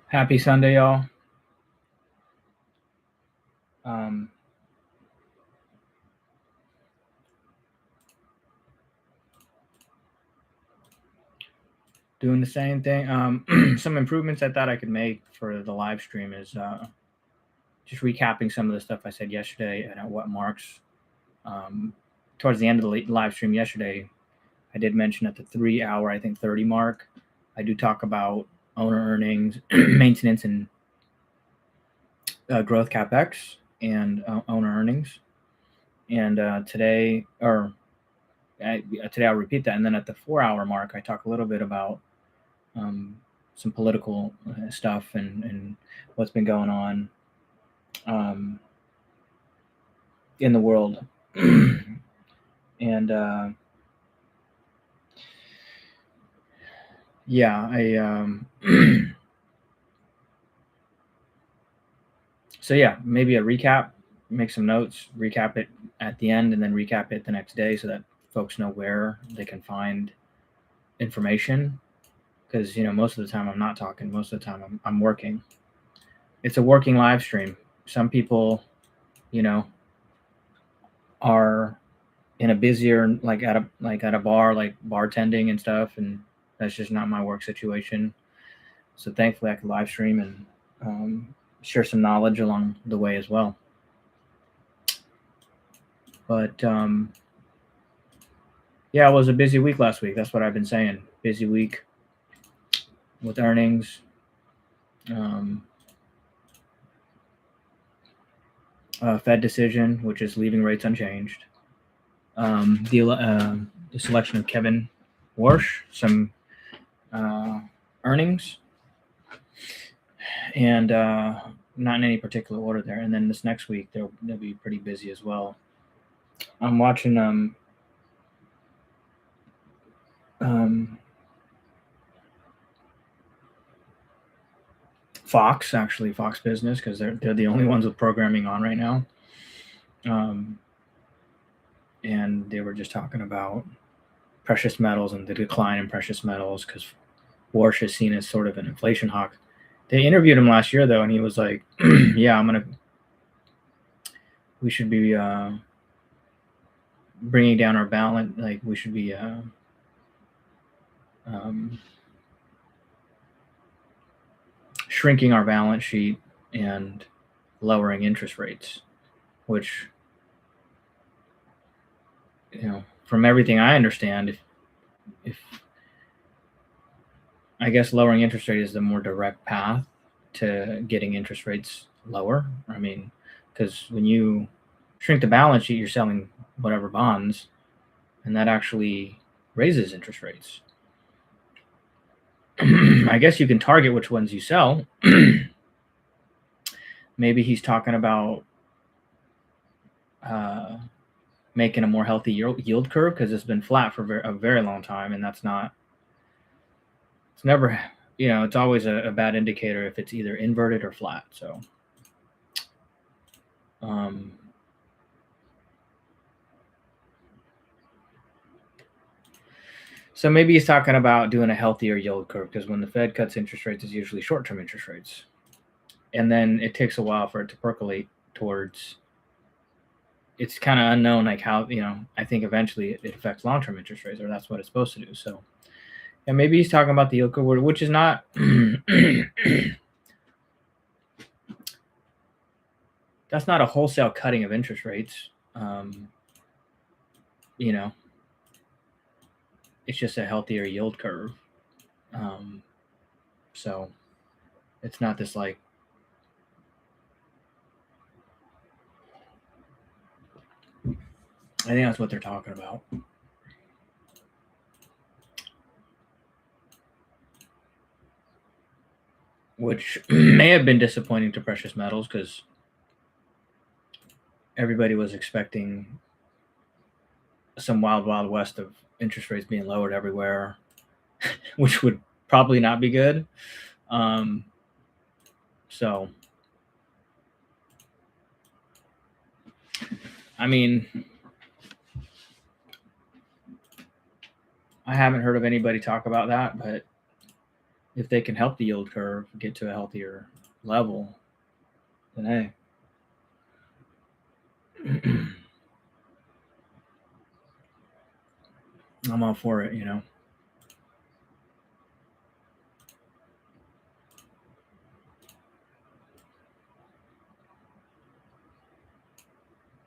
Happy Sunday, y'all. Um, doing the same thing. Some improvements I thought I could make for the live stream is just recapping some of the stuff I said yesterday and at what marks. Towards the end of the live stream yesterday, I did mention at the 3 hour, I think 30 mark, I do talk about owner earnings, maintenance, and growth capex and owner earnings. And today I'll repeat that. And then at the 4 hour mark, I talk a little bit about some political stuff and what's been going on in the world. And so yeah, maybe a recap, make some notes, recap it at the end, and then recap it the next day so that folks know where they can find information. Because most of the time I'm not talking. Most of the time I'm working. It's a working live stream. Some people, are in a busier at a bar, like bartending and stuff, and that's just not my work situation. So thankfully I can live stream and share some knowledge along the way as well. But yeah, it was a busy week last week. That's what I've been saying. Busy week with earnings. Fed decision, which is leaving rates unchanged. The selection of Kevin Warsh, some earnings, and not in any particular order there. And then this next week they'll be pretty busy as well. I'm watching Fox Business, because they're the only ones with programming on right now. And they were just talking about precious metals and the decline in precious metals because Warsh is seen as sort of an inflation hawk. They interviewed him last year though, and he was like, "Yeah, we should be bringing down our balance. Like we should be shrinking our balance sheet and lowering interest rates," which, from everything I understand, if I guess lowering interest rate is the more direct path to getting interest rates lower. I mean, because when you shrink the balance sheet, you're selling whatever bonds, and that actually raises interest rates. I guess you can target which ones you sell. Maybe he's talking about making a more healthy yield curve because it's been flat for a very long time, and it's never, it's always a bad indicator if it's either inverted or flat. So so maybe he's talking about doing a healthier yield curve, because when the Fed cuts interest rates, it's usually short-term interest rates, and then it takes a while for it to percolate towards. It's kind of unknown, like how, I think eventually it affects long-term interest rates, or that's what it's supposed to do. So, and maybe he's talking about the yield curve, which is not. That's not a wholesale cutting of interest rates. It's just a healthier yield curve. So it's not this like. I think that's what they're talking about. Which may have been disappointing to precious metals because everybody was expecting some wild west of interest rates being lowered everywhere, which would probably not be good. So, I mean, I haven't heard of anybody talk about that, but if they can help the yield curve get to a healthier level, then hey. I'm all for it, you know.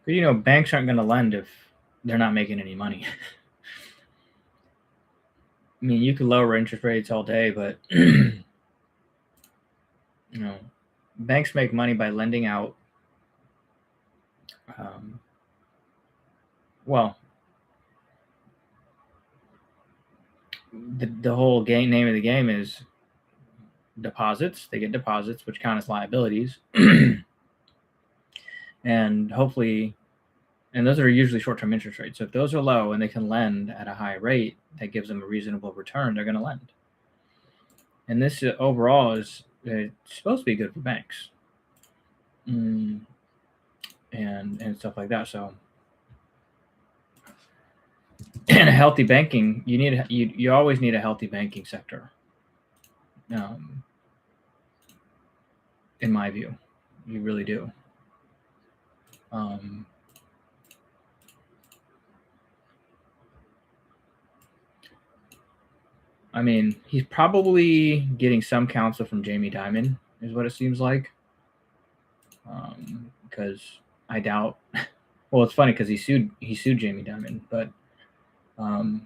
But, you know, banks aren't going to lend if they're not making any money. I mean, you could lower interest rates all day, but you know, banks make money by lending out. Well, the whole name of the game is deposits. They get deposits, which count as liabilities, and hopefully, and those are usually short-term interest rates. So if those are low and they can lend at a high rate that gives them a reasonable return, they're going to lend. And this overall is supposed to be good for banks, and stuff like that. So, and a healthy banking, you always need a healthy banking sector. In my view, you really do. I mean, he's probably getting some counsel from Jamie Dimon, is what it seems like. Because I doubt. Well, it's funny because he sued Jamie Dimon, but for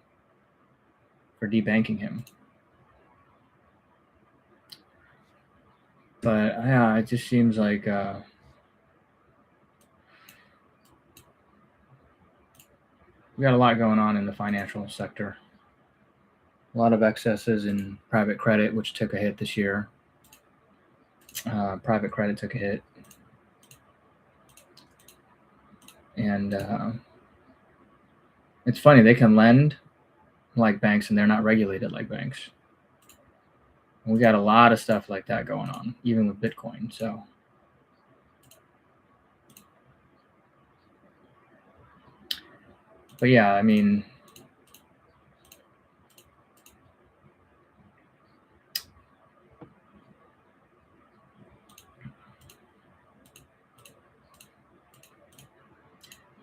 debanking him. But yeah, it just seems like we got a lot going on in the financial sector. A lot of excesses in private credit, which took a hit this year. Private credit took a hit. And it's funny, they can lend like banks and they're not regulated like banks. And we got a lot of stuff like that going on, even with Bitcoin. So, but yeah, I mean,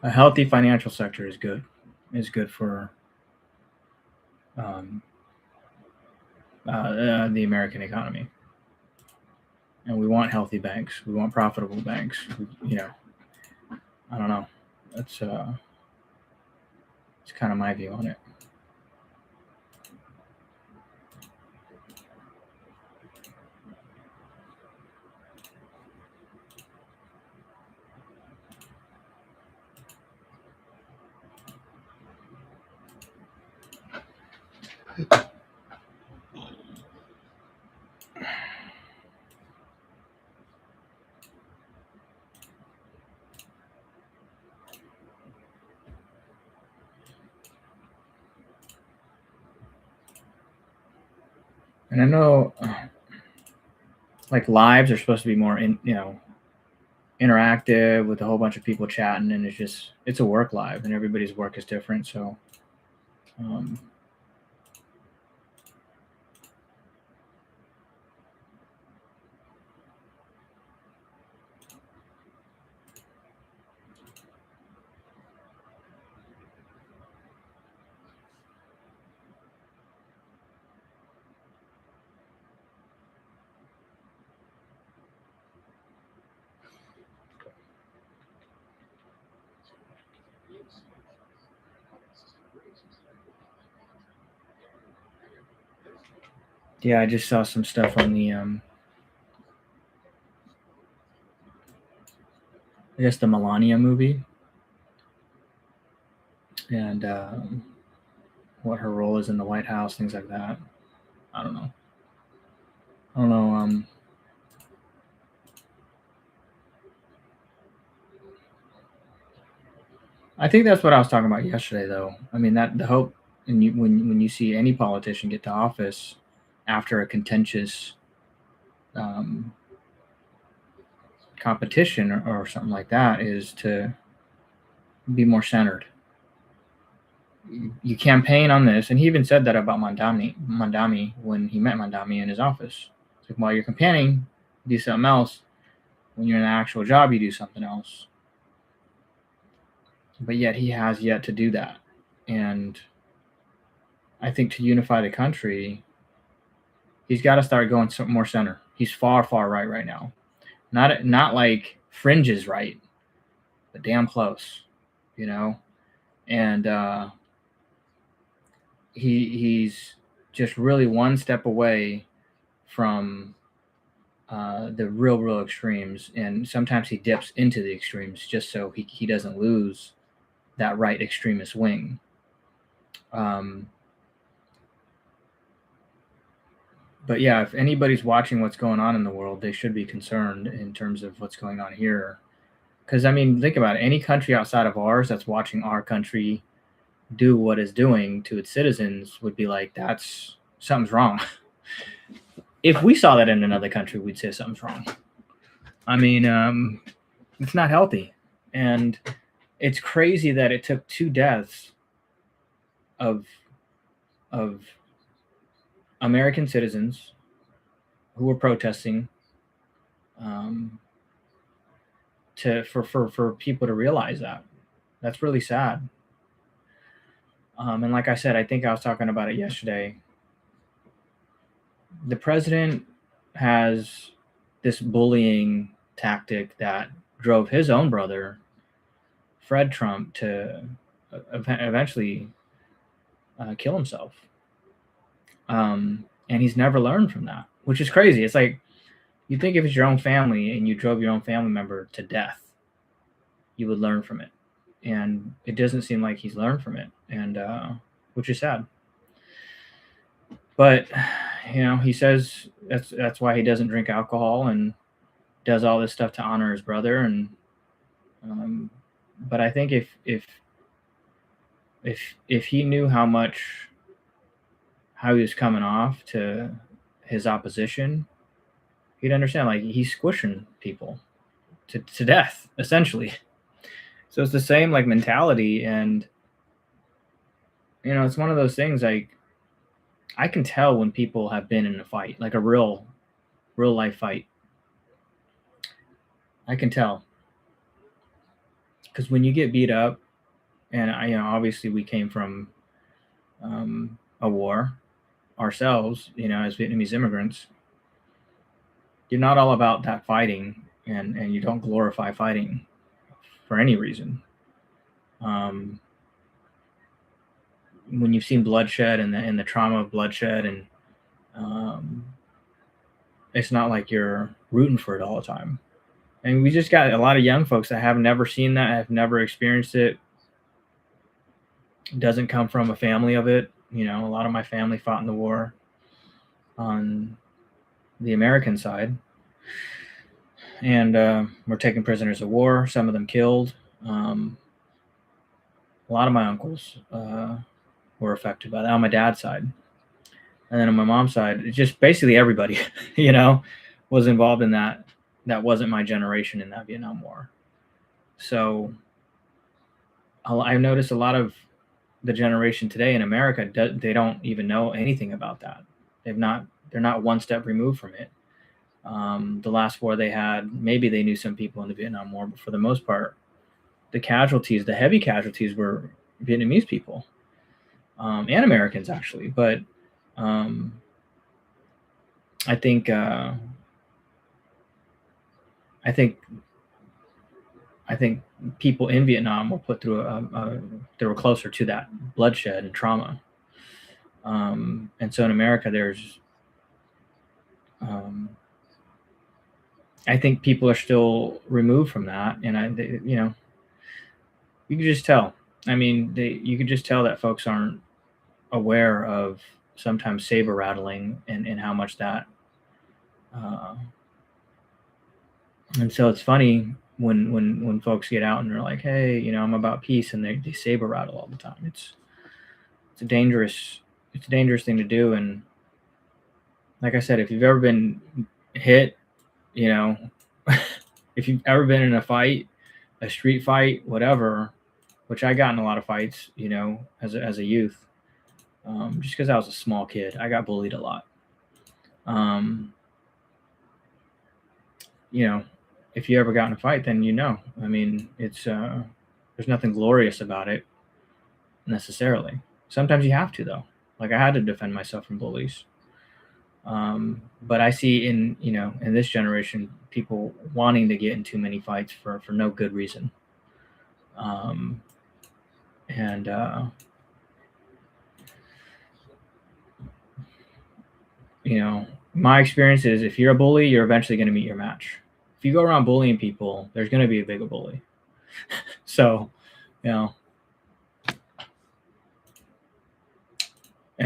a healthy financial sector is good. Is good for the American economy. And we want healthy banks. We want profitable banks. You know, I don't know. That's it's kind of my view on it. And I know, like lives are supposed to be more interactive with a whole bunch of people chatting, and it's a work live, and everybody's work is different. So, yeah, I just saw some stuff on the I guess the Melania movie, and what her role is in the White House, things like that. I don't know. I think that's what I was talking about yesterday, though. I mean, that the hope, and when you see any politician get to office after a contentious competition or something like that, is to be more centered. you campaign on this, and he even said that about Mandami when he met Mandami in his office. It's like, while you're campaigning, you do something else. When you're in the actual job, you do something else. But yet he has yet to do that. And I think to unify the country, he's got to start going more center. He's far right now. Not like fringes right, but damn close, you know. And he's just really one step away from the real extremes, and sometimes he dips into the extremes just so he doesn't lose that right extremist wing. But yeah, if anybody's watching what's going on in the world, they should be concerned in terms of what's going on here. Because, I mean, think about it. Any country outside of ours that's watching our country do what it's doing to its citizens would be like, something's wrong. If we saw that in another country, we'd say something's wrong. I mean, it's not healthy. And it's crazy that it took 2 deaths of American citizens who were protesting for people to realize that. That's really sad. And like I said, I think I was talking about it yesterday. The president has this bullying tactic that drove his own brother, Fred Trump, to eventually kill himself. And he's never learned from that, which is crazy. It's like, you think if it's your own family and you drove your own family member to death, you would learn from it. And it doesn't seem like he's learned from it, and which is sad. But he says that's why he doesn't drink alcohol and does all this stuff to honor his brother. And but I think if he knew how he was coming off to his opposition, he'd understand, like, he's squishing people to death, essentially. So it's the same, like, mentality. And it's one of those things, like, I can tell when people have been in a fight, like a real life fight. I can tell, because when you get beat up, and obviously we came from a war ourselves, as Vietnamese immigrants. You're not all about that fighting, and you don't glorify fighting for any reason. When you've seen bloodshed and the trauma of bloodshed, and it's not like you're rooting for it all the time. And we just got a lot of young folks that have never seen that, have never experienced it. Doesn't come from a family of it. A lot of my family fought in the war on the American side, and were taken prisoners of war. Some of them killed. A lot of my uncles were affected by that on my dad's side. And then on my mom's side, it's just basically everybody, was involved in that. That wasn't my generation in that Vietnam War. So I've noticed a lot of the generation today in America, they don't even know anything about that. They're not one step removed from it. The last war they had, maybe they knew some people in the Vietnam War, but for the most part, the heavy casualties were Vietnamese people, and Americans, actually. But I think people in Vietnam were put through they were closer to that bloodshed and trauma. And so in America, there's I think people are still removed from that, and you can just tell. I mean, you can just tell that folks aren't aware of sometimes saber rattling and how much that. And so it's funny when folks get out and they're like, "Hey, I'm about peace," and they saber rattle all the time. It's a dangerous thing to do. And like I said, if you've ever been hit, if you've ever been in a fight, a street fight, whatever, which I got in a lot of fights, as a youth, just because I was a small kid. I got bullied a lot. If you ever got in a fight, then I mean, it's there's nothing glorious about it necessarily. Sometimes you have to, though. Like, I had to defend myself from bullies. But I see in this generation, people wanting to get in too many fights for no good reason. And my experience is, if you're a bully, you're eventually going to meet your match. If you go around bullying people, there's going to be a bigger bully. So, and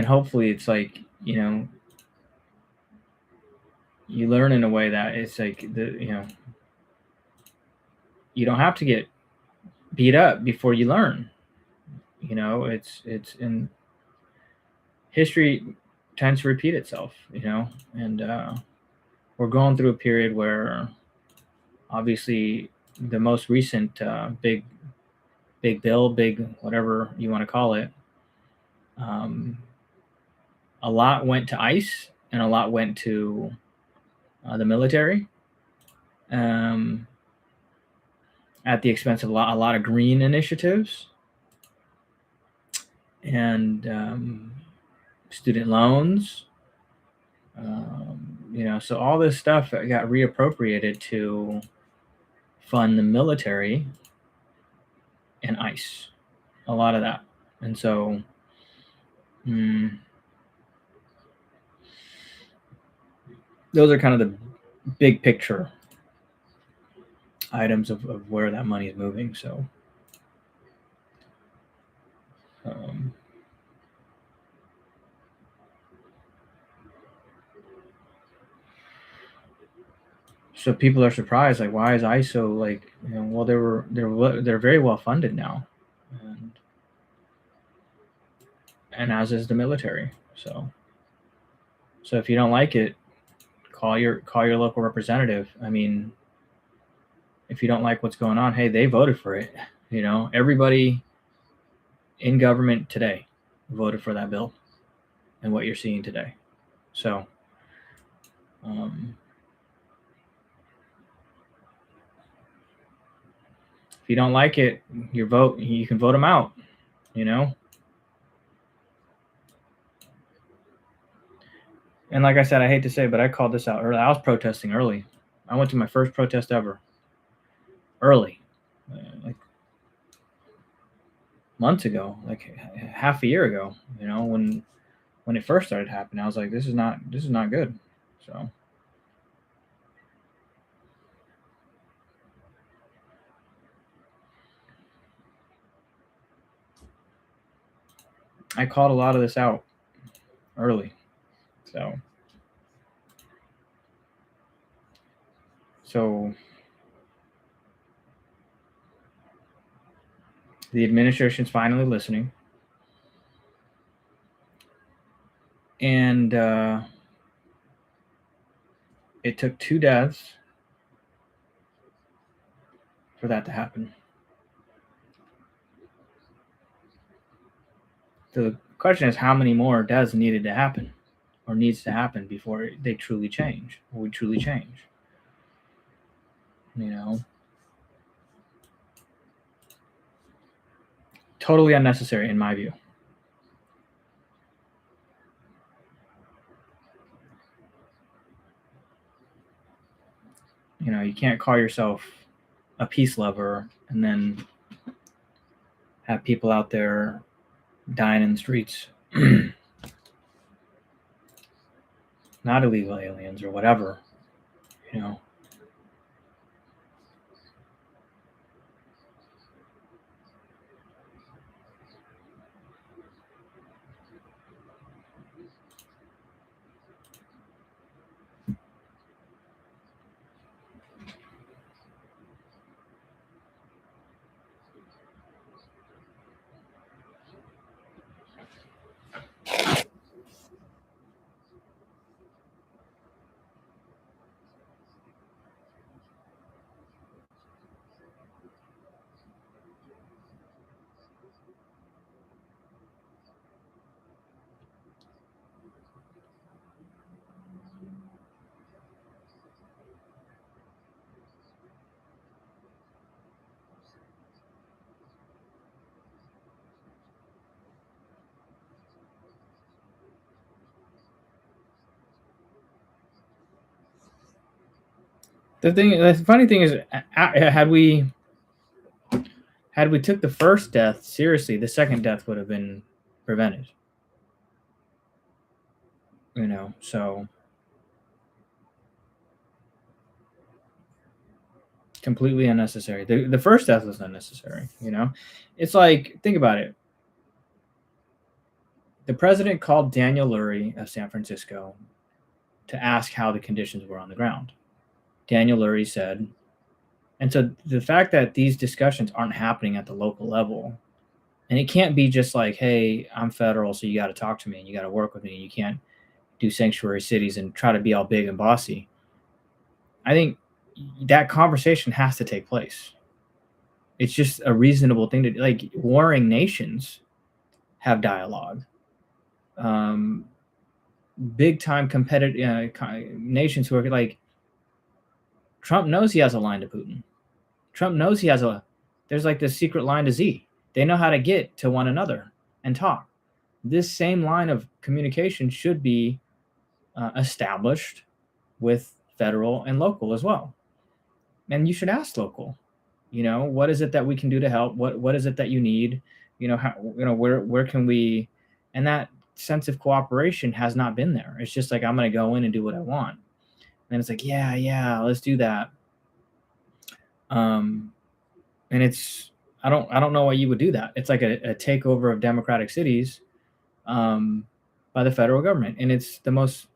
hopefully it's like, you learn in a way that it's like you don't have to get beat up before you learn. It's in history tends to repeat itself, and we're going through a period where obviously the most recent big bill, big whatever you want to call it, a lot went to ICE and a lot went to the military, at the expense of a lot of green initiatives and student loans. So all this stuff got reappropriated to fund the military and ICE, a lot of that. And so those are kind of the big picture items of where that money is moving. So so people are surprised, like, why is ICE so, like, well, they're very well funded now, and as is the military. So if you don't like it, call your local representative. I mean, if you don't like what's going on, hey, they voted for it. Everybody in government today voted for that bill and what you're seeing today. So if you don't like it, you can vote them out, And like I said, I hate to say, but I called this out early. I was protesting early. I went to my first protest ever early, like months ago, like half a year ago. When it first started happening, I was like, this is not good. So I called a lot of this out early. So the administration's finally listening. And it took 2 deaths for that to happen. The question is, how many more deaths needed to happen or needs to happen before they truly change, or we truly change? Totally unnecessary in my view. You can't call yourself a peace lover and then have people out there dying in the streets. Not illegal aliens or whatever, The funny thing is, had we took the first death seriously, the second death would have been prevented. So completely unnecessary. The first death was unnecessary. It's like, think about it. The president called Daniel Lurie of San Francisco to ask how the conditions were on the ground. Daniel Lurie said, and so the fact that these discussions aren't happening at the local level, and it can't be just like, hey, I'm federal, so you got to talk to me and you got to work with me. You can't do sanctuary cities and try to be all big and bossy. I think that conversation has to take place. It's just a reasonable thing to do. Like, warring nations have dialogue. Big time competitive nations who are like, Trump knows he has a line to Putin. Trump knows there's like this secret line to Z. They know how to get to one another and talk. This same line of communication should be established with federal and local as well. And you should ask local, what is it that we can do to help? What is it that you need? Where can we? And that sense of cooperation has not been there. It's just like, I'm going to go in and do what I want. And it's like, yeah, let's do that. And it's, I don't know why you would do that. It's like a takeover of democratic cities by the federal government. And it's the most,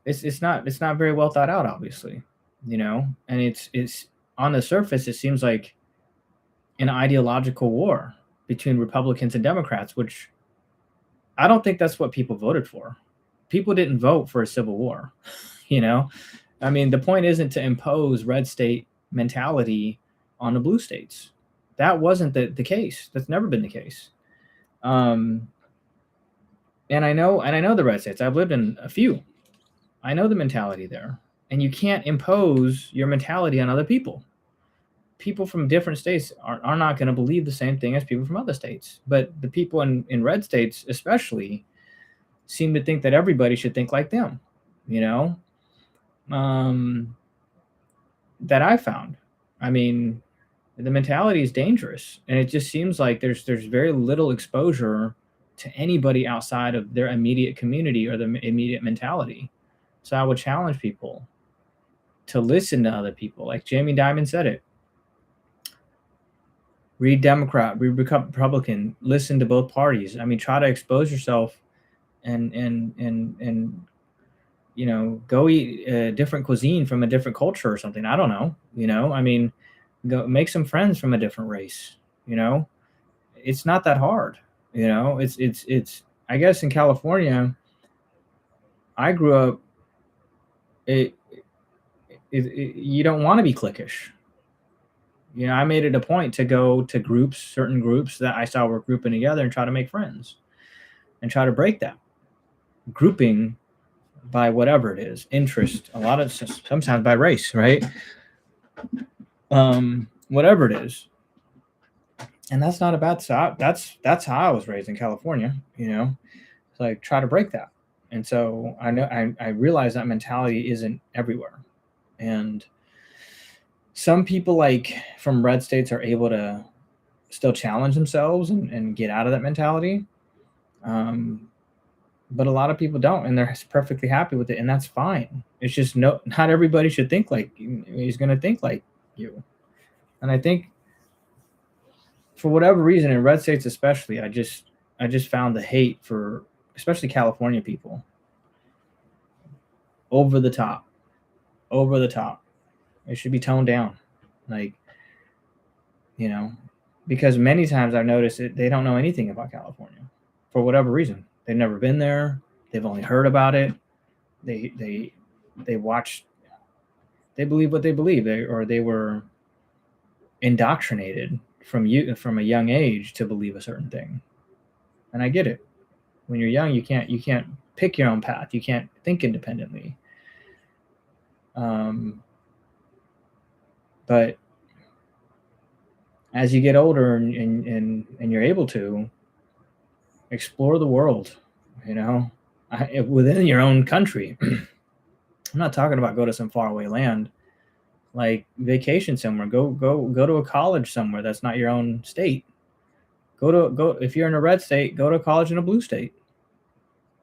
it's not very well thought out, obviously, and it's on the surface, it seems like an ideological war between Republicans and Democrats, which I don't think that's what people voted for. People didn't vote for a civil war. I mean, the point isn't to impose red state mentality on the blue states. That wasn't the case. That's never been the case. And I know the red states. I've lived in a few. I know the mentality there. And you can't impose your mentality on other people. People from different states are not going to believe the same thing as people from other states. But the people in red states especially seem to think that everybody should think like them, that I found. I mean, the mentality is dangerous. And it just seems like there's very little exposure to anybody outside of their immediate community or the immediate mentality. So I would challenge people to listen to other people. Like Jamie Dimon said it. Read Democrat, read Republican, listen to both parties. I mean, try to expose yourself and go eat a different cuisine from a different culture or something. I don't know. I mean, go make some friends from a different race. It's not that hard. It's I guess in California, I grew up, you don't want to be cliquish. I made it a point to go to certain groups that I saw were grouping together and try to make friends and try to break that grouping by whatever it is, interest, sometimes by race, right? Whatever it is. And that's not a bad stop. That's how I was raised in California, It's like, try to break that. And so I realize that mentality isn't everywhere. And some people like from red states are able to still challenge themselves and get out of that mentality. But a lot of people don't, and they're perfectly happy with it. And that's fine. It's just not everybody should think like he's going to think like you. And I think for whatever reason in red states, especially, I just found the hate for especially California people over the top. It should be toned down, because many times I've noticed they don't know anything about California for whatever reason. They've never been there. They've only heard about it. They watch. They believe what they believe. They were indoctrinated from a young age to believe a certain thing. And I get it. When you're young, you can't pick your own path. You can't think independently. But as you get older and you're able to explore the world, within your own country, I'm not talking about go to some faraway land, like vacation somewhere. Go to a college somewhere that's not your own state. Go if you're in a red state, go to college in a blue state.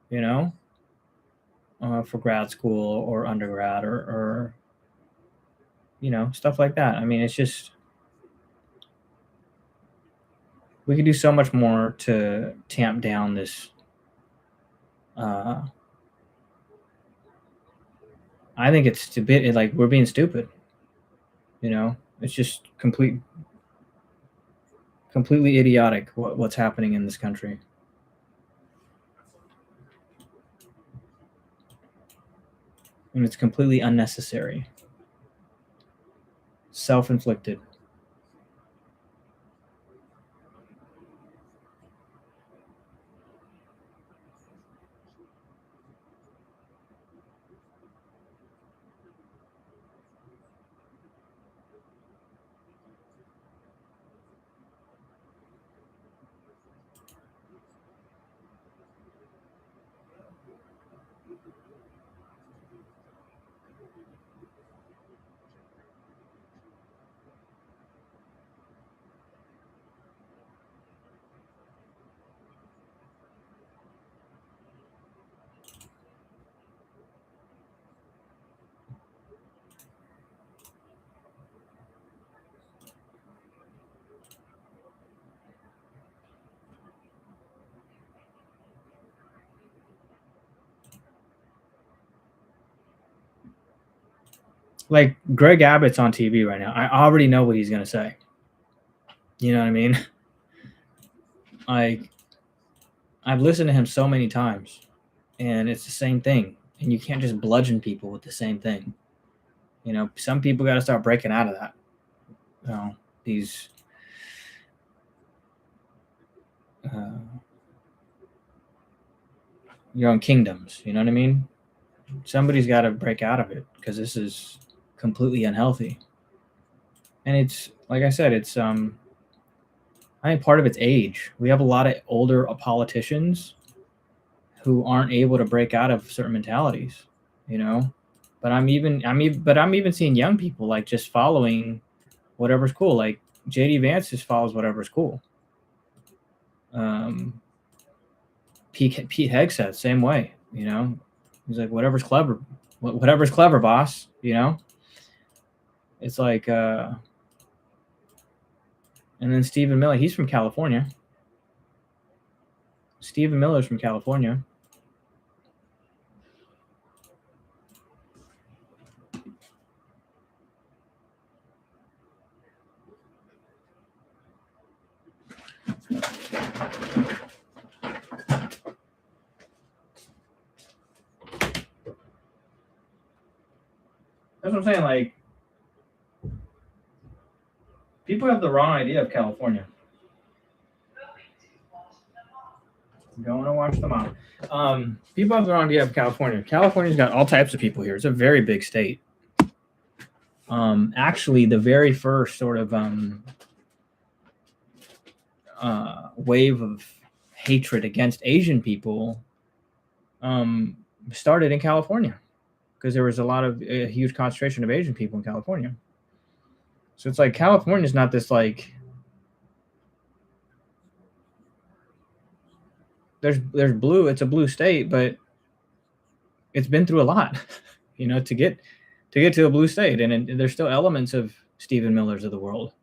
You know, for grad school or undergrad or you know, stuff like that. I mean, it's just we could do so much more to tamp down this. I think it's stupid. Like we're being stupid. You know, it's just completely idiotic what's happening in this country. And it's completely unnecessary. Self-inflicted. Like Greg Abbott's on TV right now. I already know what he's gonna say. You know what I mean? Like I've listened to him so many times, and it's the same thing. And you can't just bludgeon people with the same thing. You know, some people got to start breaking out of that. You know, these your own kingdoms. You know what I mean? Somebody's got to break out of it because this is completely unhealthy. And it's like I said, it's I think part of it's age. We have a lot of older politicians who aren't able to break out of certain mentalities, you know. But I'm even seeing young people like just following whatever's cool. Like JD Vance just follows whatever's cool. Pete Hegseth, same way, you know. He's like whatever's clever, boss, you know. It's like and then Stephen Miller, he's from California. Stephen Miller's from California. That's what I'm saying. Like, people have the wrong idea of California. Going to watch them out. People have the wrong idea of California. California's got all types of people here. It's a very big state. Actually, the very first sort of wave of hatred against Asian people started in California because there was a huge concentration of Asian people in California. So it's like California's not this like there's blue. It's a blue state, but it's been through a lot, you know, to get to a blue state, and there's still elements of Stephen Miller's of the world.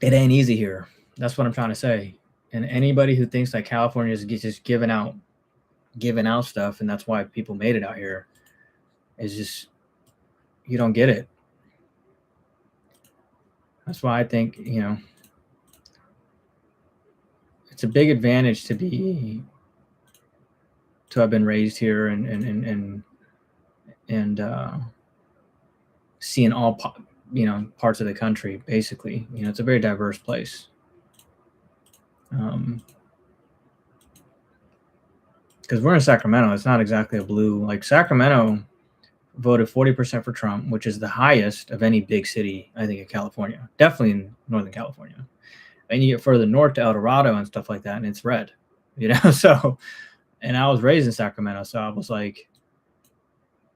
It ain't easy here. That's what I'm trying to say. And anybody who thinks that California is just giving out stuff, and that's why people made it out here, is just you don't get it. That's why I think, you know, it's a big advantage to have been raised here and seeing all you know parts of the country. Basically, you know, it's a very diverse place. Because we're in Sacramento, it's not exactly a blue. Like Sacramento voted 40% for Trump, which is the highest of any big city, I think, in California. Definitely in Northern California. And you get further north to El Dorado and stuff like that, and it's red. You know, so And I was raised in Sacramento, so I was like,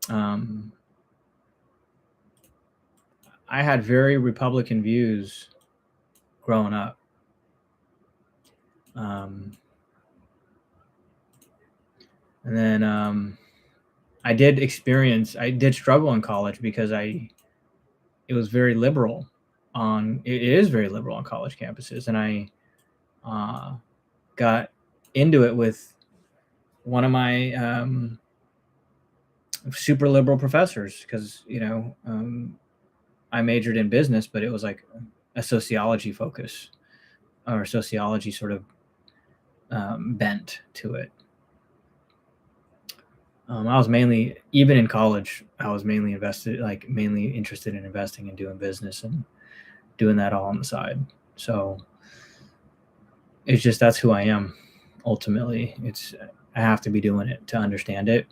I had very Republican views growing up. And then I did struggle in college because it was very liberal it is very liberal on college campuses. And I got into it with one of my super liberal professors because, I majored in business, but it was like a sociology focus or sociology sort of bent to it. I was mainly, even in college, I was mainly interested in investing and doing business and doing that all on the side. So it's just, that's who I am. Ultimately, I have to be doing it to understand it.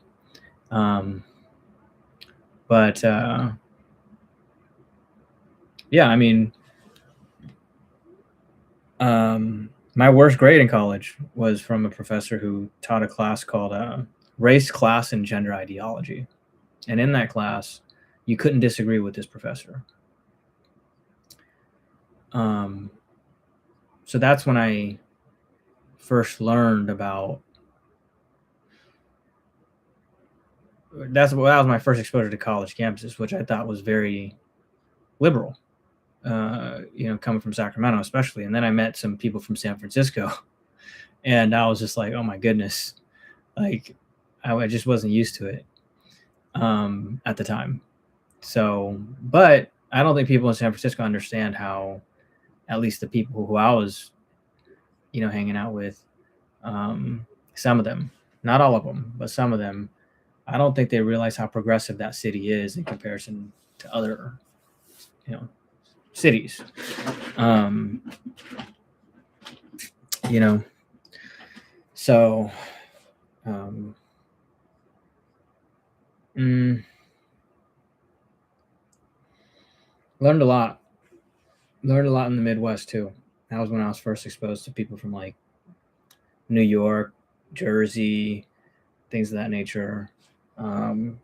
But yeah, I mean, my worst grade in college was from a professor who taught a class called Race, Class, and Gender Ideology. And in that class, you couldn't disagree with this professor. So that's when I first learned about, that was my first exposure to college campuses, which I thought was very liberal, coming from Sacramento especially. And then I met some people from San Francisco, and I was just like, oh my goodness, like I just wasn't used to it at the time. So, but I don't think people in San Francisco understand how, at least the people who I was, hanging out with, some of them, not all of them, but some of them, I don't think they realize how progressive that city is in comparison to other, cities. So, learned a lot in the Midwest too. That was when I was first exposed to people from like New York, Jersey, things of that nature, and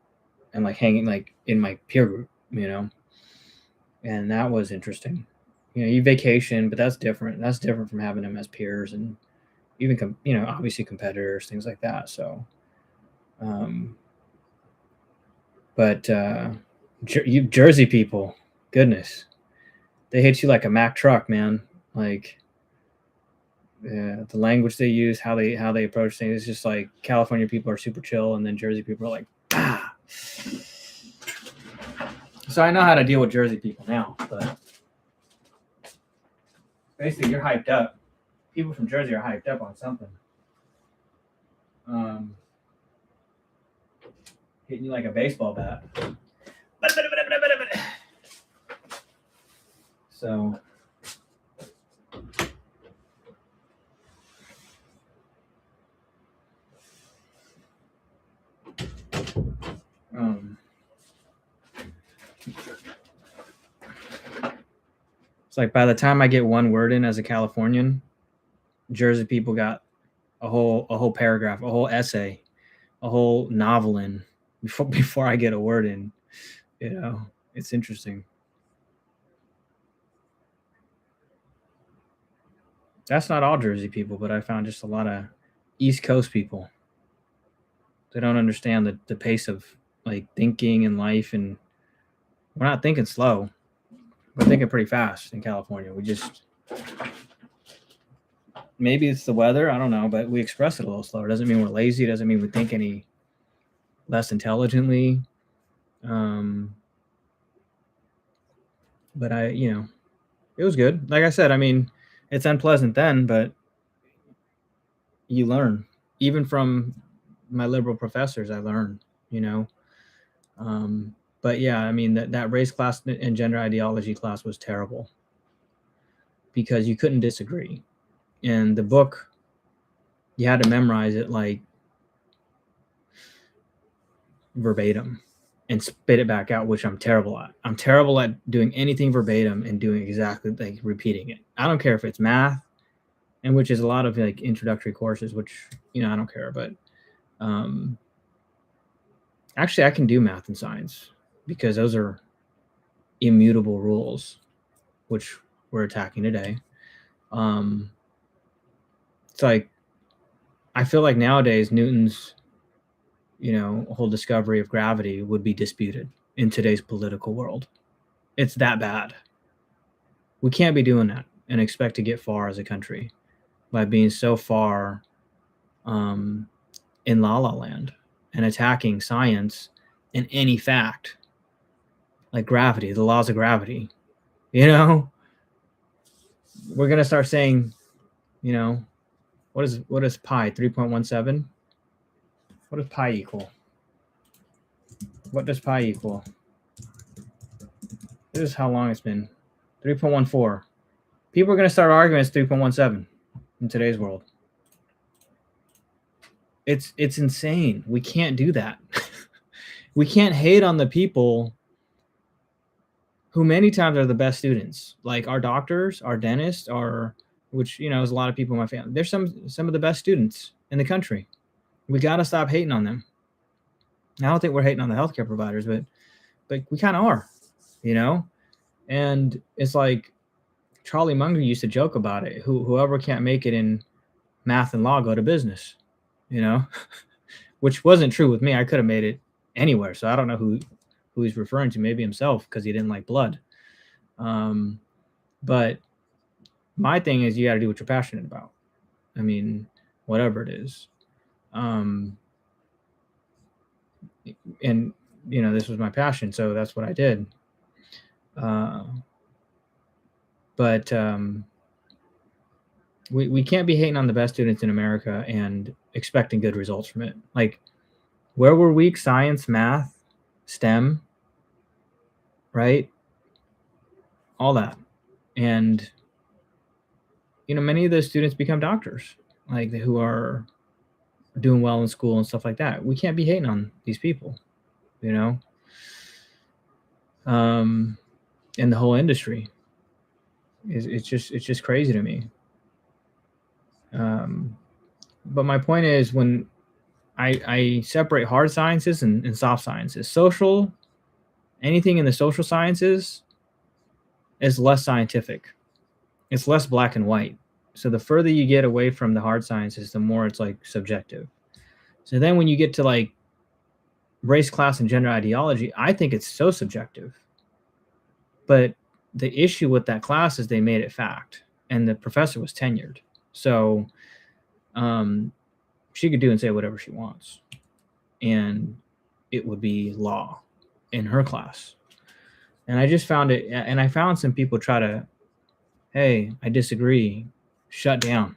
like hanging like in my peer group, and that was interesting. You vacation, but that's different. That's different from having them as peers and even obviously competitors, things like that. So, but Jersey people, goodness, they hit you like a Mack truck, man. Like, the language they use, how they approach things, it's just like California people are super chill, and then Jersey people are like, ah. So I know how to deal with Jersey people now, but basically you're hyped up. People from Jersey are hyped up on something. Hitting you like a baseball bat. So it's like by the time I get one word in as a Californian, Jersey people got a whole paragraph, a whole essay, a whole novel in before I get a word in. It's interesting. That's not all Jersey people, but I found just a lot of East Coast people. They don't understand the pace of like thinking and life, and we're not thinking slow. We're thinking pretty fast in California. We just, maybe it's the weather, I don't know, but we express it a little slower. It doesn't mean we're lazy. It doesn't mean we think any less intelligently. But it was good. Like I said, I mean, it's unpleasant then, but you learn. Even from my liberal professors, I learned, but yeah, I mean, that race, class, and gender ideology class was terrible because you couldn't disagree. And the book, you had to memorize it like verbatim and spit it back out, which I'm terrible at. I'm terrible at doing anything verbatim and doing exactly like repeating it. I don't care if it's math, and which is a lot of like introductory courses, which I don't care, but Actually, I can do math and science because those are immutable rules, which we're attacking today. It's like, I feel like nowadays Newton's, whole discovery of gravity would be disputed in today's political world. It's that bad. We can't be doing that and expect to get far as a country by being so far in la la land and attacking science and any fact like gravity, the laws of gravity. We're gonna start saying, what is pi? 3.17. What does pi equal? What does pi equal? This is how long it's been. 3.14. People are gonna start arguing it's 3.17 in today's world. It's insane. We can't do that. We can't hate on the people who many times are the best students, like our doctors, our dentists, which is a lot of people in my family. They're some of the best students in the country. We got to stop hating on them. I don't think we're hating on the healthcare providers, but we kind of are, And it's like Charlie Munger used to joke about it. Whoever can't make it in math and law, go to business, which wasn't true with me. I could have made it anywhere. So I don't know who he's referring to. Maybe himself, because he didn't like blood. But my thing is, you got to do what you're passionate about. I mean, whatever it is. And this was my passion, so that's what I did. But we can't be hating on the best students in America and expecting good results from it. Like, where we're weak, science, math, STEM, right? All that. And, many of those students become doctors, like, who are doing well in school and stuff like that. We can't be hating on these people, and the whole industry it's just crazy to me. But my point is, when I separate hard sciences and soft sciences, anything in the social sciences is less scientific. It's less black and white. So the further you get away from the hard sciences, the more it's like subjective. So then when you get to like race, class, and gender ideology, I think it's so subjective. But the issue with that class is they made it fact, and the professor was tenured. So she could do and say whatever she wants, and it would be law in her class. And I just found it, and I found some people try to, hey, I disagree, shut down.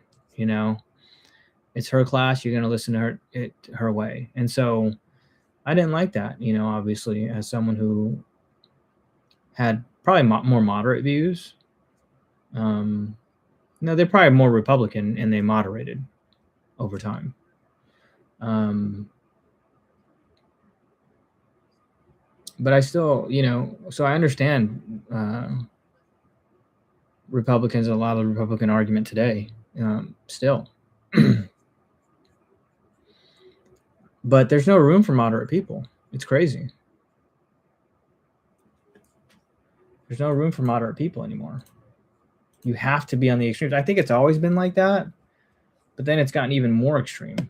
It's her class, you're going to listen to her way. And so I didn't like that, obviously, as someone who had probably more moderate views. They're probably more Republican, and they moderated over time. But I still, so I understand Republicans, a lot of the Republican argument today, still. But there's no room for moderate people. It's crazy. There's no room for moderate people anymore. You have to be on the extremes. I think it's always been like that, but then it's gotten even more extreme.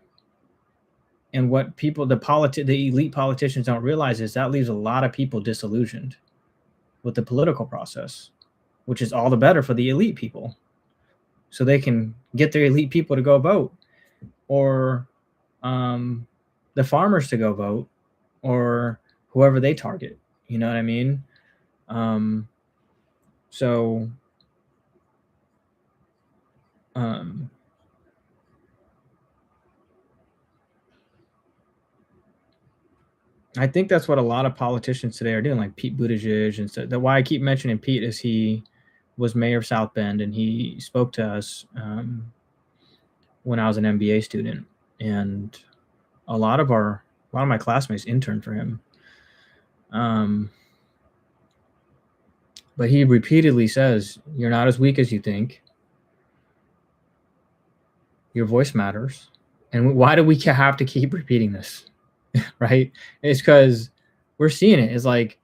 And what people, the elite politicians don't realize is that leaves a lot of people disillusioned with the political process, which is all the better for the elite people. So they can get their elite people to go vote, or the farmers to go vote, or whoever they target. You know what I mean? So I think that's what a lot of politicians today are doing, like Pete Buttigieg and stuff. Why I keep mentioning Pete is he was mayor of South Bend, and he spoke to us when I was an MBA student, and a lot of my classmates interned for him. But he repeatedly says, you're not as weak as you think. Your voice matters. And why do we have to keep repeating this? Right? It's because we're seeing it. It's like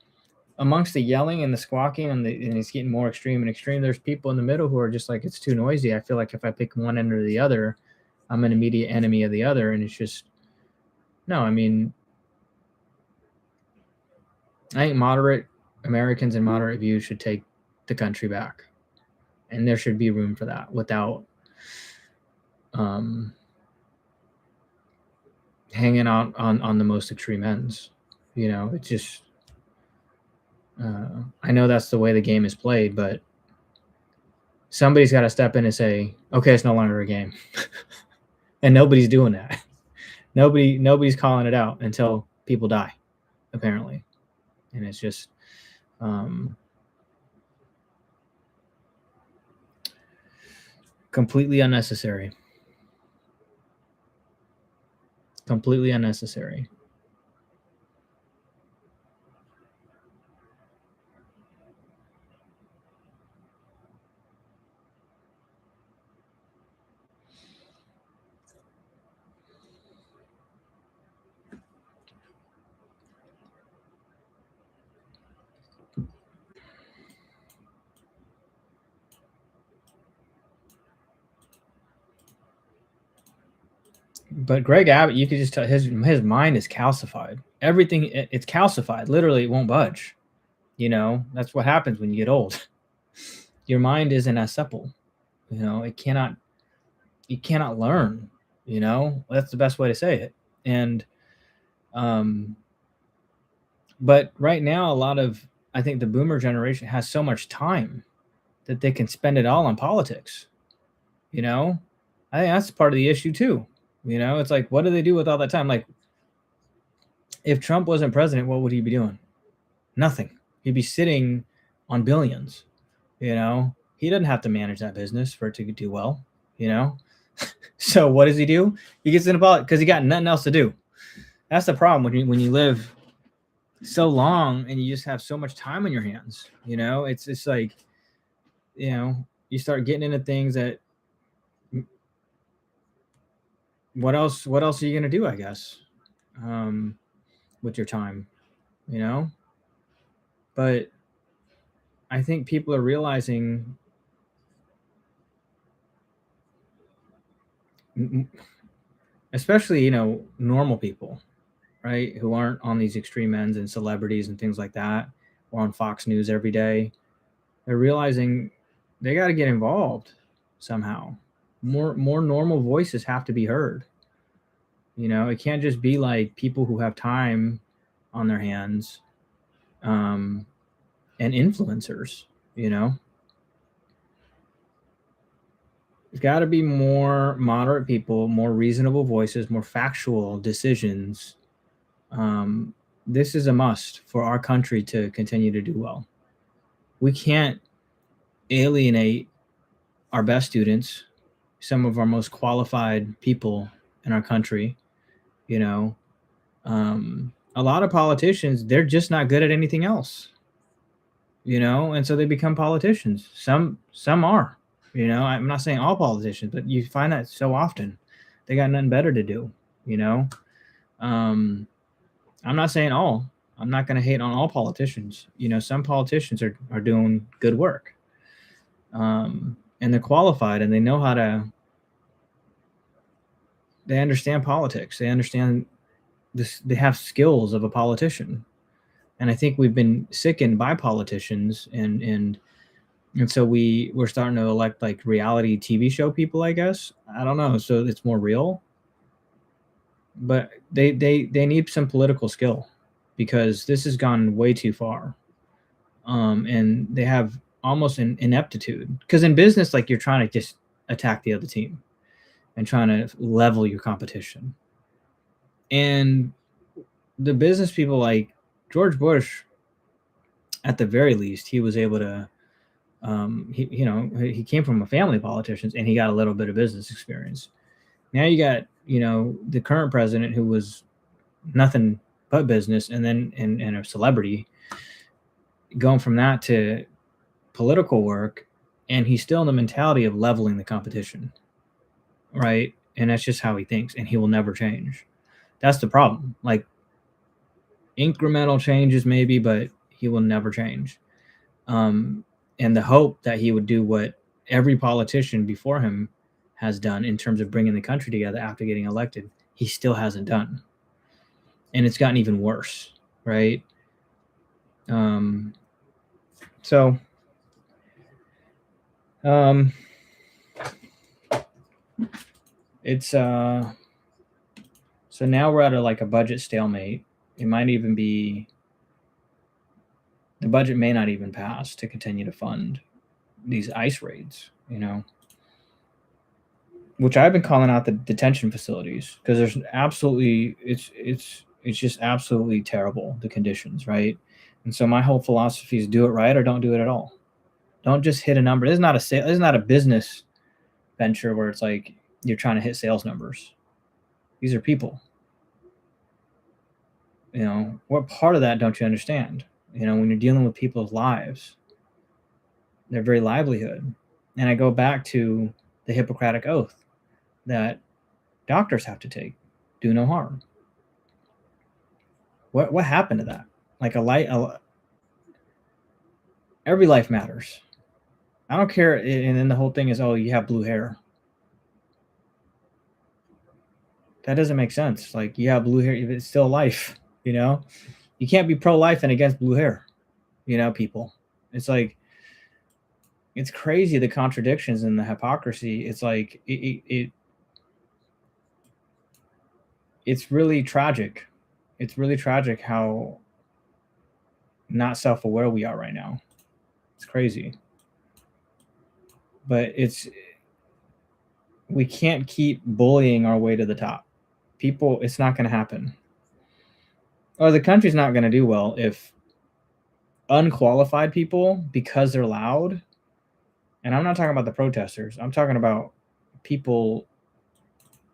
amongst the yelling and the squawking and it's getting more extreme and extreme. There's people in the middle who are just like, it's too noisy. I feel like if I pick one end or the other, I'm an immediate enemy of the other. And it's just, no, I mean, I think moderate Americans and moderate views should take the country back. And there should be room for that without hanging out on the most extreme ends. You know, it's just, I know that's the way the game is played, but somebody's got to step in and say, okay, it's no longer a game. And nobody's doing that. Nobody's calling it out until people die, apparently. And it's just, completely unnecessary. Completely unnecessary. But Greg Abbott, you could just tell his mind is calcified. Everything, it's calcified. Literally, it won't budge. You know, that's what happens when you get old. Your mind isn't as supple. You know, you cannot learn. You know, that's the best way to say it. And, but right now, I think the boomer generation has so much time that they can spend it all on politics. You know, I think that's part of the issue too. You know, it's like, what do they do with all that time? Like, if Trump wasn't president, what would he be doing? Nothing. He'd be sitting on billions. You know, he doesn't have to manage that business for it to do well. You know, so what does he do? He gets into politics because he got nothing else to do. That's the problem when you live so long and you just have so much time on your hands. You know, it's just like, you know, you start getting into things that what else are you going to do, I guess, with your time, you know? But I think people are realizing, especially, you know, normal people, right, who aren't on these extreme ends and celebrities and things like that, or on Fox News every day, they're realizing they got to get involved somehow. More normal voices have to be heard. You know, it can't just be like people who have time on their hands, and influencers. You know, there's got to be more moderate people, more reasonable voices, more factual decisions. This is a must for our country to continue to do well. We can't alienate our best students, some of our most qualified people in our country. You know, a lot of politicians, they're just not good at anything else. You know, and so they become politicians. Some are. You know, I'm not saying all politicians, but you find that so often. They got nothing better to do. You know, I'm not saying all. I'm not going to hate on all politicians. You know, some politicians are doing good work, and they're qualified and they know how to. They understand politics. They understand this. They have skills of a politician, and I think we've been sickened by politicians, and so we're starting to elect like reality TV show people. I guess, I don't know. So it's more real, but they need some political skill because this has gone way too far. And they have almost an ineptitude because in business, like you're trying to just attack the other team and trying to level your competition. And the business people like George Bush, at the very least, he was able to, he came from a family of politicians and he got a little bit of business experience. Now you got, you know, the current president who was nothing but business and then and a celebrity, going from that to political work, and he's still in the mentality of leveling the competition, right? and that's just how he thinks, and he will never change. That's the problem. Like, incremental changes maybe, but he will never change. And the hope that he would do what every politician before him has done in terms of bringing the country together after getting elected, he still hasn't done. And it's gotten even worse, right? So it's so now we're at a budget stalemate. It might even be, the budget may not even pass to continue to fund these ICE raids, which I've been calling out the detention facilities, because there's absolutely, it's just absolutely terrible, the conditions, right? And so my whole philosophy is do it right or don't do it at all. Don't just hit a number. This is not this is not a business venture where it's like you're trying to hit sales numbers. These are people. What part of that don't you understand? When you're dealing with people's lives, their very livelihood. And I go back to the Hippocratic Oath that doctors have to take: do no harm. What happened to that? Like every life matters. I don't care. And then the whole thing is, oh, you have blue hair. That doesn't make sense. Like, you have blue hair, it's still life. You can't be pro-life and against blue hair. People. It's like, it's crazy, the contradictions and the hypocrisy. It's like it's really tragic. It's really tragic how not self-aware we are right now. It's crazy. But we can't keep bullying our way to the top. People, it's not going to happen. Or the country's not going to do well if unqualified people, because they're loud, and I'm not talking about the protesters, I'm talking about people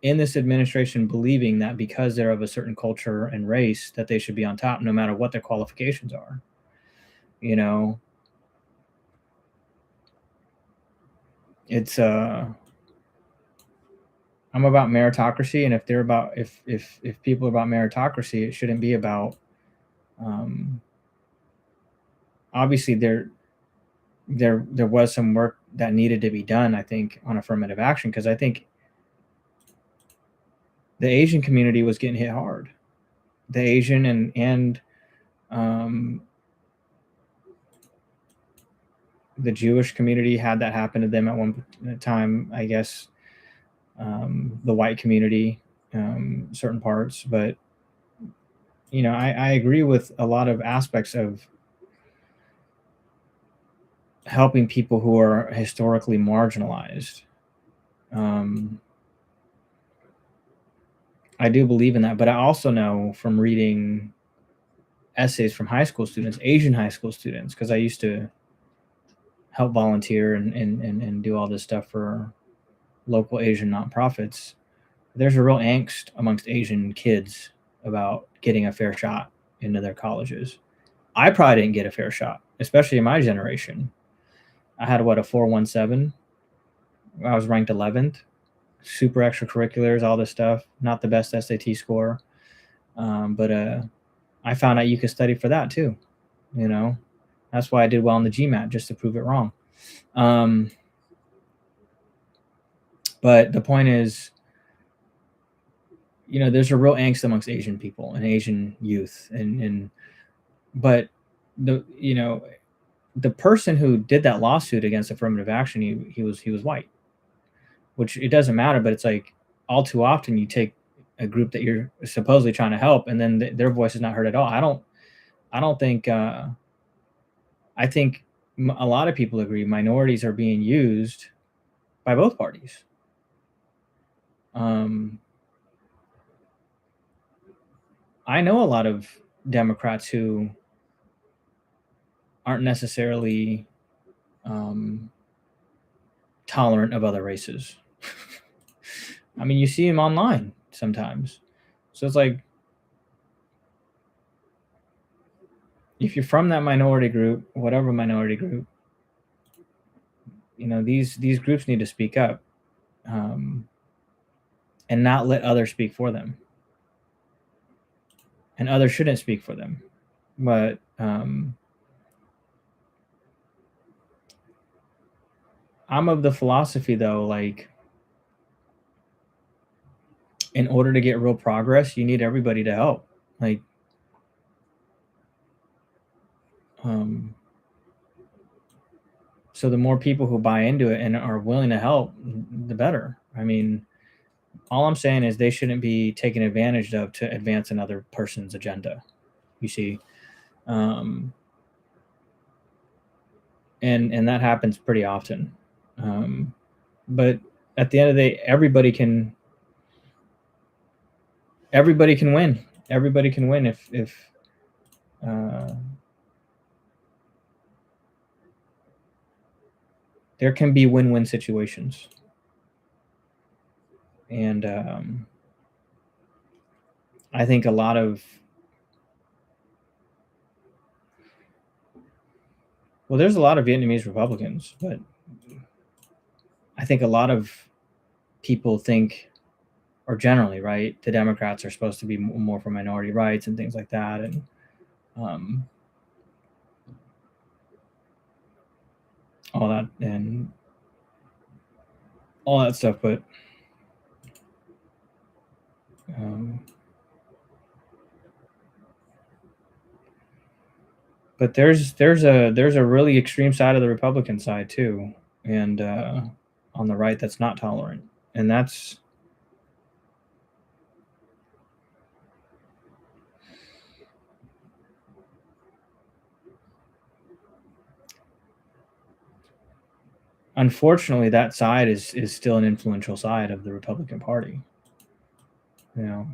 in this administration believing that because they're of a certain culture and race that they should be on top no matter what their qualifications are. It's I'm about meritocracy, and if people are about meritocracy, it shouldn't be about obviously there was some work that needed to be done, I think, on affirmative action, because I think the Asian community was getting hit hard. The Asian and the Jewish community had that happen to them at one time, I guess. The white community, certain parts, but I agree with a lot of aspects of helping people who are historically marginalized. I do believe in that, but I also know from reading essays from high school students, Asian high school students, because I used to help volunteer and do all this stuff for local Asian nonprofits. There's a real angst amongst Asian kids about getting a fair shot into their colleges. I probably didn't get a fair shot, especially in my generation. I had a 4.17. I was ranked 11th. Super extracurriculars, all this stuff. Not the best SAT score, but I found out you could study for that too. That's why I did well on the GMAT, just to prove it wrong. But the point is, there's a real angst amongst Asian people and Asian youth, but the person who did that lawsuit against affirmative action, he was white, which it doesn't matter, but it's like all too often you take a group that you're supposedly trying to help, and then their voice is not heard at all. I don't think. I think a lot of people agree minorities are being used by both parties. I know a lot of Democrats who aren't necessarily tolerant of other races. I mean, you see them online sometimes. So it's like, if you're from that minority group, whatever minority group, these groups need to speak up. and not let others speak for them. And others shouldn't speak for them. But I'm of the philosophy, though, like, in order to get real progress, you need everybody to help. Like, so the more people who buy into it and are willing to help, the better. I mean, all I'm saying is they shouldn't be taken advantage of to advance another person's agenda. You see, and that happens pretty often. But at the end of the day, everybody can win. Everybody can win if there can be win-win situations. And I think a lot of there's a lot of Vietnamese Republicans, but I think a lot of people think, or generally, right, the Democrats are supposed to be more for minority rights and things like that, and all that and all that stuff. But there's a really extreme side of the Republican side too, and on the right that's not tolerant, and that's unfortunately that side is still an influential side of the Republican Party. You know.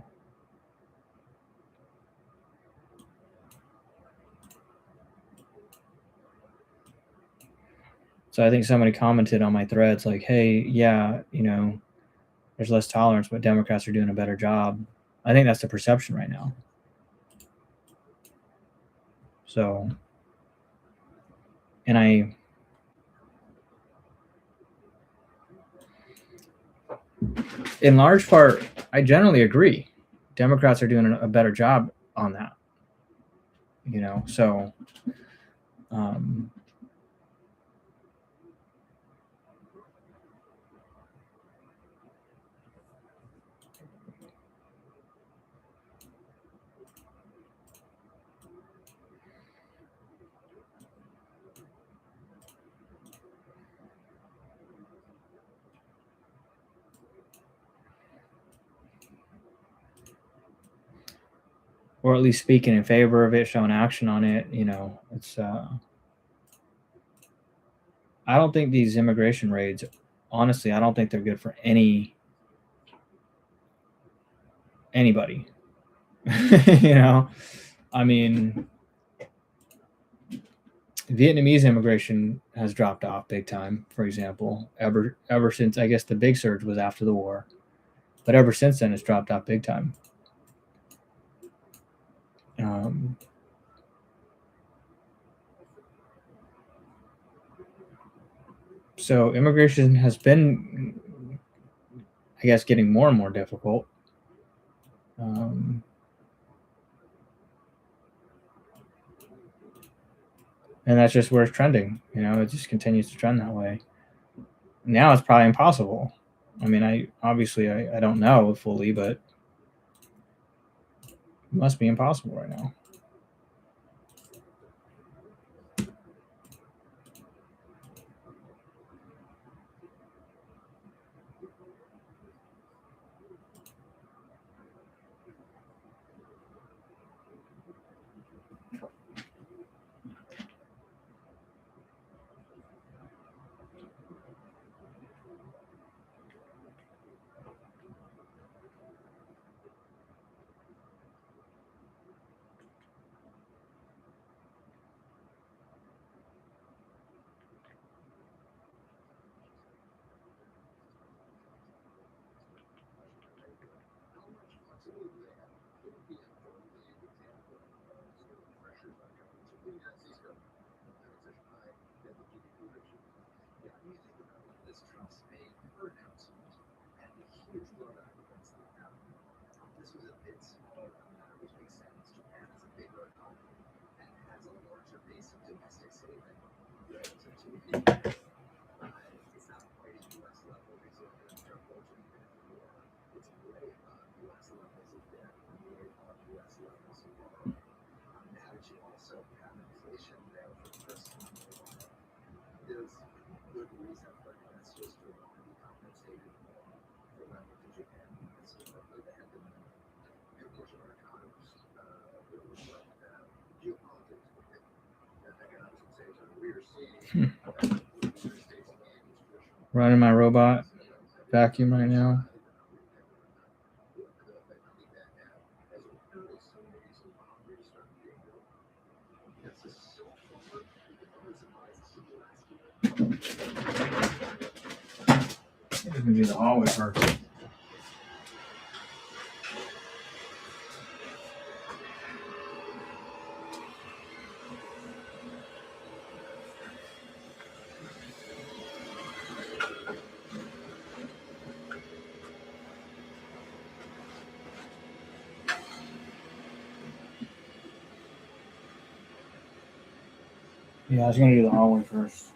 So I think somebody commented on my threads like, "Hey, yeah, there's less tolerance, but Democrats are doing a better job." I think that's the perception right now. So, and in large part, I generally agree. Democrats are doing a better job on that. So or at least speaking in favor of it, showing action on it. It's. I don't think these immigration raids, honestly, I don't think they're good for anybody. I mean, Vietnamese immigration has dropped off big time. For example, ever since, I guess the big surge was after the war, but ever since then, it's dropped off big time. So immigration has been, I guess, getting more and more difficult. And that's just where it's trending. It just continues to trend that way. Now it's probably impossible. I mean, I don't know fully, but it must be impossible right now. Running my robot vacuum right now. I'm gonna do the hallway first. Yeah, I was gonna do the hallway first.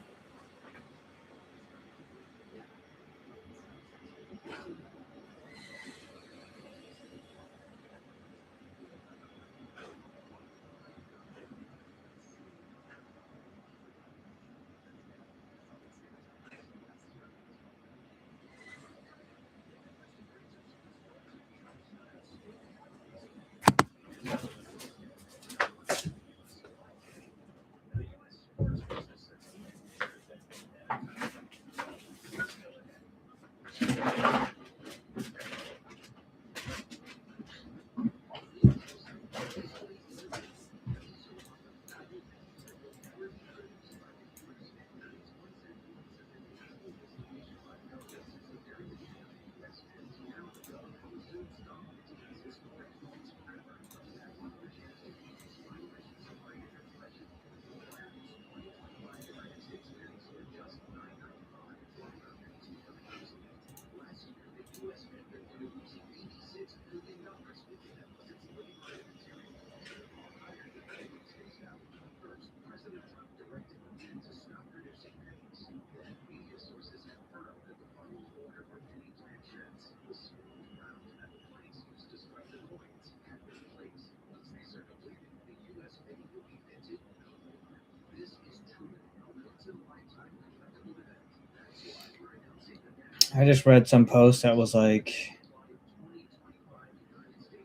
I just read some post that was like,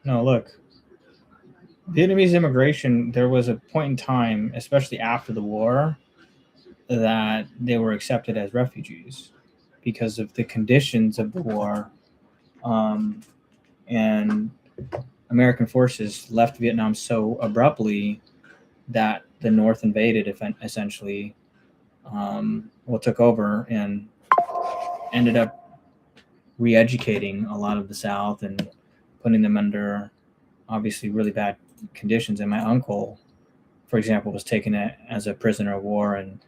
no, look, Vietnamese immigration, there was a point in time, especially after the war, that they were accepted as refugees because of the conditions of the war. And American forces left Vietnam so abruptly that the North invaded, essentially, took over and ended up re-educating a lot of the South and putting them under obviously really bad conditions. And my uncle, for example, was taken as a prisoner of war and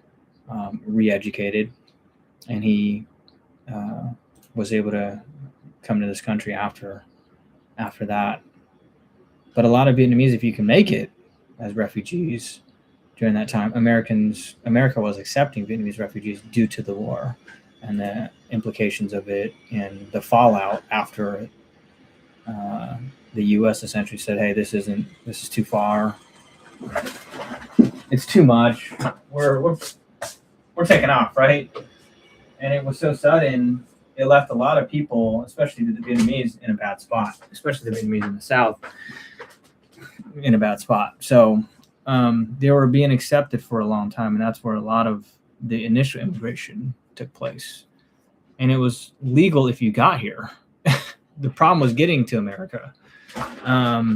re-educated, and he was able to come to this country after that. But a lot of Vietnamese, if you can make it as refugees during that time, America was accepting Vietnamese refugees due to the war and the implications of it and the fallout after the U.S. essentially said, "Hey, this is too far. It's too much. We're taking off, right?" And it was so sudden, it left a lot of people, especially the Vietnamese, in a bad spot, especially the Vietnamese in the South, in a bad spot. So they were being accepted for a long time, and that's where a lot of the initial immigration took place. And it was legal if you got here. The problem was getting to America. I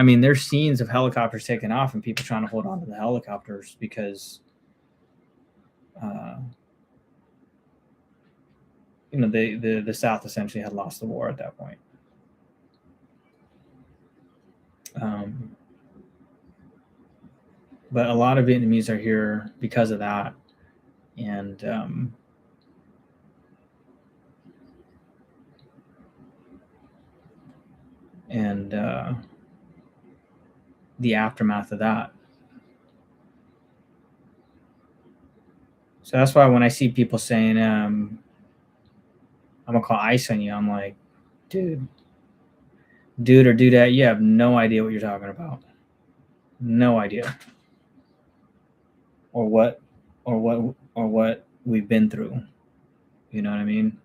mean, there's scenes of helicopters taking off and people trying to hold on to the helicopters because the South essentially had lost the war at that point. But a lot of Vietnamese are here because of that, and the aftermath of that. So that's why when I see people saying, I'm gonna call ICE on you, I'm like, dude or dudette, you have no idea what you're talking about. No idea. or what we've been through. You know what I mean?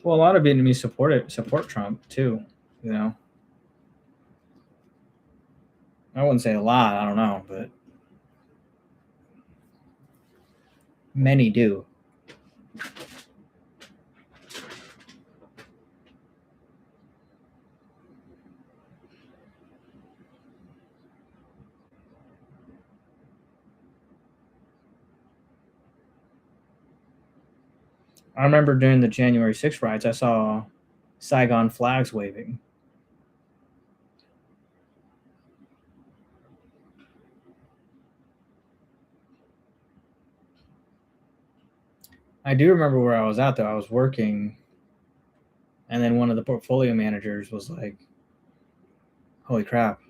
Well, a lot of Vietnamese support Trump too. You know, I wouldn't say a lot. I don't know, but many do. I remember during the January 6th riots, I saw Saigon flags waving. I do remember where I was at though. I was working, and then one of the portfolio managers was like, "Holy crap,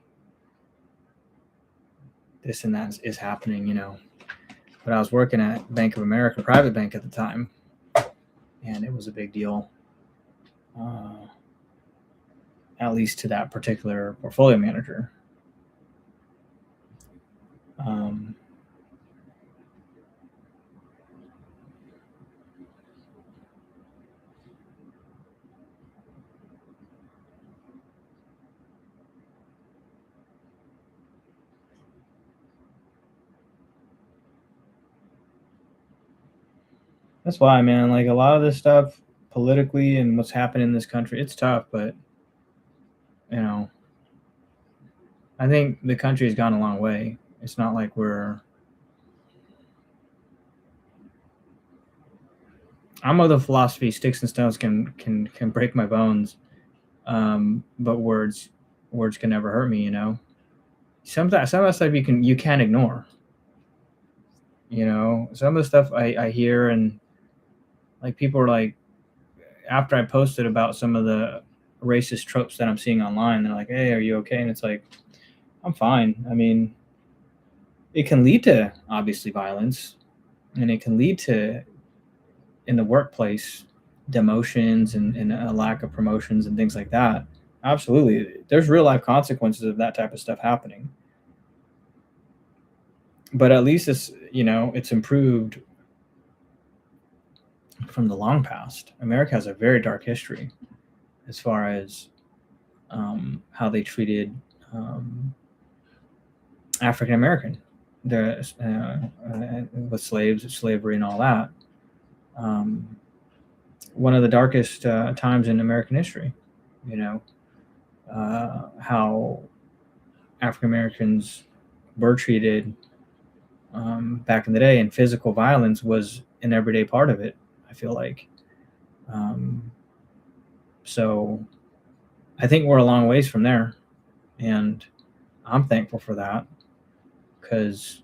this and that is happening," you know. But I was working at Bank of America, private bank at the time, and it was a big deal. At least to that particular portfolio manager. Um, that's why, man. Like a lot of this stuff politically and what's happening in this country, it's tough. But you know, I think the country has gone a long way. It's not like we're. I'm of the philosophy: sticks and stones can break my bones, but words can never hurt me. You know, some of that stuff you can't ignore. You know, some of the stuff I hear and like people are like, after I posted about some of the racist tropes that I'm seeing online, they're like, "Hey, are you okay?" And it's like, I'm fine. I mean, it can lead to obviously violence, and it can lead to in the workplace demotions and a lack of promotions and things like that. Absolutely, there's real life consequences of that type of stuff happening. But at least it's improved from the long past. America has a very dark history as far as how they treated African American, with slavery, and all that. Um, One of the darkest times in American history. You know, how African Americans were treated back in the day, and physical violence was an everyday part of it. I feel like. Um, so I think we're a long ways from there, and I'm thankful for that because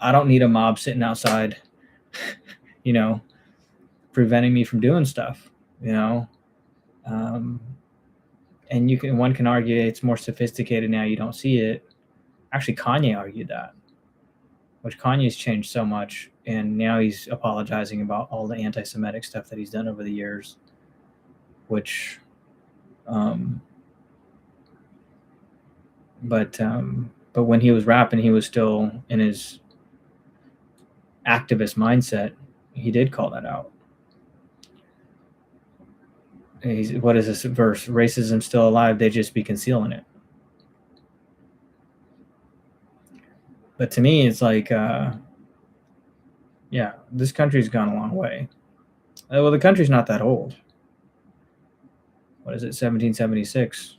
I don't need a mob sitting outside, you know, preventing me from doing stuff, you know. Um, and one can argue it's more sophisticated now. You don't see it. Actually, Kanye argued that, which Kanye's changed so much, and now he's apologizing about all the anti-Semitic stuff that he's done over the years, which, but when he was rapping, he was still in his activist mindset. He did call that out. What is this verse? Racism still alive, they just be concealing it. But to me, it's like, yeah, this country's gone a long way. Well, the country's not that old. What is it, 1776?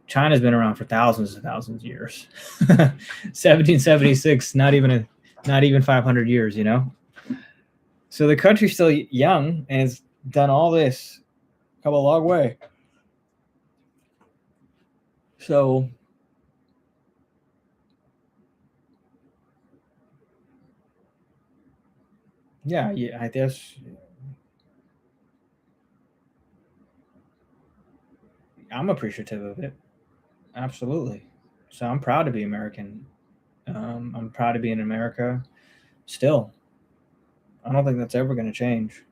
China's been around for thousands and thousands of years. 1776, not even 500 years, you know? So the country's still young and it's done all this, come a long way. So yeah, I guess I'm appreciative of it. Absolutely. So I'm proud to be American. I'm proud to be in America still. I don't think that's ever going to change.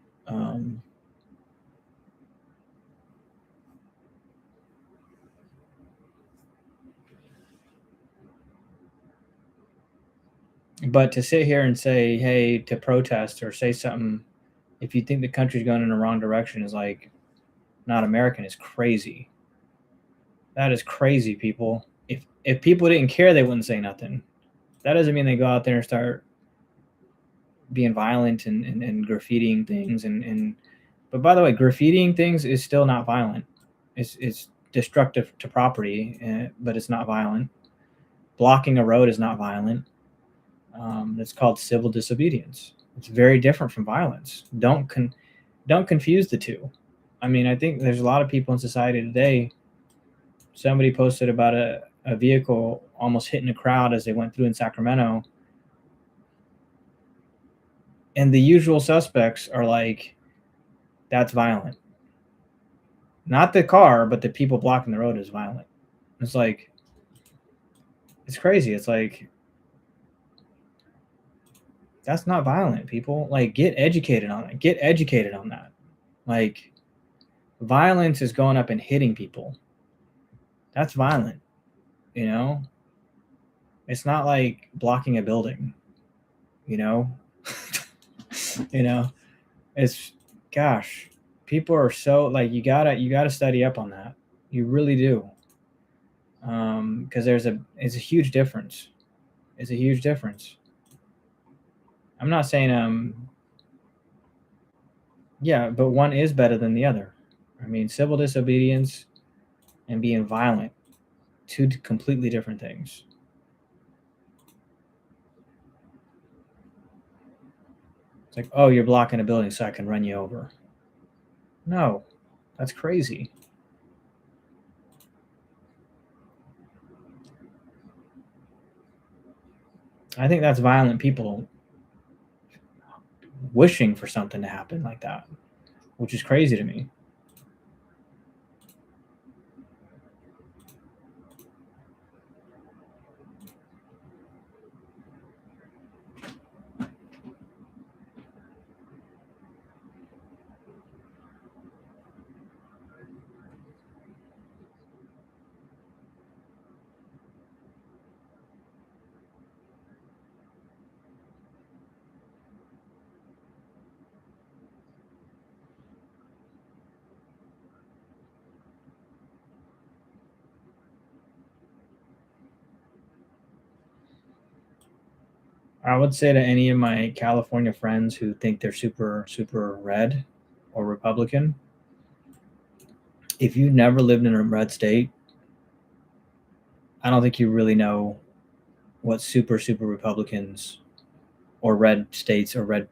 But to sit here and say, hey, to protest or say something, if you think the country's going in the wrong direction, is like not American, is crazy. That is crazy, people. If people didn't care, they wouldn't say nothing. That doesn't mean they go out there and start being violent and graffitiing things. But by the way, graffitiing things is still not violent. It's destructive to property, but it's not violent. Blocking a road is not violent. It's called civil disobedience. It's very different from violence. Don't confuse the two. I mean, I think there's a lot of people in society today. Somebody posted about a vehicle almost hitting a crowd as they went through in Sacramento. And the usual suspects are like, that's violent. Not the car, but the people blocking the road is violent. It's like, it's crazy. It's like, that's not violent, people. Like, get educated on it. Get educated on that. Like, violence is going up and hitting people. That's violent, you know? It's not like blocking a building, you know? You know, it's, gosh, people are so, like, you gotta study up on that. You really do. Because it's a huge difference. It's a huge difference. I'm not saying, yeah, but one is better than the other. I mean, civil disobedience and being violent, two completely different things. It's like, oh, you're blocking a building so I can run you over. No, that's crazy. I think that's violent people wishing for something to happen like that, which is crazy to me. I would say to any of my California friends who think they're super, super red or Republican, if you've never lived in a red state, I don't think you really know what super, super Republicans or red states or red,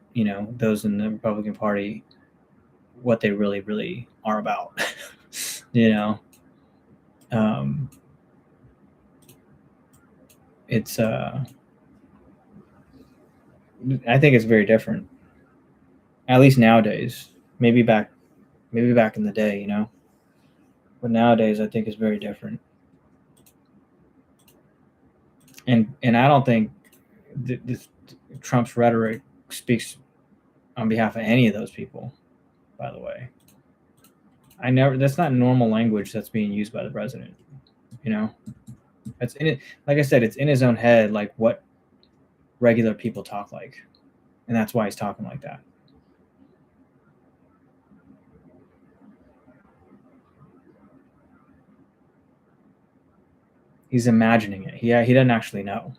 those in the Republican Party, what they really, really are about. you know, um, it's, I think it's very different, at least nowadays. Maybe back in the day, but nowadays I think it's very different. And I don't think this Trump's rhetoric speaks on behalf of any of those people. By the way, that's not normal language that's being used by the president. You know, it's in it. Like I said, it's in his own head, like what regular people talk like, and that's why he's talking like that. He's imagining it. He doesn't actually know.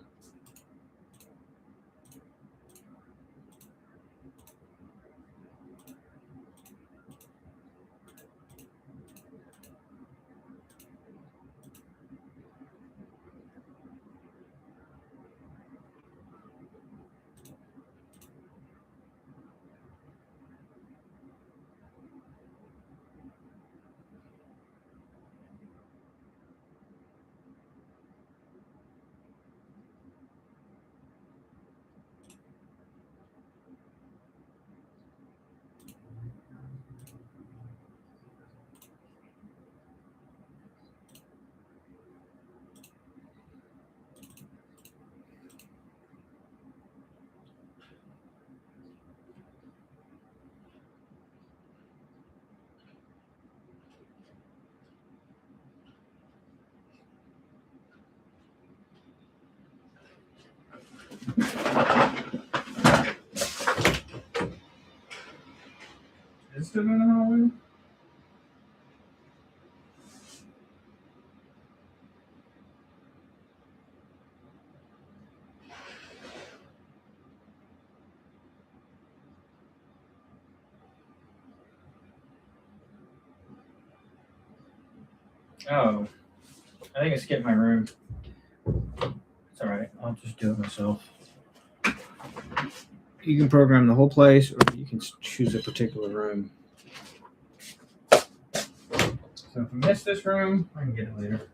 sitting in the hallway? Oh, I think I skipped my room. It's all right. I'll just do it myself. You can program the whole place, or you can choose a particular room. So if I miss this room, I can get it later.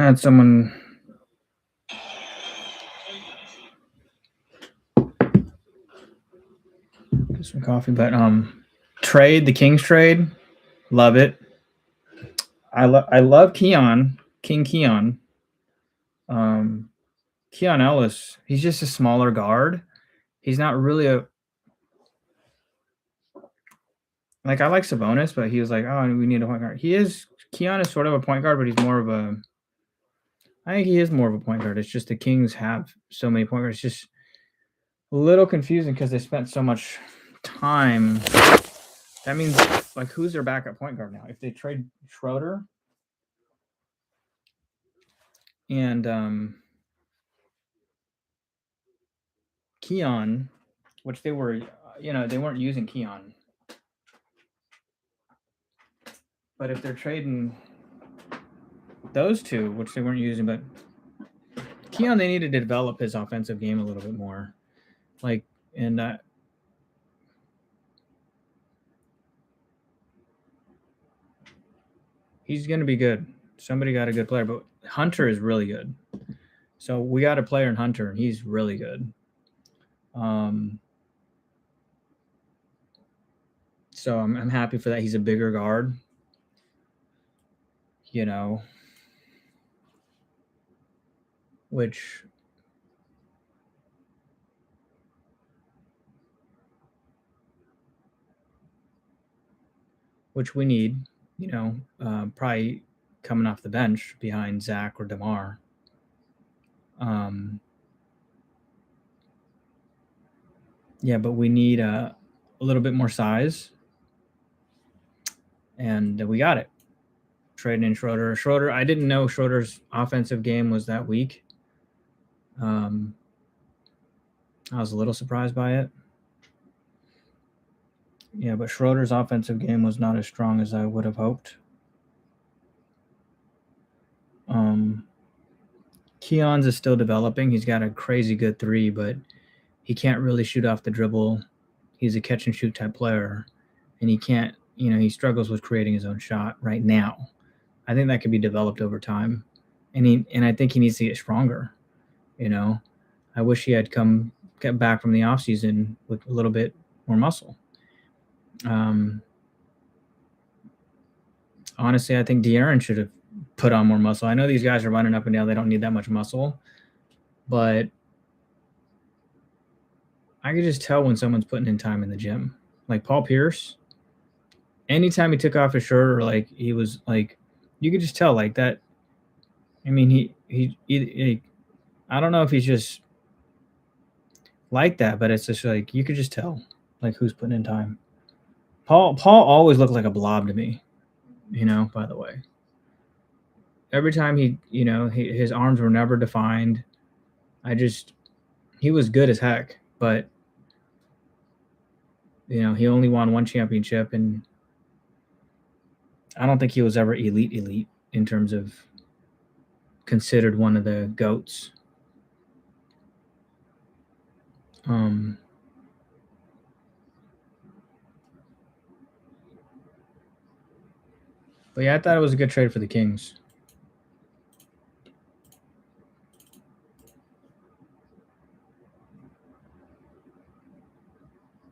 I had someone get some coffee, but trade the Kings trade, love it. I love King Keon. Keon Ellis, he's just a smaller guard. He's not really a like I like Sabonis, but he was like, oh, we need a point guard. Keon is sort of a point guard, but he's more of a. I think he is more of a point guard. It's just the Kings have so many point guards. It's just a little confusing because they spent so much time. That means like who's their backup point guard now? If they trade Schroeder and Keon, which they were, they weren't using Keon. But if they're trading those two, which they weren't using, but Keon, they needed to develop his offensive game a little bit more. Like, and he's going to be good. Somebody got a good player, but Hunter is really good. So we got a player in Hunter, and he's really good. So I'm happy for that. He's a bigger guard. Which we need, probably coming off the bench behind Zach or DeMar. Yeah, but we need a little bit more size, and we got it. Trading in Schroeder. Schroeder, I didn't know Schroeder's offensive game was that weak. I was a little surprised by it. Yeah, but Schroeder's offensive game was not as strong as I would have hoped. Keon's is still developing. He's got a crazy good three, but he can't really shoot off the dribble. He's a catch and shoot type player, and he can't. He struggles with creating his own shot right now. I think that could be developed over time, and I think he needs to get stronger. I wish he had get back from the offseason with a little bit more muscle. Honestly, I think De'Aaron should have put on more muscle. I know these guys are running up and down. They don't need that much muscle, but I could just tell when someone's putting in time in the gym. Like Paul Pierce, anytime he took off his shirt or like he was like, you could just tell like that. I mean, he I don't know if he's just like that, but it's just like you could just tell like who's putting in time. Paul always looked like a blob to me, by the way. Every time his arms were never defined. He was good as heck, but he only won one championship, and I don't think he was ever elite in terms of considered one of the GOATs. But yeah, I thought it was a good trade for the Kings.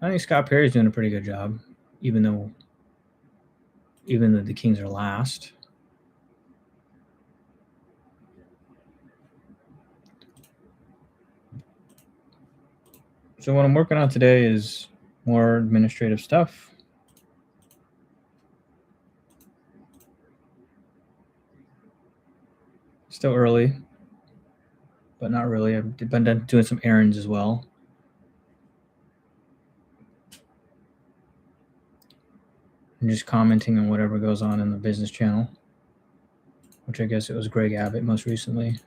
I think Scott Perry's doing a pretty good job, even though the Kings are last. So what I'm working on today is more administrative stuff. Still early, but not really. I've been doing some errands as well. And just commenting on whatever goes on in the business channel, which I guess it was Greg Abbott most recently.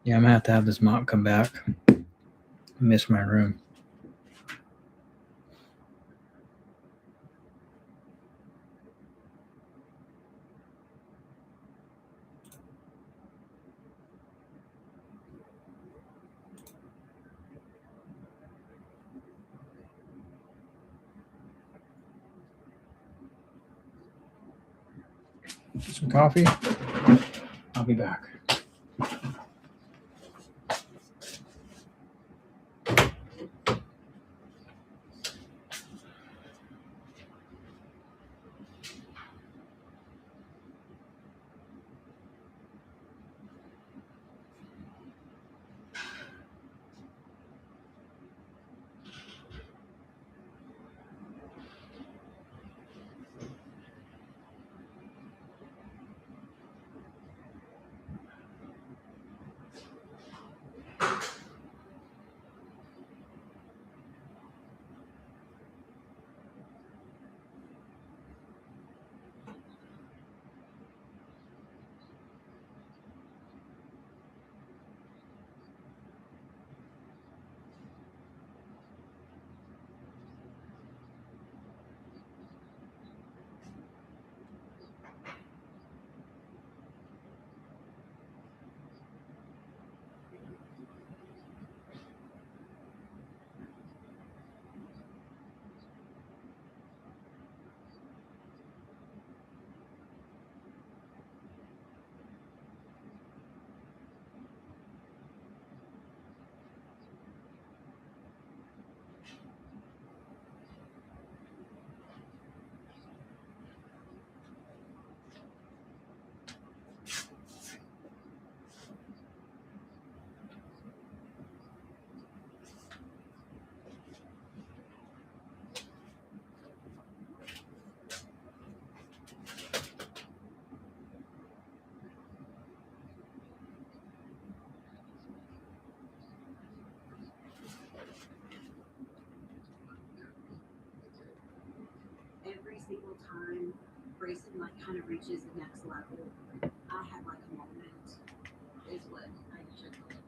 Yeah, I'm gonna have this mop come back. I miss my room. Some coffee. I'll be back. Every single time Grayson like kind of reaches the next level, I have like a moment is what I usually call it.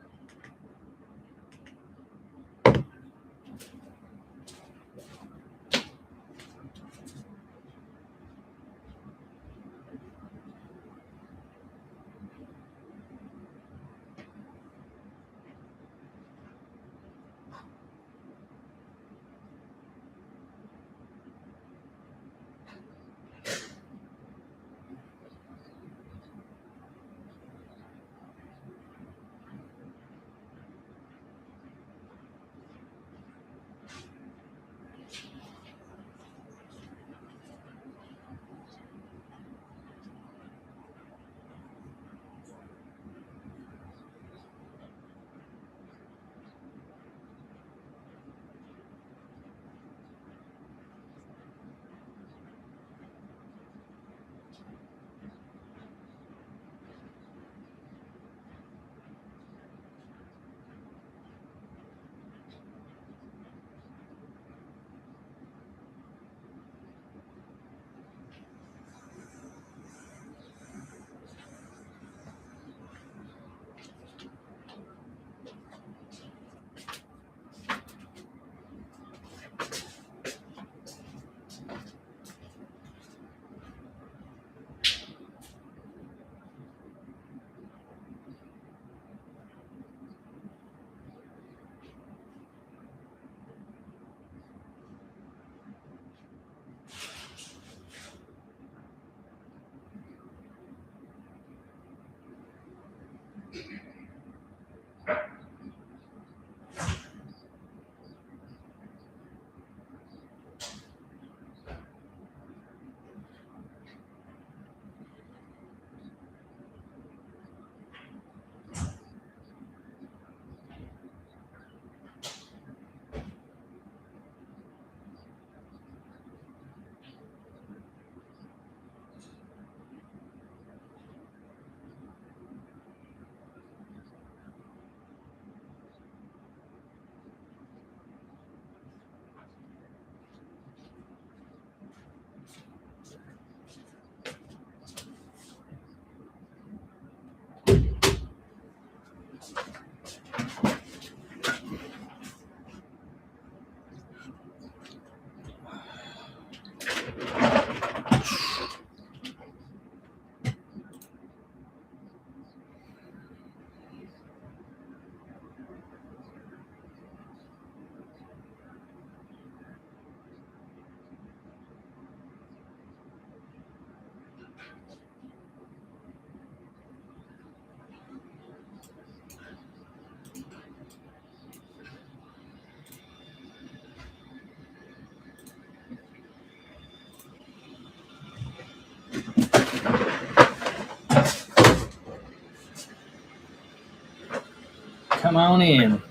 Come on in.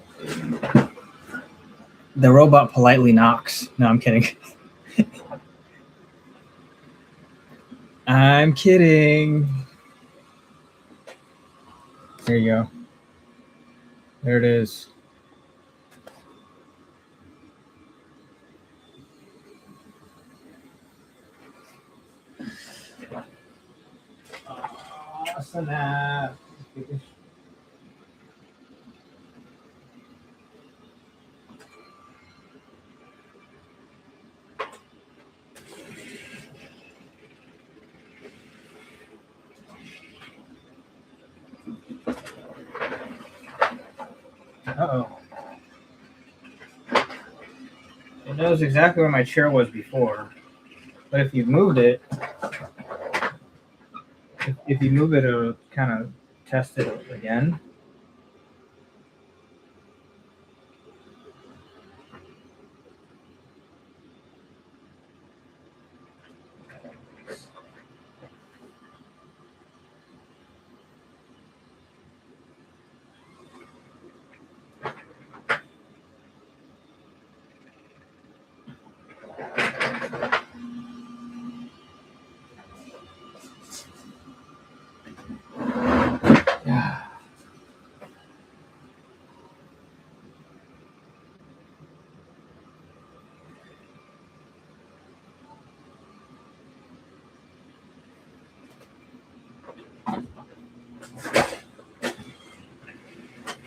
The robot politely knocks. No, I'm kidding. I'm kidding. There you go. There it is. Snap. Uh-oh. It knows exactly where my chair was before. But if you moved it, if you move it, it'll kind of test it again.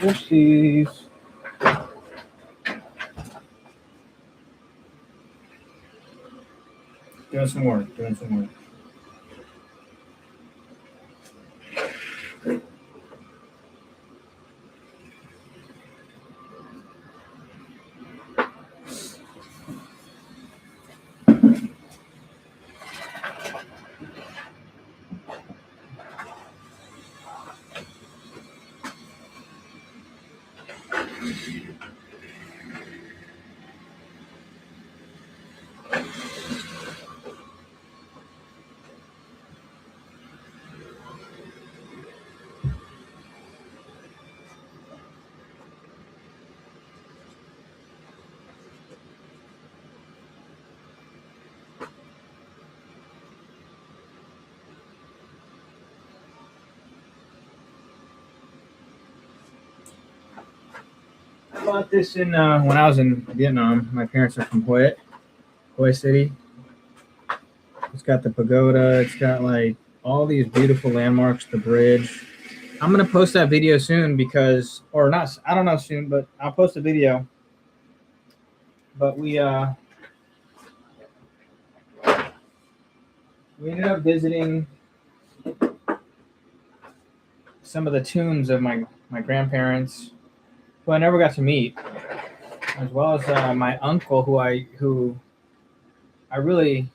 Oopsies. Doing some work. I bought this in when I was in Vietnam. My parents are from Hue City. It's got the pagoda. It's got like all these beautiful landmarks. The bridge. I'm gonna post that video soon because, or not. I don't know soon, but I'll post a video. But we ended up visiting some of the tombs of my grandparents, who I never got to meet, as well as my uncle, who I really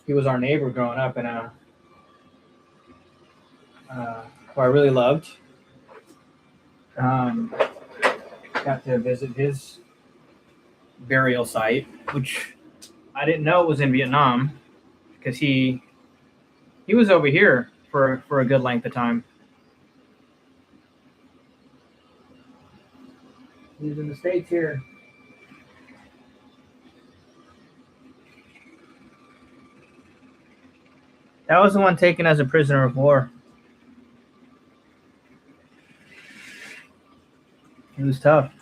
he was our neighbor growing up, and who I really loved. Got to visit his burial site, which I didn't know was in Vietnam, because he was over here for a good length of time. He was in the States here. That was the one taken as a prisoner of war. He was tough.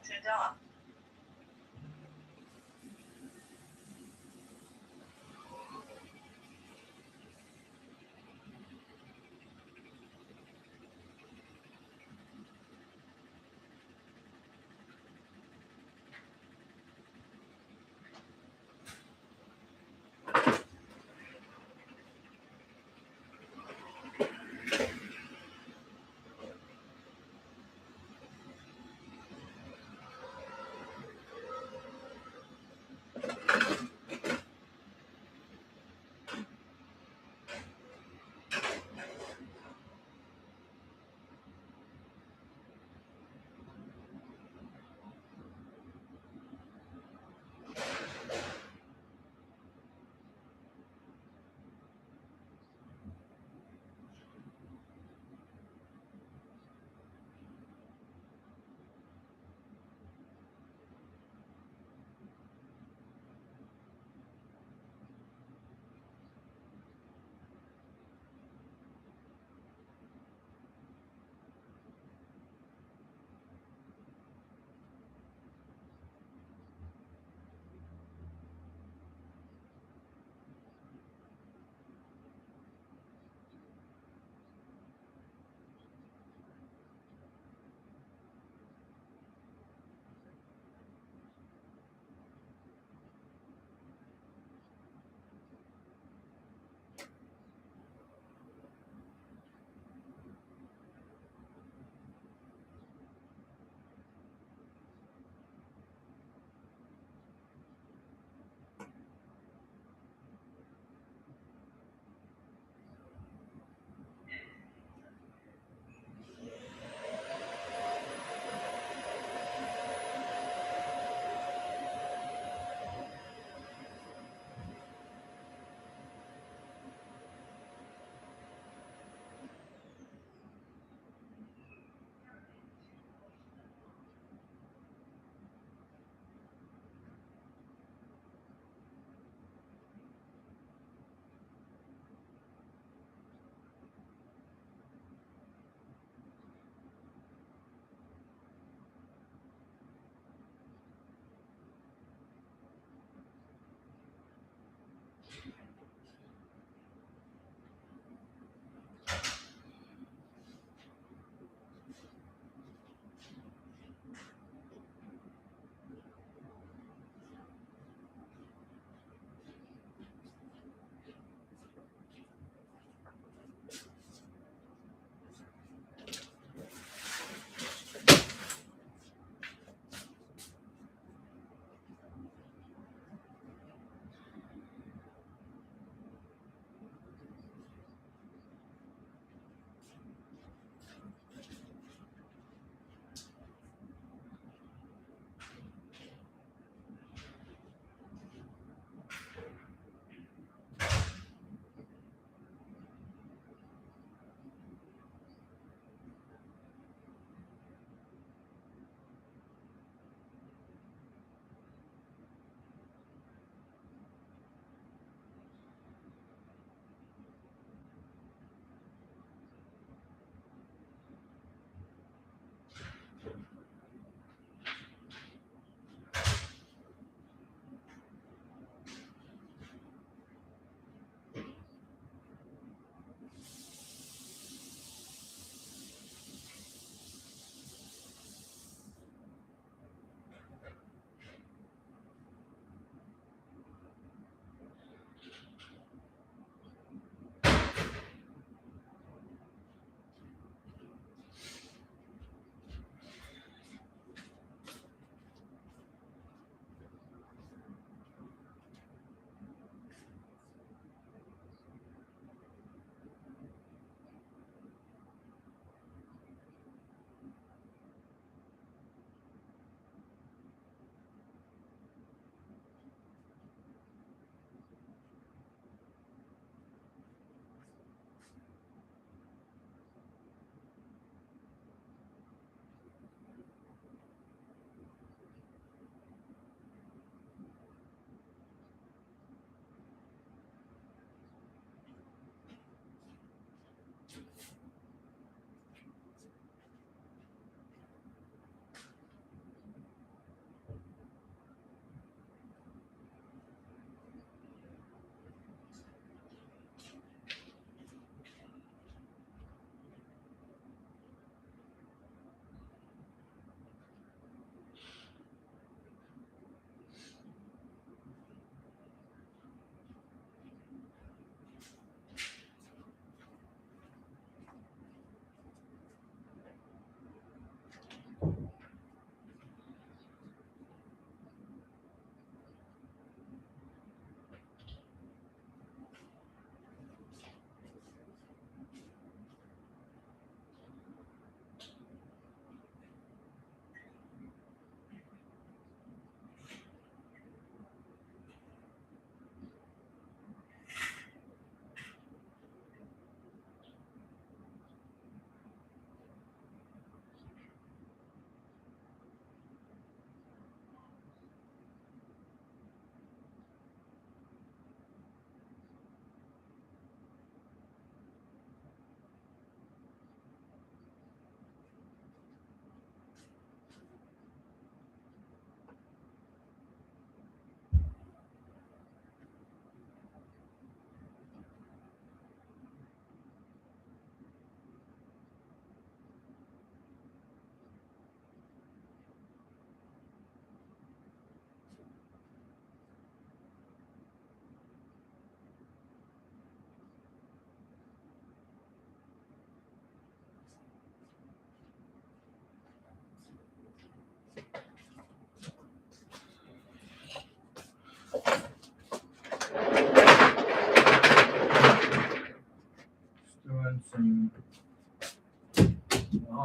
turned off.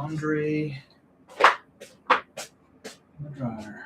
laundry in the dryer.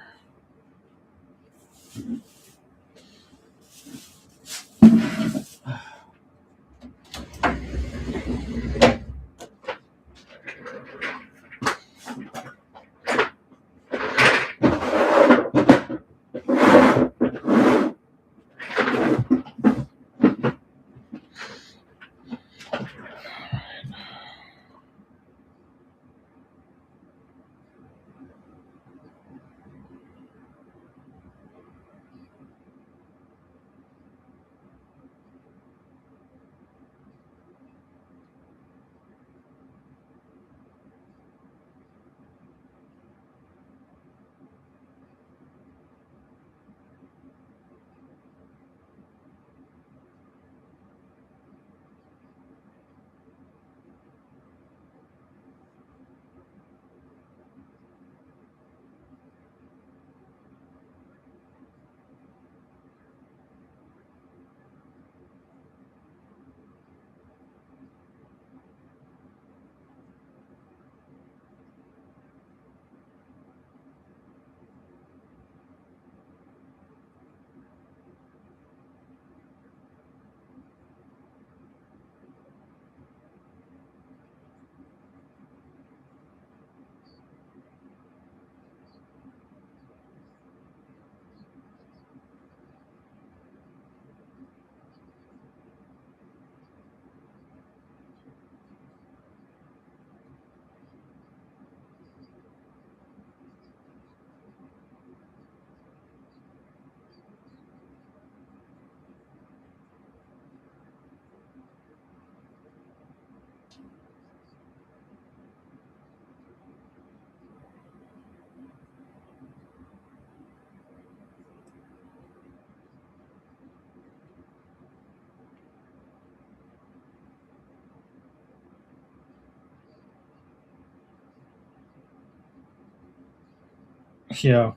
Yeah,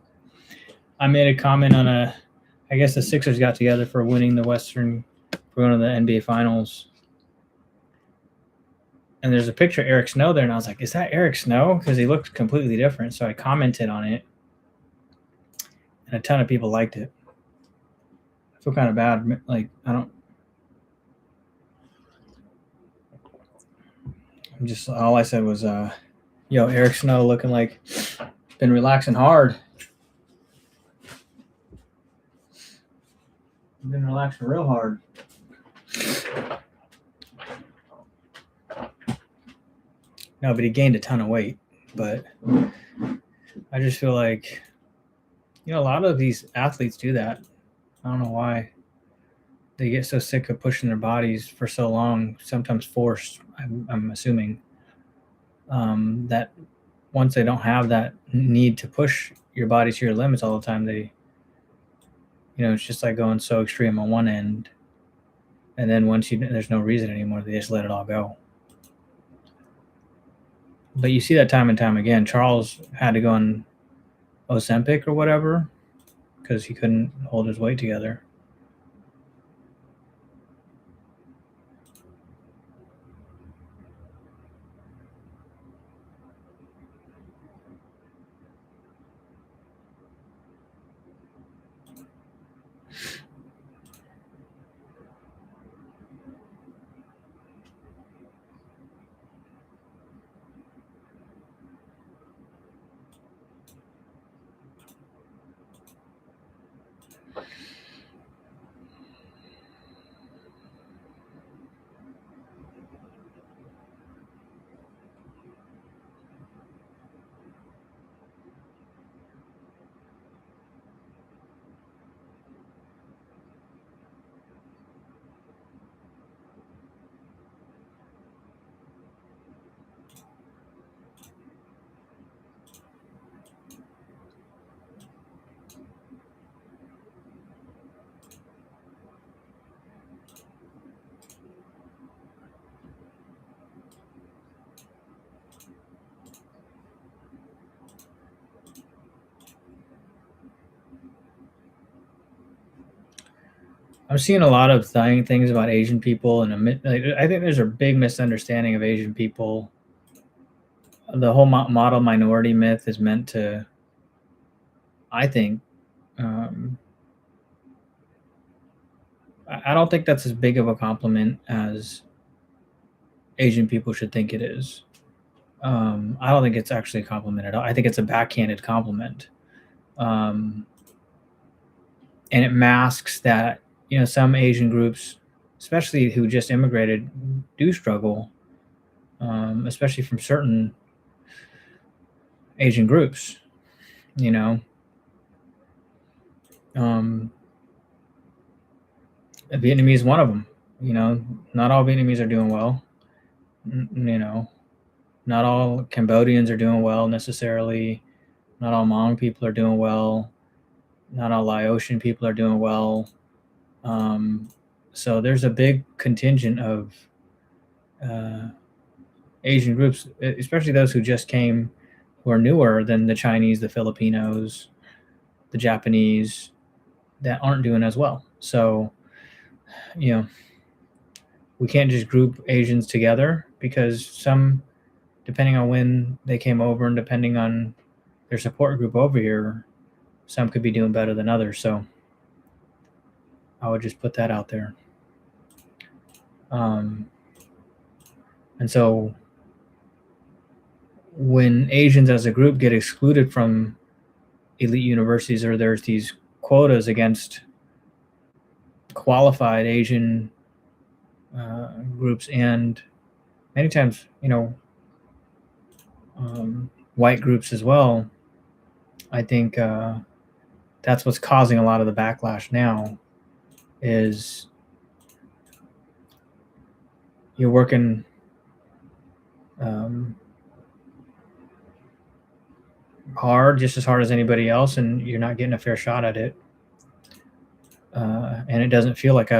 I made a comment on I guess the Sixers got together for winning the Western, for one of the NBA Finals. And there's a picture of Eric Snow there, and I was like, is that Eric Snow? Because he looked completely different. So I commented on it, and a ton of people liked it. I feel kind of bad. Like, all I said was, yo, Eric Snow looking like been relaxing hard. Been relaxing real hard. No, but he gained a ton of weight. But I just feel like, a lot of these athletes do that. I don't know why. They get so sick of pushing their bodies for so long, sometimes forced, I'm assuming, that once they don't have that need to push your body to your limits all the time, they, it's just like going so extreme on one end. And then once there's no reason anymore, they just let it all go. But you see that time and time again. Charles had to go on Ozempic or whatever because he couldn't hold his weight together. I'm seeing a lot of things about Asian people, and I think there's a big misunderstanding of Asian people. the whole model minority myth is meant to, I think, I don't think that's as big of a compliment as Asian people should think it is. I don't think it's actually a compliment at all. I think it's a backhanded compliment. And it masks that, some Asian groups, especially who just immigrated, do struggle, especially from certain Asian groups, you know. Vietnamese is one of them. Not all Vietnamese are doing well. Not all Cambodians are doing well necessarily. Not all Hmong people are doing well. Not all Laotian people are doing well. So there's a big contingent of Asian groups, especially those who just came, who are newer than the Chinese, the Filipinos, the Japanese, that aren't doing as well. So, we can't just group Asians together, because some, depending on when they came over and depending on their support group over here, some could be doing better than others. So I would just put that out there. And so when Asians as a group get excluded from elite universities, or there's these quotas against qualified Asian groups, and many times, white groups as well, I think that's what's causing a lot of the backlash now. Is you're working hard, just as hard as anybody else, and you're not getting a fair shot at it. And it doesn't feel like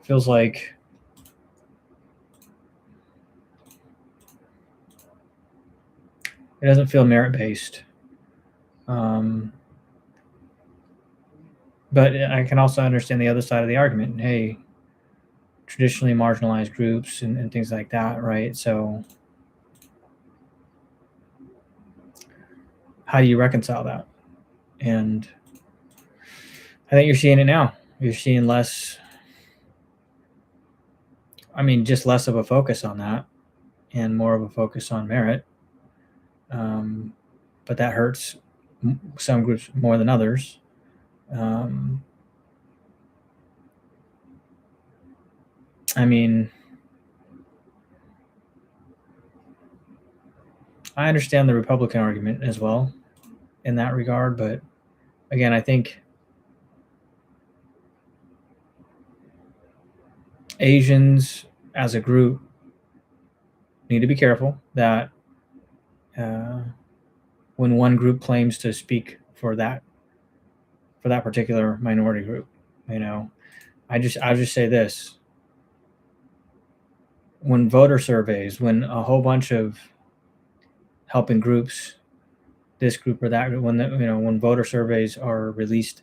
feels like it doesn't feel merit-based. But I can also understand the other side of the argument. Hey, traditionally marginalized groups and things like that, right? So how do you reconcile that? And I think you're seeing it now. You're seeing less, just less of a focus on that and more of a focus on merit. But that hurts some groups more than others. I understand the Republican argument as well in that regard, but again, I think Asians as a group need to be careful that when one group claims to speak for that particular minority group, I'll just say this: when voter surveys, when a whole bunch of helping groups, this group or that group, when voter surveys are released,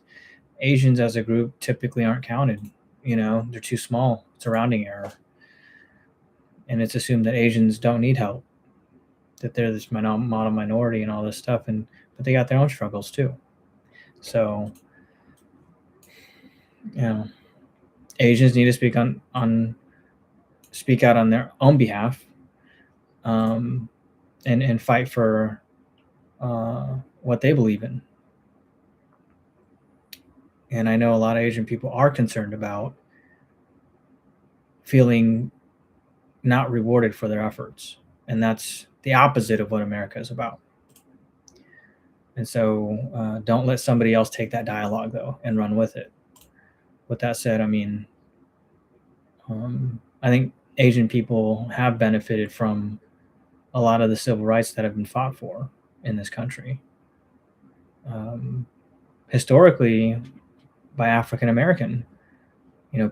Asians as a group typically aren't counted. They're too small. It's a rounding error, and it's assumed that Asians don't need help, that they're this model minority and all this stuff, but they got their own struggles too. So, Asians need to speak out on their own behalf, and fight for what they believe in. And I know a lot of Asian people are concerned about feeling not rewarded for their efforts, and that's the opposite of what America is about. And so don't let somebody else take that dialogue, though, and run with it. With that said, I think Asian people have benefited from a lot of the civil rights that have been fought for in this country. Historically, by African American,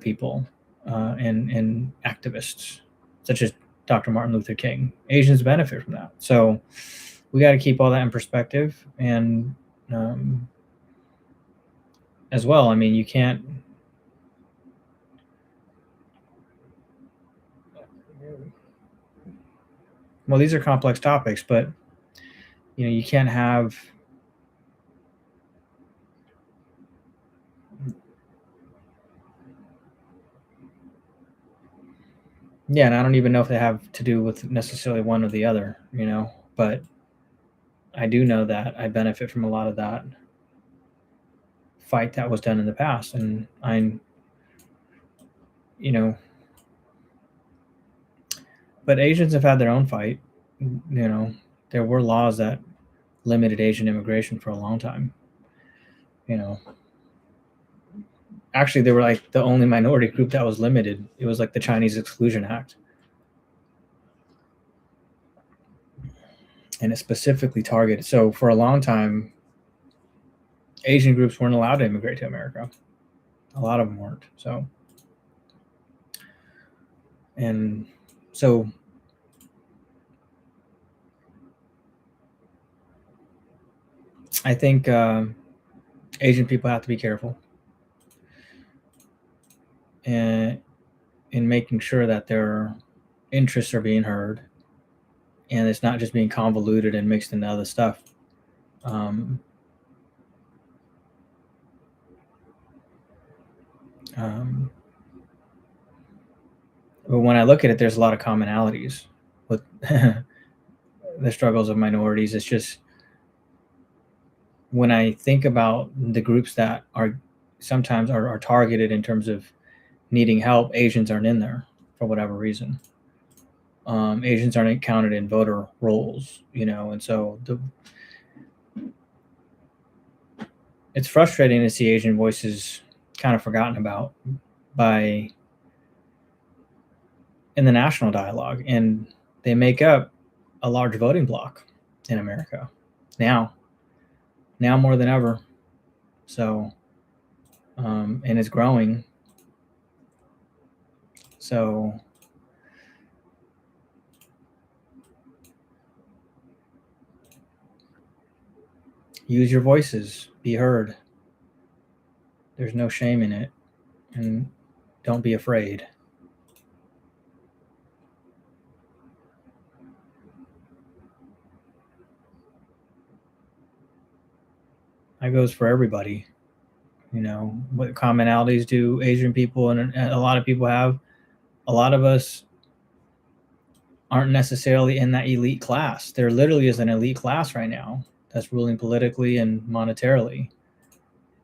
people and activists such as Dr. Martin Luther King. Asians benefit from that. So we got to keep all that in perspective. And as well, you can't. Well, these are complex topics, but you can't have. Yeah, and I don't even know if they have to do with necessarily one or the other, but I do know that I benefit from a lot of that fight that was done in the past, and but Asians have had their own fight. There were laws that limited Asian immigration for a long time. Actually, they were like the only minority group that was limited. It was like the Chinese Exclusion Act. And it specifically targeted. So for a long time, Asian groups weren't allowed to immigrate to America. A lot of them weren't. So I think Asian people have to be careful in making sure that their interests are being heard, and it's not just being convoluted and mixed into other stuff. But when I look at it, there's a lot of commonalities with the struggles of minorities. It's just when I think about the groups that are sometimes are targeted in terms of needing help, Asians aren't in there for whatever reason. Asians aren't counted in voter rolls, and so it's frustrating to see Asian voices kind of forgotten about in the national dialogue, and they make up a large voting bloc in America now more than ever. So, and it's growing. So, use your voices, be heard. There's no shame in it, and don't be afraid. That goes for everybody. What commonalities do Asian people and a lot of people have? A lot of us aren't necessarily in that elite class. There literally is an elite class right now that's ruling politically and monetarily.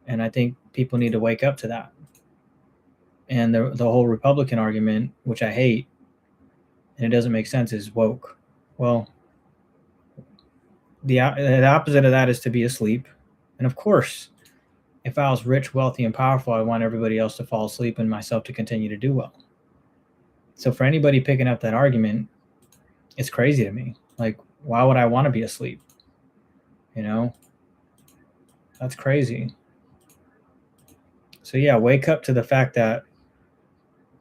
And I think people need to wake up to that. And the whole Republican argument, which I hate, and it doesn't make sense, is woke. Well, the opposite of that is to be asleep. And of course, if I was rich, wealthy, and powerful, I want everybody else to fall asleep and myself to continue to do well. So for anybody picking up that argument, it's crazy to me. Like, why would I want to be asleep? That's crazy. So yeah, wake up to the fact that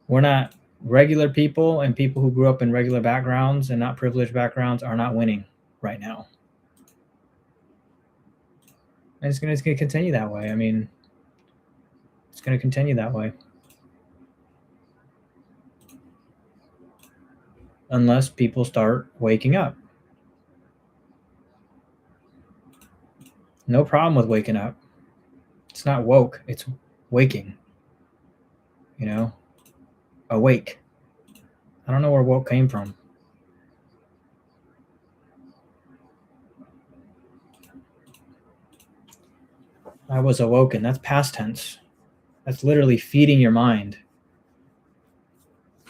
we're not regular people, and people who grew up in regular backgrounds and not privileged backgrounds are not winning right now. And it's going to continue that way. I mean, it's going to continue that way. Unless people start waking up. No problem with waking up. It's not woke, it's waking. Awake. I don't know where woke came from. I was awoken. That's past tense. That's literally feeding your mind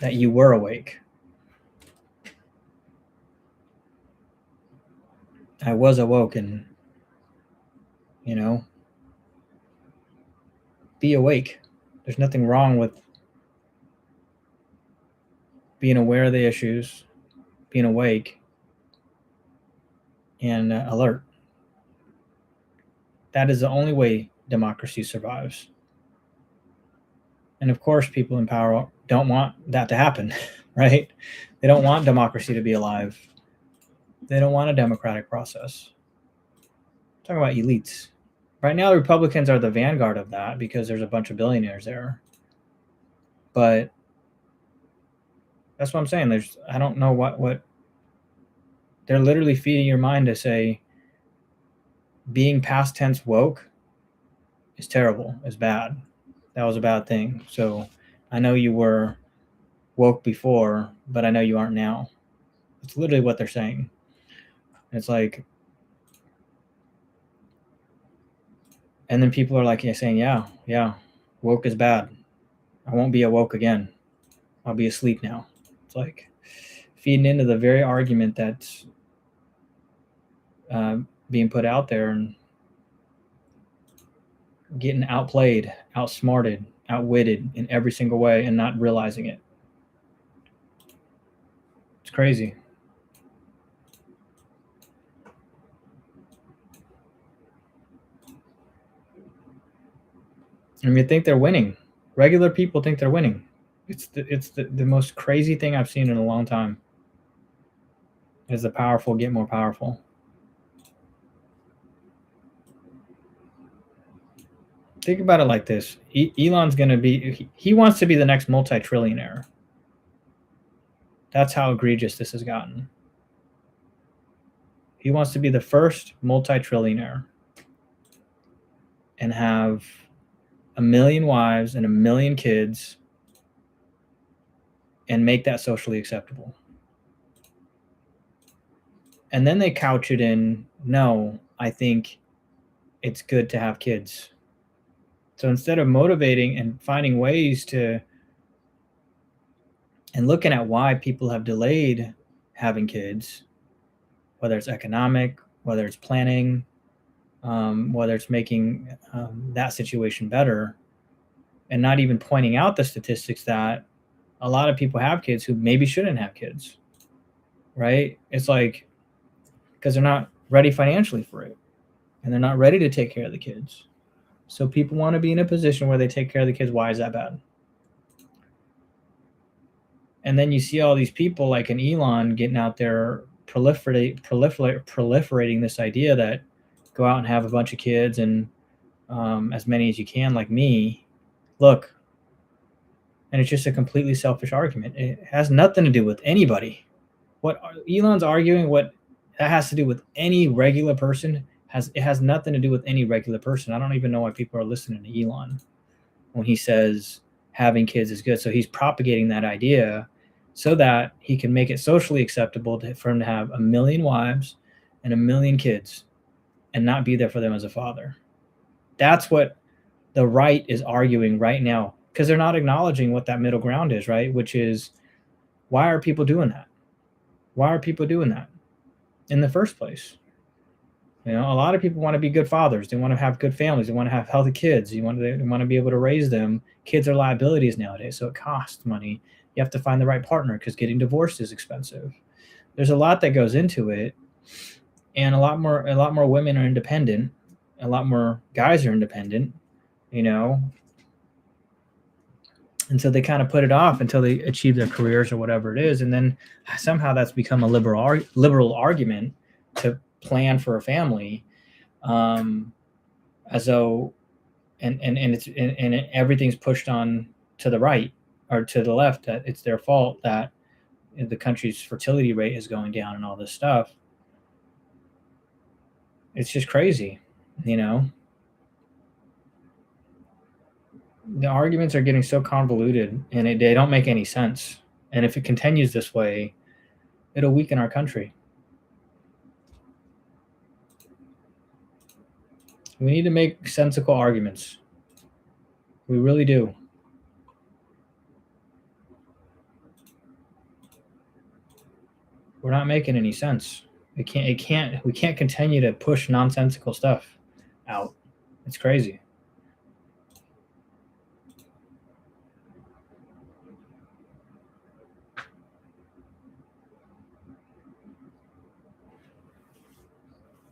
that you were awake. I was awoken. Be awake. There's nothing wrong with being aware of the issues, being awake, and alert. That is the only way democracy survives. And of course, people in power don't want that to happen, right? They don't want democracy to be alive. They don't want a democratic process. I'm talking about elites. Right now, the Republicans are the vanguard of that because there's a bunch of billionaires there. But that's what I'm saying. I don't know what They're literally feeding your mind to say being past tense woke is terrible, is bad. That was a bad thing. So I know you were woke before, but I know you aren't now. It's literally what they're saying. It's like, and then people are like, yeah, saying, yeah, woke is bad. I won't be awoke again. I'll be asleep now. It's like feeding into the very argument that's being put out there and getting outplayed, outsmarted, outwitted in every single way and not realizing it. It's crazy. And you think they're winning. Regular people think they're winning. It's the most crazy thing I've seen in a long time. Is the powerful get more powerful. Think about it like this. Elon's going to be, he wants to be the next multi-trillionaire. That's how egregious this has gotten. He wants to be the first multi-trillionaire and have 1 million wives and 1 million kids and make that socially acceptable. And then they couch it in, no, I think it's good to have kids. So instead of motivating and finding ways to, and looking at why people have delayed having kids, whether it's economic, whether it's planning, whether it's making that situation better, and not even pointing out the statistics that a lot of people have kids who maybe shouldn't have kids, right? It's like, because they're not ready financially for it, and they're not ready to take care of the kids. So people want to be in a position where they take care of the kids. Why is that bad? And then you see all these people like an Elon getting out there proliferating this idea that go out and have a bunch of kids and as many as you can, like me. Look, and it's just a completely selfish argument. It has nothing to do with anybody. What Elon's arguing, what that has to do with any regular person, it has nothing to do with any regular person. I don't even know why people are listening to Elon when he says having kids is good. So he's propagating that idea so that he can make it socially acceptable for him to have 1 million wives and 1 million kids and not be there for them as a father. That's what the right is arguing right now, because they're not acknowledging what that middle ground is, right? Which is, why are people doing that? Why are people doing that in the first place? You know, a lot of people want to be good fathers. They want to have good families. They want to have healthy kids. They want to be able to raise them. Kids are liabilities nowadays, so it costs money. You have to find the right partner because getting divorced is expensive. There's a lot that goes into it, and a lot more women are independent. A lot more guys are independent, you know, and so they kind of put it off until they achieve their careers or whatever it is, and then somehow that's become a liberal argument to plan for a family, as though, and everything's pushed on to the right or to the left, that it's their fault that the country's fertility rate is going down and all this stuff. It's just crazy, you know. The arguments are getting so convoluted and they don't make any sense. And if it continues this way, it'll weaken our country. We need to make sensical arguments. We really do. We're not making any sense. We can't continue to push nonsensical stuff out. It's crazy.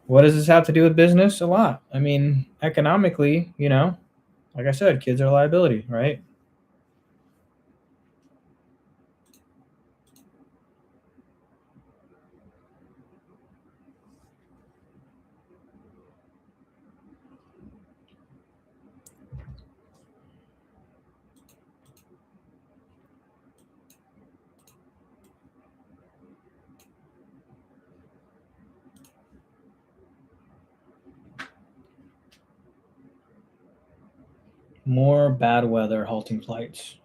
What does this have to do with business? A lot. I mean, economically, you know, like I said, kids are a liability, right? More bad weather halting flights.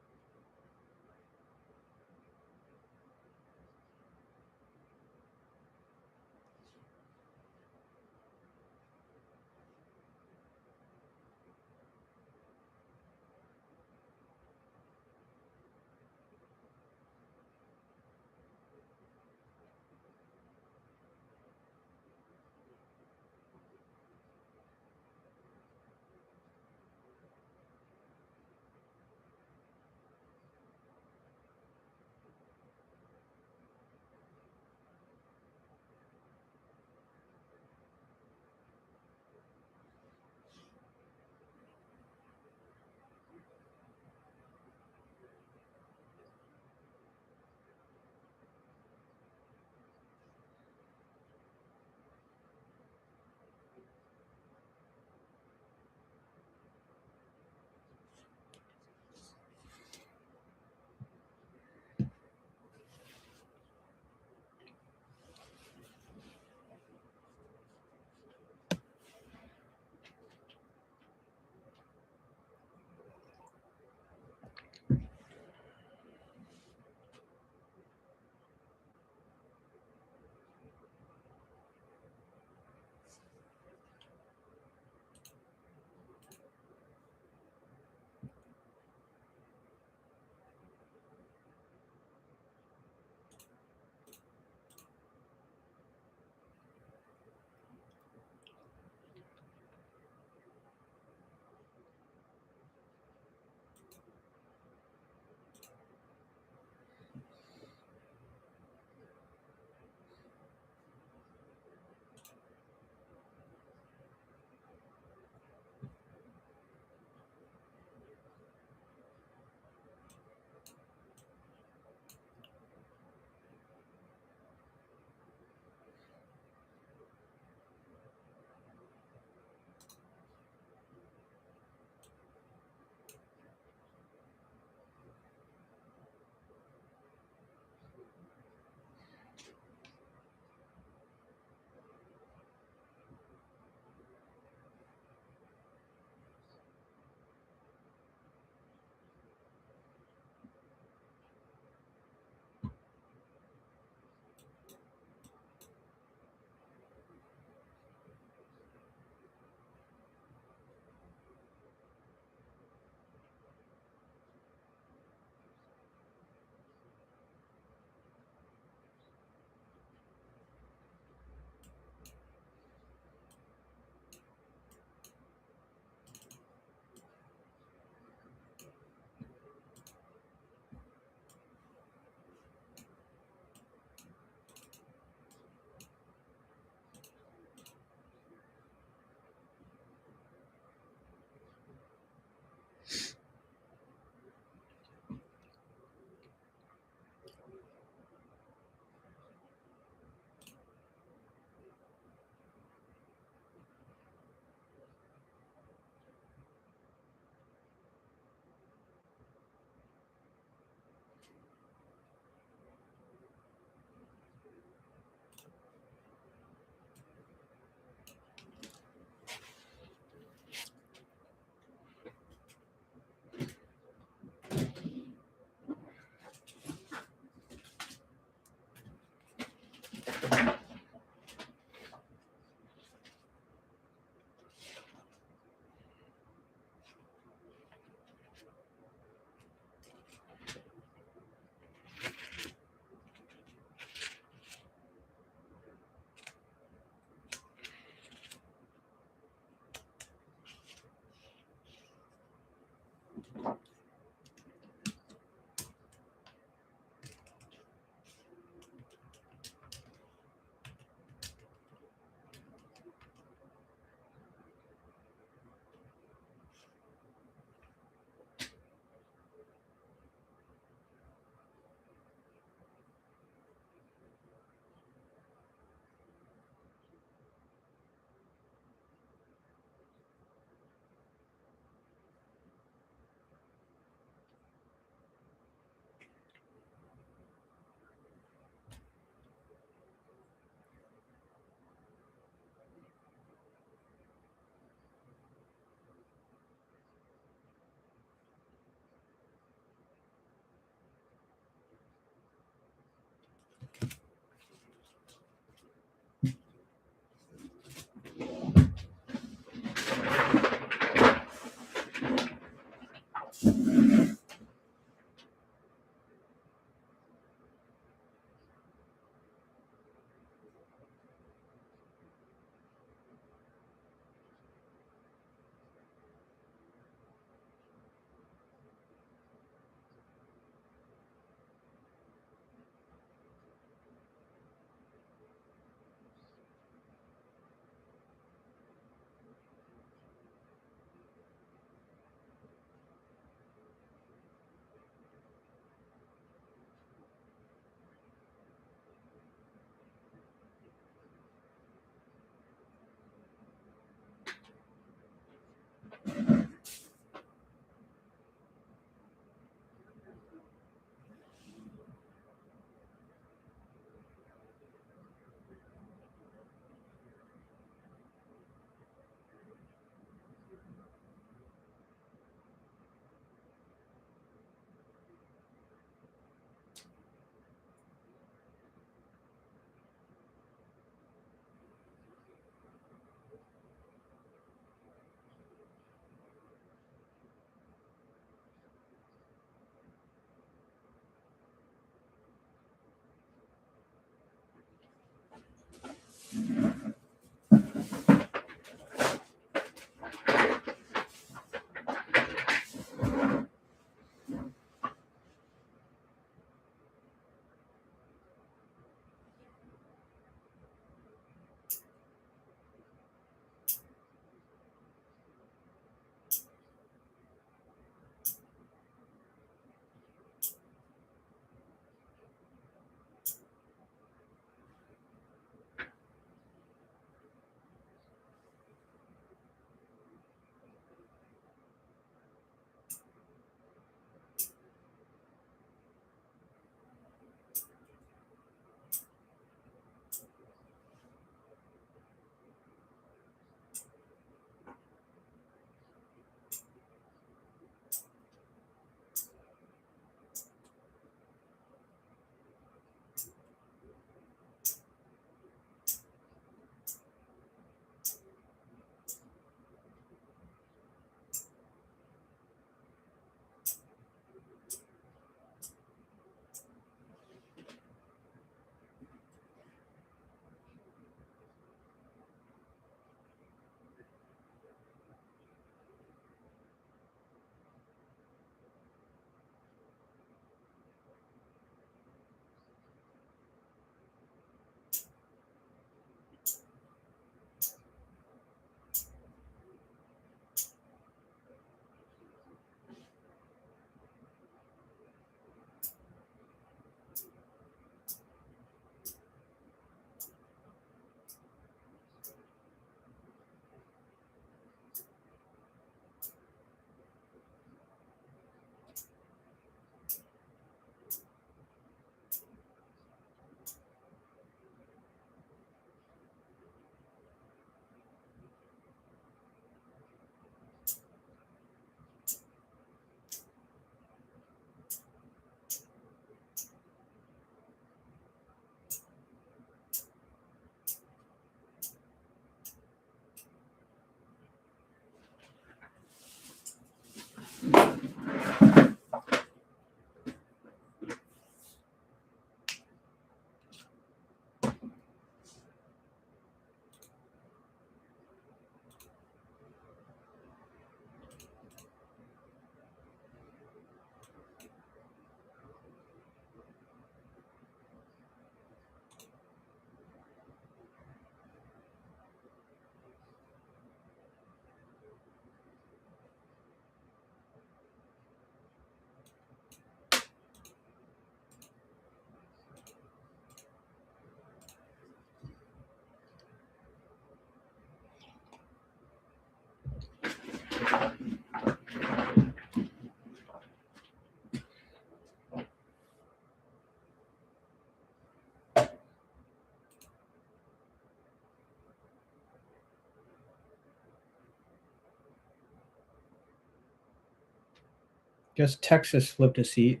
Guess Texas flipped a seat.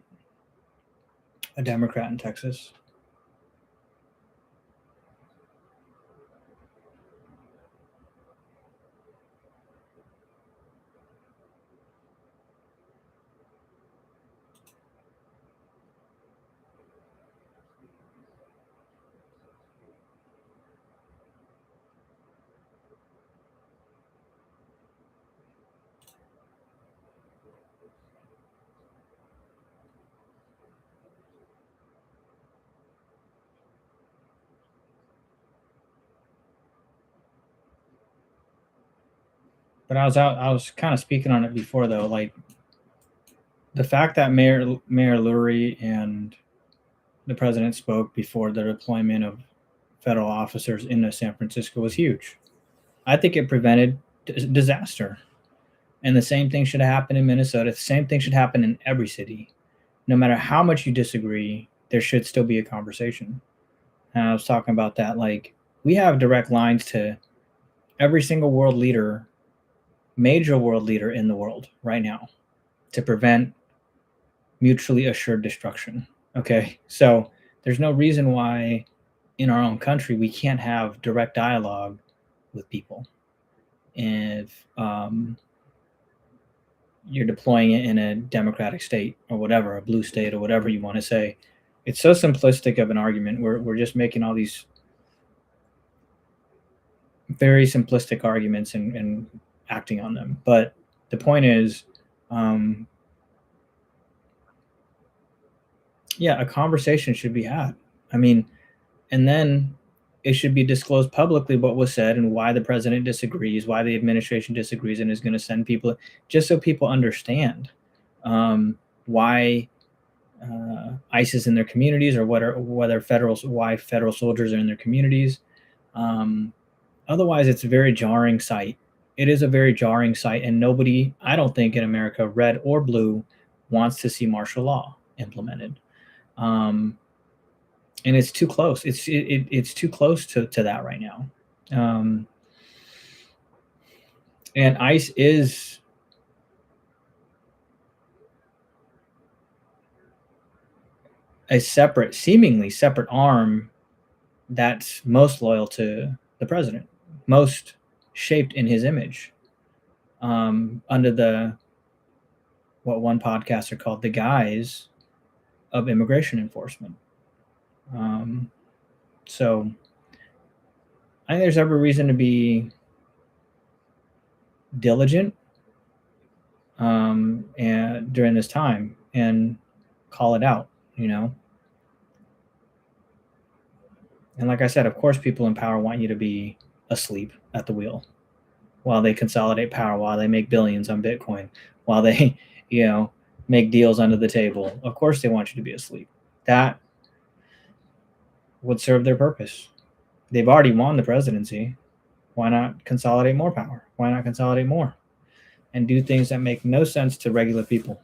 A Democrat in Texas. But I was kind of speaking on it before though, like the fact that Mayor Lurie and the president spoke before the deployment of federal officers into San Francisco was huge. I think it prevented disaster. And the same thing should happen in Minnesota. The same thing should happen in every city. No matter how much you disagree, there should still be a conversation. And I was talking about that. Like, we have direct lines to every single world leader, major world leader in the world right now to prevent mutually assured destruction. Okay. So there's no reason why in our own country we can't have direct dialogue with people. If you're deploying it in a democratic state or whatever, a blue state or whatever you want to say, it's so simplistic of an argument. We're just making all these very simplistic arguments and acting on them. But the point is, yeah, a conversation should be had. I mean, and then it should be disclosed publicly what was said and why the president disagrees, why the administration disagrees, and is going to send people, just so people understand why ICE is in their communities, or why federal soldiers are in their communities. Otherwise, it's a very jarring sight. It is a very jarring sight, and nobody, I don't think, in America, red or blue, wants to see martial law implemented. And it's too close. It's too close to that right now. And ICE is a seemingly separate arm that's most loyal to the president, most shaped in his image, under the what one podcaster called the guise of immigration enforcement. So I think there's every reason to be diligent and during this time and call it out, you know. And like I said, of course, people in power want you to be asleep at the wheel while they consolidate power, while they make billions on Bitcoin, while they, make deals under the table. Of course, they want you to be asleep. That would serve their purpose. They've already won the presidency. Why not consolidate more power? Why not consolidate more and do things that make no sense to regular people?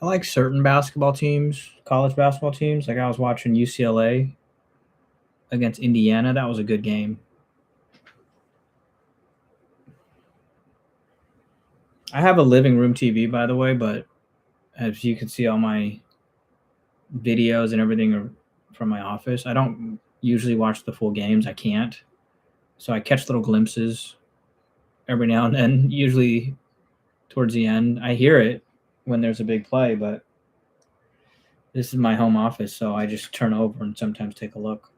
I like certain basketball teams, college basketball teams. Like I was watching UCLA against Indiana. That was a good game. I have a living room TV, by the way, but as you can see, all my videos and everything are from my office. I don't usually watch the full games. I can't. So I catch little glimpses every now and then, usually towards the end. I hear it when there's a big play, but this is my home office, so I just turn over and sometimes take a look.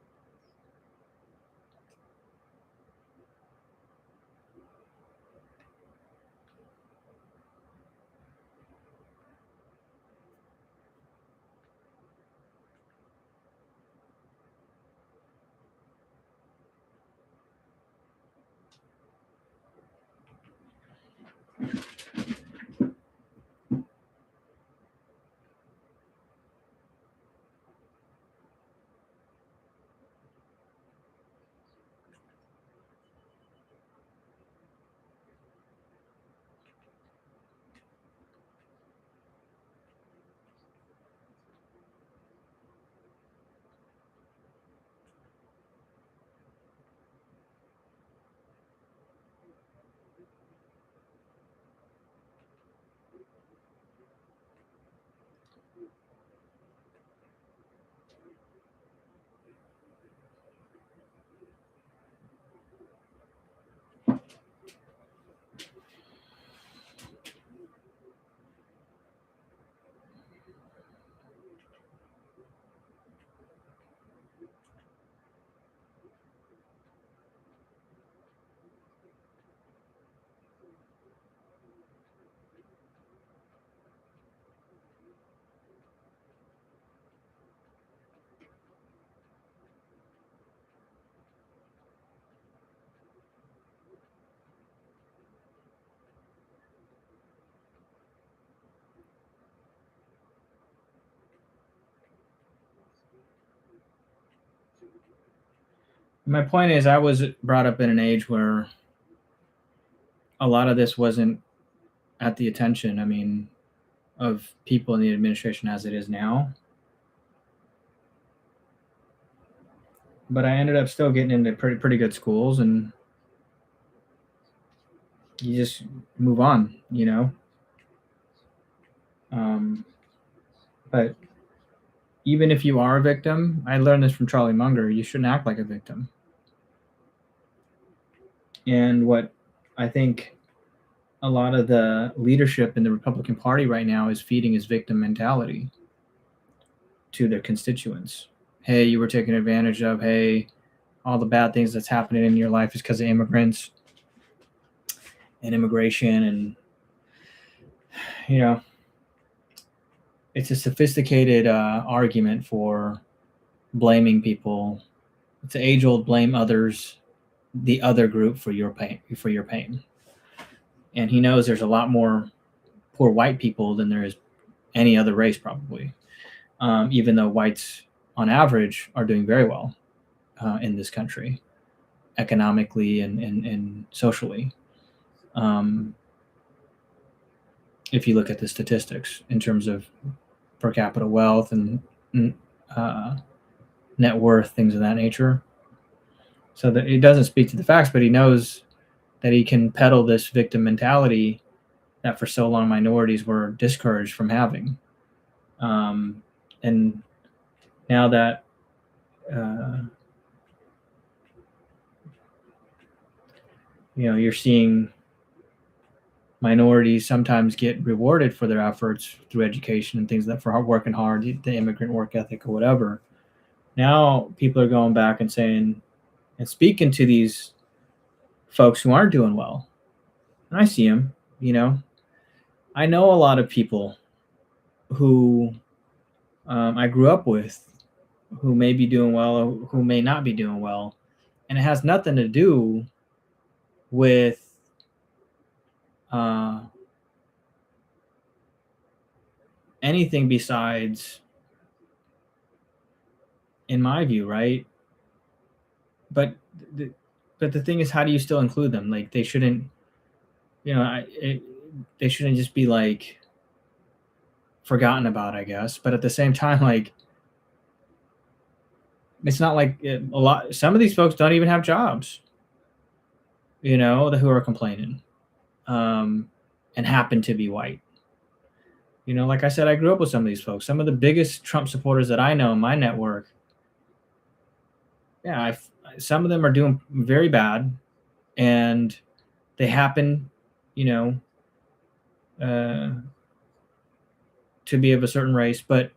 My point is, I was brought up in an age where a lot of this wasn't at the attention. I mean, of people in the administration as it is now. But I ended up still getting into pretty good schools, and you just move on, you know. Um, but even if you are a victim, I learned this from Charlie Munger. You shouldn't act like a victim. And what I think a lot of the leadership in the Republican Party right now is feeding is victim mentality to their constituents. Hey, you were taken advantage of. Hey, all the bad things that's happening in your life is because of immigrants and immigration, and you know, it's a sophisticated argument for blaming people. It's an age-old blame others, the other group for your pain. And he knows there's a lot more poor white people than there is any other race, probably. Even though whites, on average, are doing very well in this country, economically and socially. If you look at the statistics in terms of per capita wealth and net worth, things of that nature. So that it doesn't speak to the facts, but he knows that he can peddle this victim mentality that for so long minorities were discouraged from having. And now that you're seeing minorities sometimes get rewarded for their efforts through education and things that for working hard, the immigrant work ethic or whatever. Now people are going back and saying and speaking to these folks who aren't doing well. And I see them, I know a lot of people who I grew up with who may be doing well or who may not be doing well. And it has nothing to do with anything besides, in my view, right? But the thing is, how do you still include them? Like, they shouldn't, they shouldn't just be like forgotten about, I guess. But at the same time, like, it's not like some of these folks don't even have jobs, who are complaining, and happen to be white. Like I said, I grew up with some of these folks. Some of the biggest Trump supporters that I know in my network, yeah, some of them are doing very bad, and they happen, to be of a certain race. But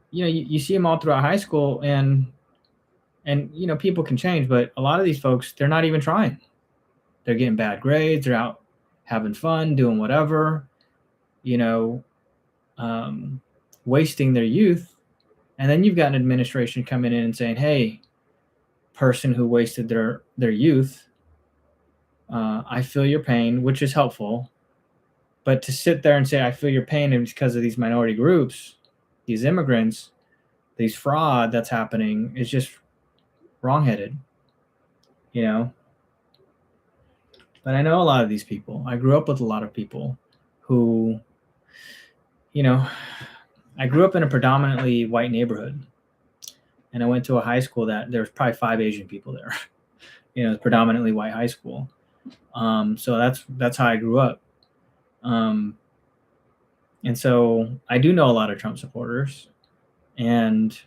you see them all throughout high school, and people can change, but a lot of these folks, they're not even trying. They're getting bad grades. They're out having fun, doing whatever, wasting their youth. And then you've got an administration coming in and saying, hey, person who wasted their youth, I feel your pain, which is helpful. But to sit there and say, I feel your pain, and because of these minority groups, these immigrants, these fraud that's happening, is just wrongheaded, But I know a lot of these people. I grew up with a lot of people who, I grew up in a predominantly white neighborhood, and I went to a high school that there was probably 5 Asian people there. It's predominantly white high school. So that's how I grew up. And so I do know a lot of Trump supporters, and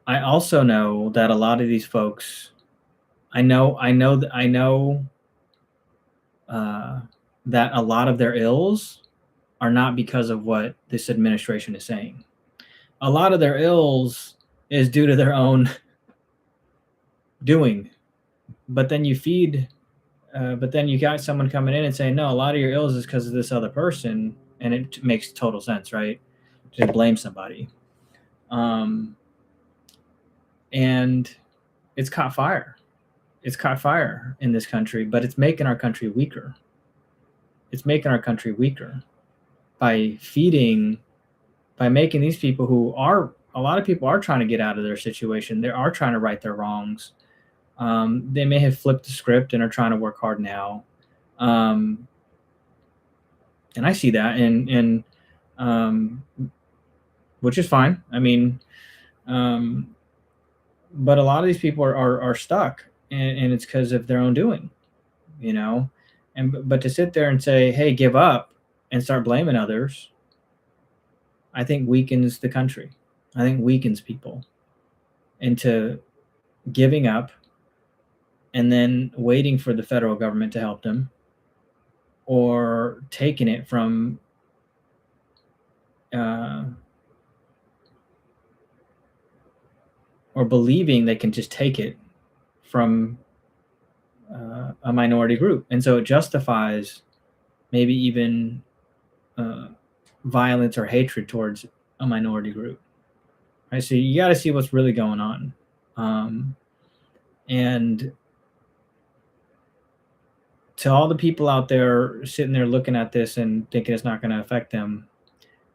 I also know that a lot of these folks, I know that a lot of their ills are not because of what this administration is saying. A lot of their ills is due to their own doing. But then you got someone coming in and saying, no, a lot of your ills is because of this other person, and it makes total sense, right? Just blame somebody. And it's caught fire. It's caught fire in this country, but it's making our country weaker. It's making our country weaker by making these people who are, a lot of people are trying to get out of their situation. They are trying to right their wrongs. They may have flipped the script and are trying to work hard now. And I see that, and which is fine. I mean, but a lot of these people are stuck, and it's because of their own doing, but to sit there and say, hey, give up, and start blaming others, I think weakens the country. I think weakens people into giving up and then waiting for the federal government to help them, or taking it from or believing they can just take it from a minority group. And so it justifies maybe even violence or hatred towards a minority group. Right? So you got to see what's really going on. And to all the people out there sitting there looking at this and thinking it's not going to affect them,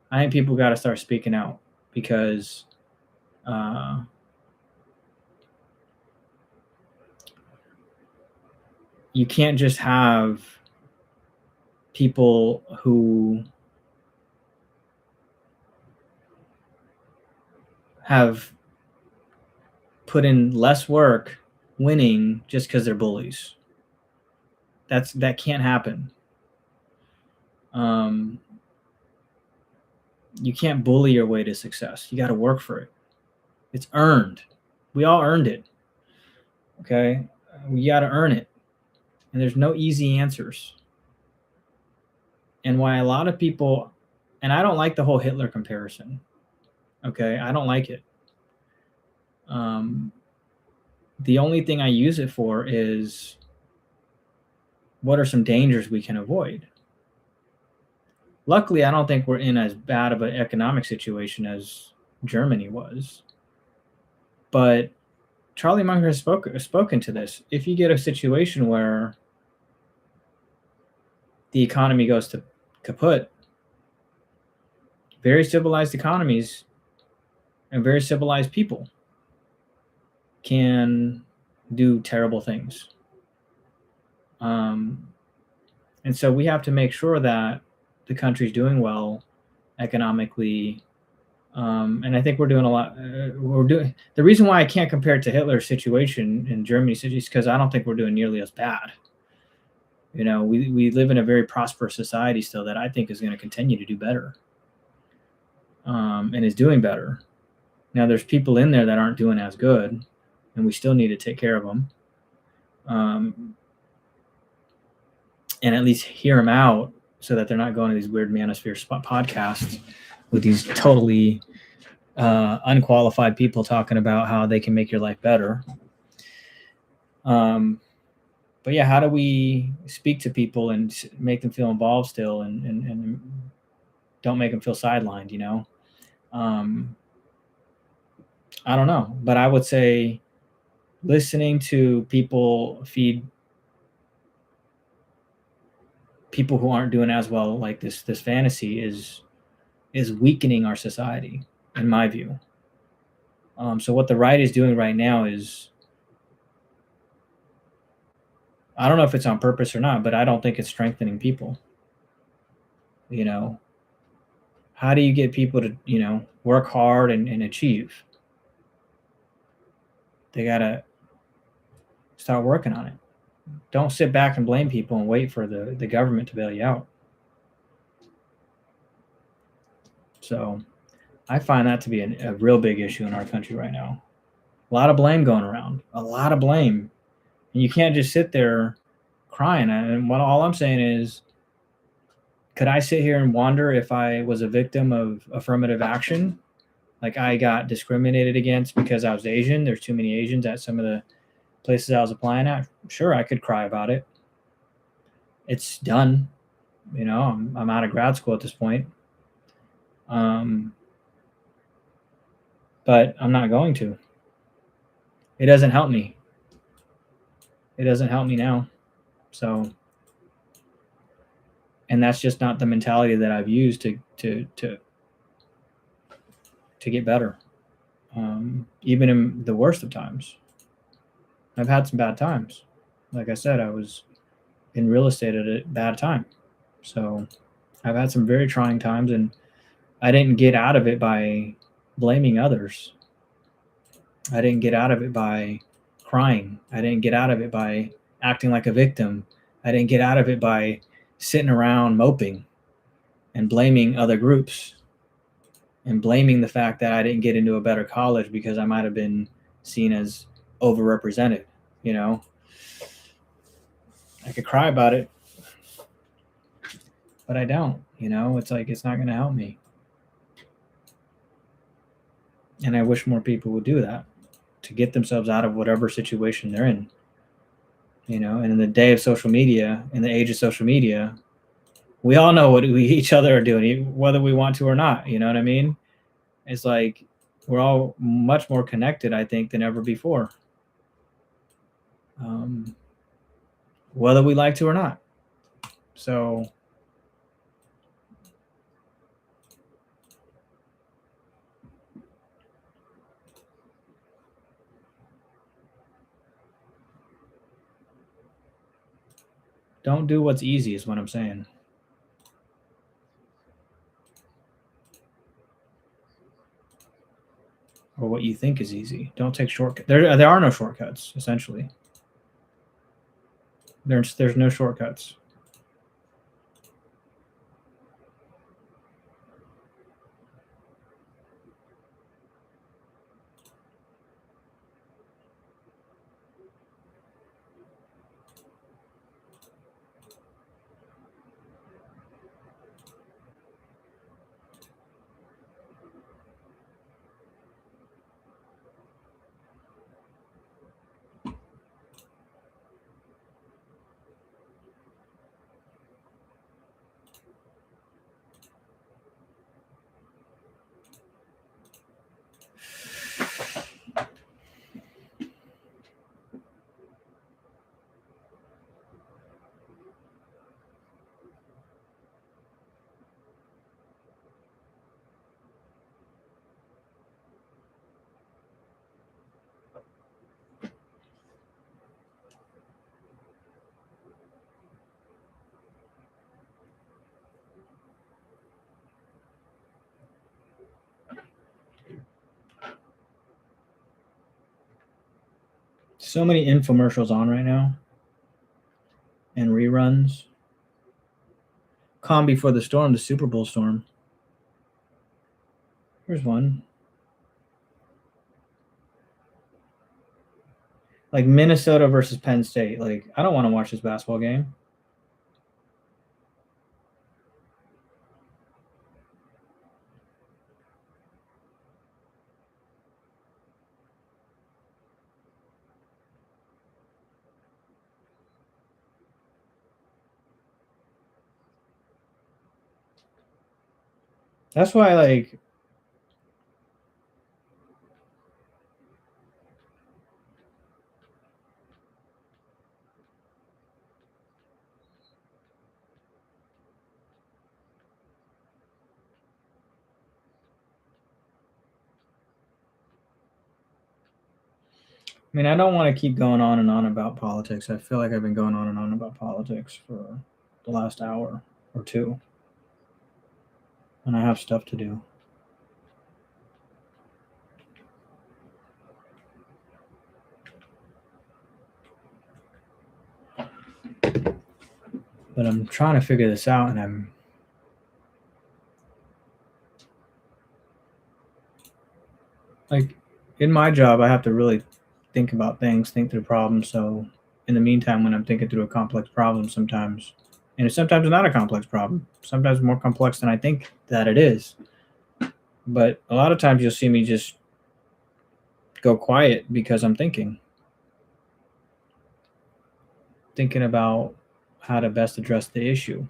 I think people got to start speaking out, because you can't just have people who have put in less work winning just because they're bullies. That can't happen. You can't bully your way to success. You got to work for it. It's earned. We all earned it. Okay? We got to earn it. And there's no easy answers. And why a lot of people, and I don't like the whole Hitler comparison. Okay? I don't like it. The only thing I use it for is, what are some dangers we can avoid? Luckily, I don't think we're in as bad of an economic situation as Germany was. But Charlie Munger has spoken to this. If you get a situation where the economy goes to kaput, very civilized economies and very civilized people can do terrible things. And so we have to make sure that the country's doing well economically. And I think we're doing a lot. The reason why I can't compare it to Hitler's situation in Germany is because I don't think we're doing nearly as bad. You know, we live in a very prosperous society still that I think is going to continue to do better, and is doing better. Now, there's people in there that aren't doing as good, and we still need to take care of them, and at least hear them out so that they're not going to these weird manosphere podcasts with these totally unqualified people talking about how they can make your life better. But yeah, how do we speak to people and make them feel involved still, and don't make them feel sidelined, you know? I don't know, but I would say listening to people feed people who aren't doing as well, like this fantasy, is weakening our society, in my view. So what the right is doing right now is, I don't know if it's on purpose or not, but I don't think it's strengthening people. You know, how do you get people to, you know, work hard and achieve? They got to start working on it. Don't sit back and blame people and wait for the government to bail you out. So I find that to be a real big issue in our country right now. A lot of blame going around, a lot of blame. And you can't just sit there crying. And all I'm saying is, could I sit here and wonder if I was a victim of affirmative action? Like I got discriminated against because I was Asian. There's too many Asians at some of the places I was applying at. Sure, I could cry about it. It's done. You know, I'm out of grad school at this point. But I'm not going to. It doesn't help me. It doesn't help me now. So, and that's just not the mentality that I've used to get better. Even in the worst of times, I've had some bad times. Like I said, I was in real estate at a bad time. So I've had some very trying times, and I didn't get out of it by blaming others. I didn't get out of it by crying. I didn't get out of it by acting like a victim. I didn't get out of it by sitting around moping and blaming other groups and blaming the fact that I didn't get into a better college because I might have been seen as overrepresented. You know, I could cry about it, but I don't. You know, it's like, it's not going to help me. And I wish more people would do that to get themselves out of whatever situation they're in. You know, and in the day of social media, in the age of social media, we all know what each other are doing, whether we want to or not. You know what I mean? It's like we're all much more connected, I think, than ever before, whether we like to or not. So don't do what's easy is what I'm saying. Or what you think is easy. Don't take shortcuts. There are no shortcuts, essentially. There's no shortcuts. So many infomercials on right now and reruns. Calm before the storm, the Super Bowl storm. Here's one. Like Minnesota versus Penn State. Like, I don't want to watch this basketball game. That's why, like, I mean, I don't want to keep going on and on about politics. I feel like I've been going on and on about politics for the last hour or two, and I have stuff to do. But I'm trying to figure this out, and I'm like, in my job, I have to really think about things, think through problems. So, in the meantime, when I'm thinking through a complex problem, sometimes, and it's sometimes not a complex problem, sometimes more complex than I think that it is. But a lot of times, you'll see me just go quiet because I'm thinking about how to best address the issue.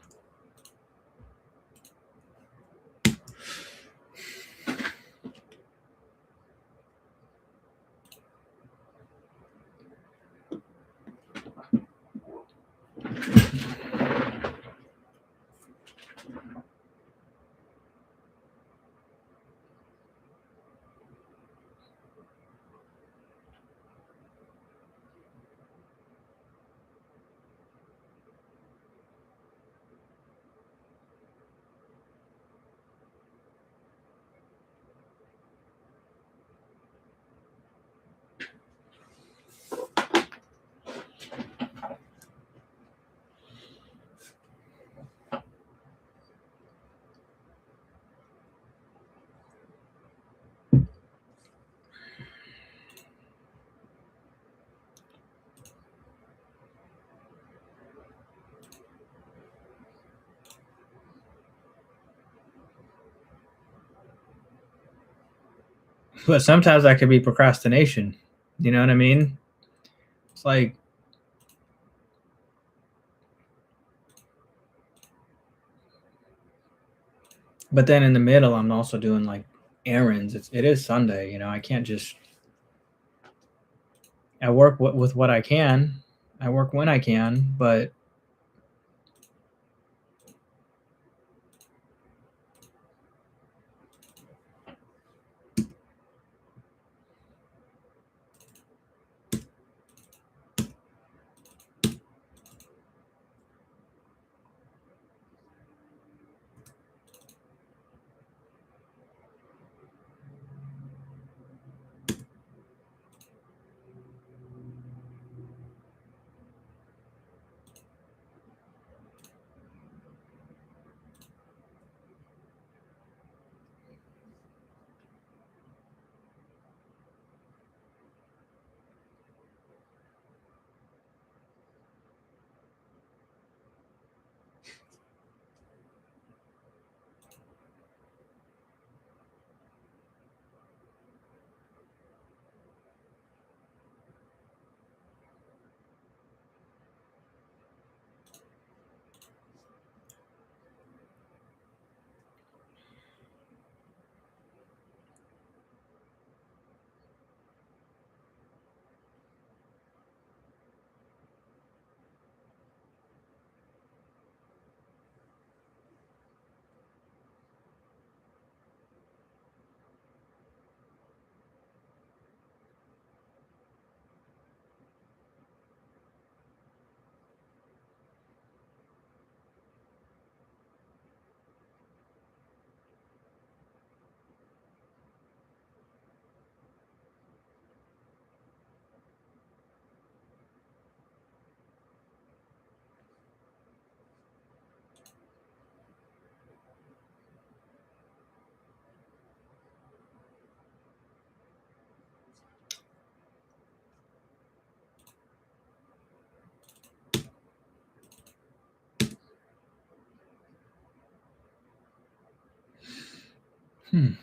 But sometimes that could be procrastination. You know what I mean? It's like, but then in the middle, I'm also doing like errands. It is Sunday, you know. I can't just. I work with what I can. I work when I can, but Hmm.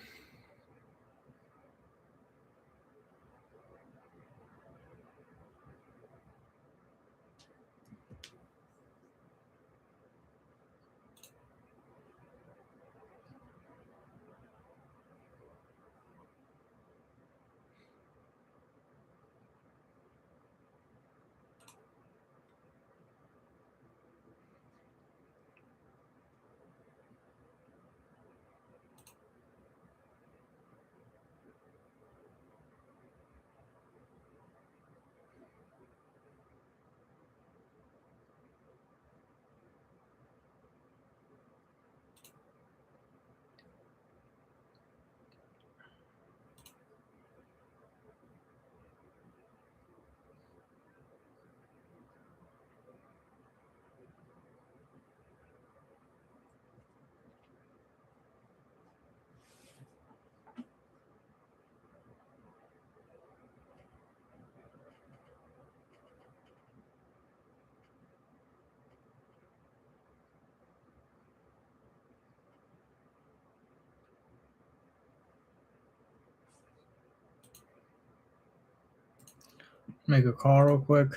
Make a call real quick.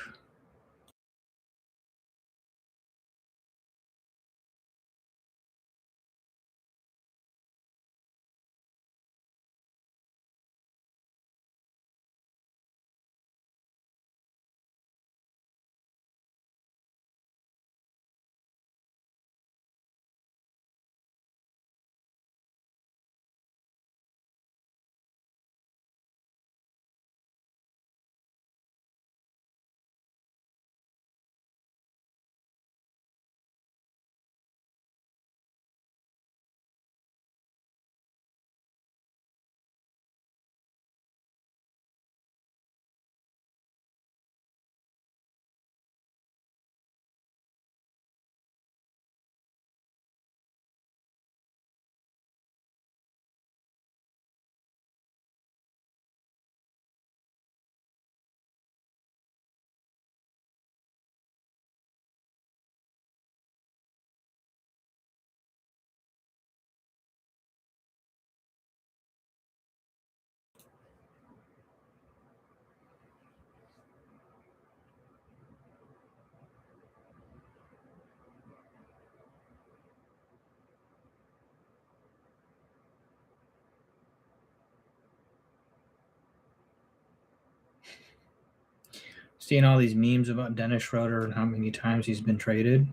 Seeing all these memes about Dennis Schroeder and how many times he's been traded.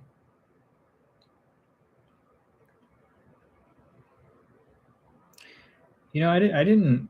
You know, I didn't.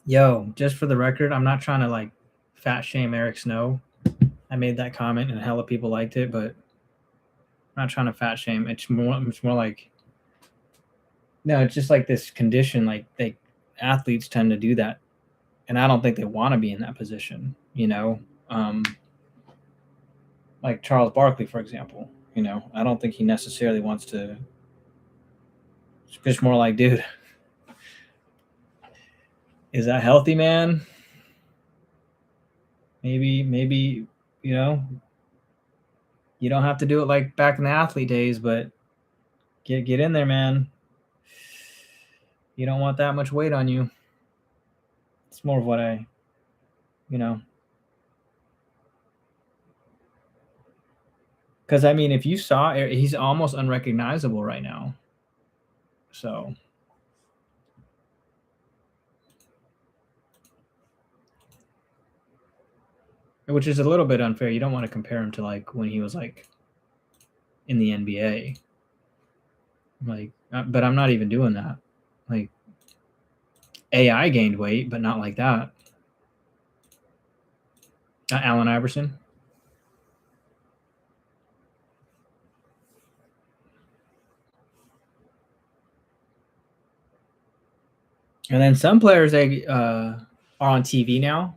Yo, just for the record, I'm not trying to like fat shame Eric Snow. I made that comment and a hell of people liked it, but I'm not trying to fat shame. It's more like no, it's just like this condition. Like athletes tend to do that, and I don't think they want to be in that position. You know, um, like Charles Barkley, for example. You know, I don't think he necessarily wants to. It's just more like, dude, is that healthy, man? Maybe you know, you don't have to do it like back in the athlete days, but get in there, man. You don't want that much weight on you. It's more of what I, you know, because I mean, if you saw, he's almost unrecognizable right now. So which is a little bit unfair. You don't want to compare him to like when he was like in the NBA. Like, but I'm not even doing that. Like, AI gained weight, but not like that. Allen Iverson. And then some players they are on TV now,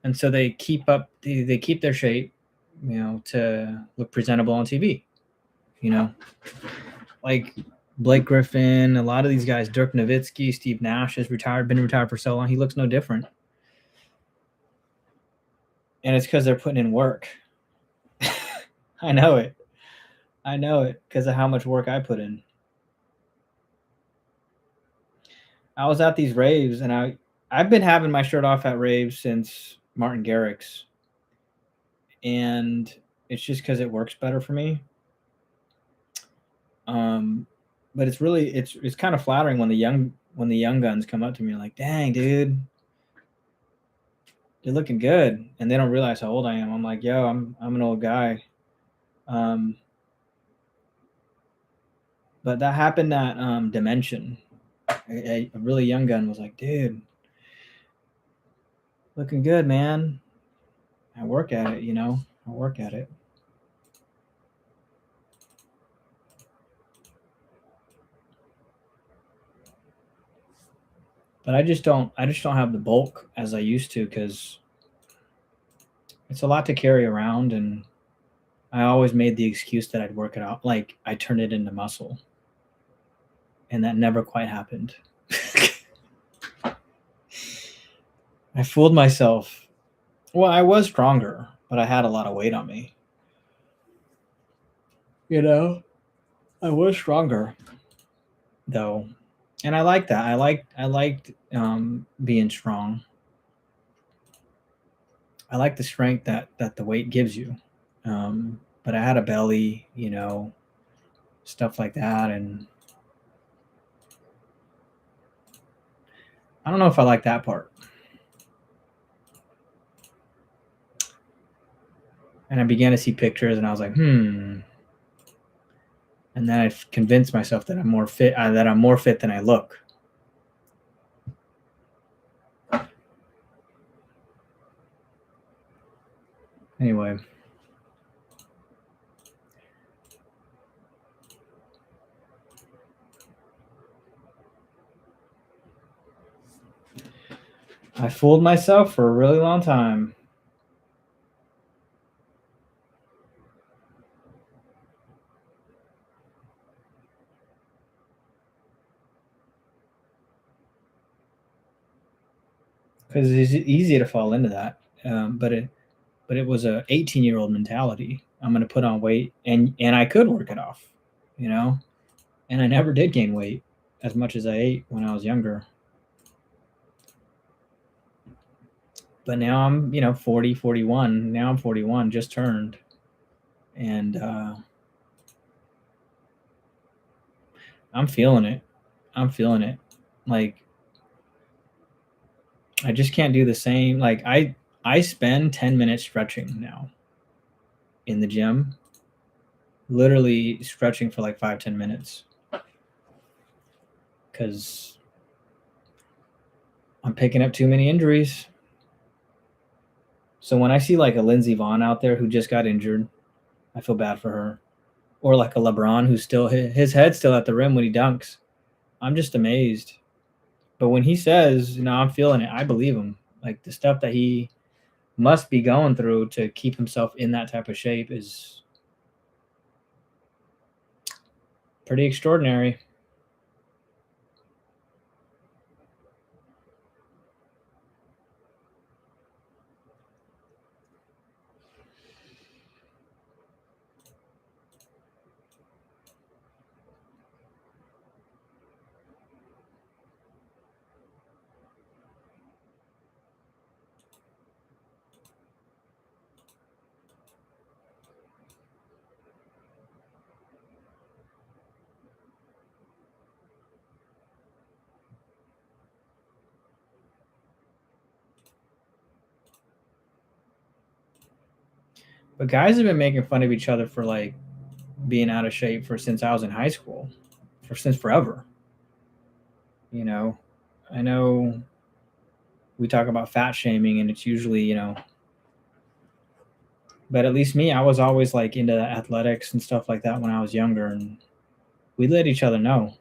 and so they keep up. They keep their shape, you know, to look presentable on TV. You know, like Blake Griffin, a lot of these guys, Dirk Nowitzki, Steve Nash has been retired for so long. He looks no different, and it's because they're putting in work. I know it because of how much work I put in. I was at these raves, and I've been having my shirt off at raves since Martin Garrix, and it's just because it works better for me. But it's really it's kind of flattering when the young guns come up to me like, "Dang, dude, you're looking good," and they don't realize how old I am. I'm like, "Yo, I'm an old guy." But that happened at Dimension. A really young gun was like, "Dude, looking good, man." I work at it, you know. I work at it. But I just don't have the bulk as I used to because it's a lot to carry around, and I always made the excuse that I'd work it out, like I turned it into muscle, and that never quite happened. I fooled myself. Well, I was stronger, but I had a lot of weight on me. You know, I was stronger though, and I like that. I liked being strong. I like the strength that the weight gives you. But I had a belly, you know, stuff like that, and I don't know if I like that part. And I began to see pictures, and I was like, And then I convinced myself that I'm more fit. That I'm more fit than I look. Anyway. I fooled myself for a really long time. Because it's easy to fall into that. But it was a 18-year-old mentality. I'm going to put on weight, and I could work it off, you know. And I never did gain weight as much as I ate when I was younger. But now I'm, 40, 41. Now I'm 41, just turned. And I'm feeling it. Like, I just can't do the same. Like, I spend 10 minutes stretching now in the gym, literally stretching for like 5-10 minutes. Because I'm picking up too many injuries. So when I see like a Lindsey Vonn out there who just got injured, I feel bad for her. Or like a LeBron who's still his head's still at the rim when he dunks. I'm just amazed. But when he says, I'm feeling it, I believe him. Like the stuff that he must be going through to keep himself in that type of shape is pretty extraordinary. But guys have been making fun of each other for like being out of shape since I was in high school, since forever. You know, I know we talk about fat shaming, and it's usually, but at least me, I was always like into athletics and stuff like that when I was younger, and we let each other know,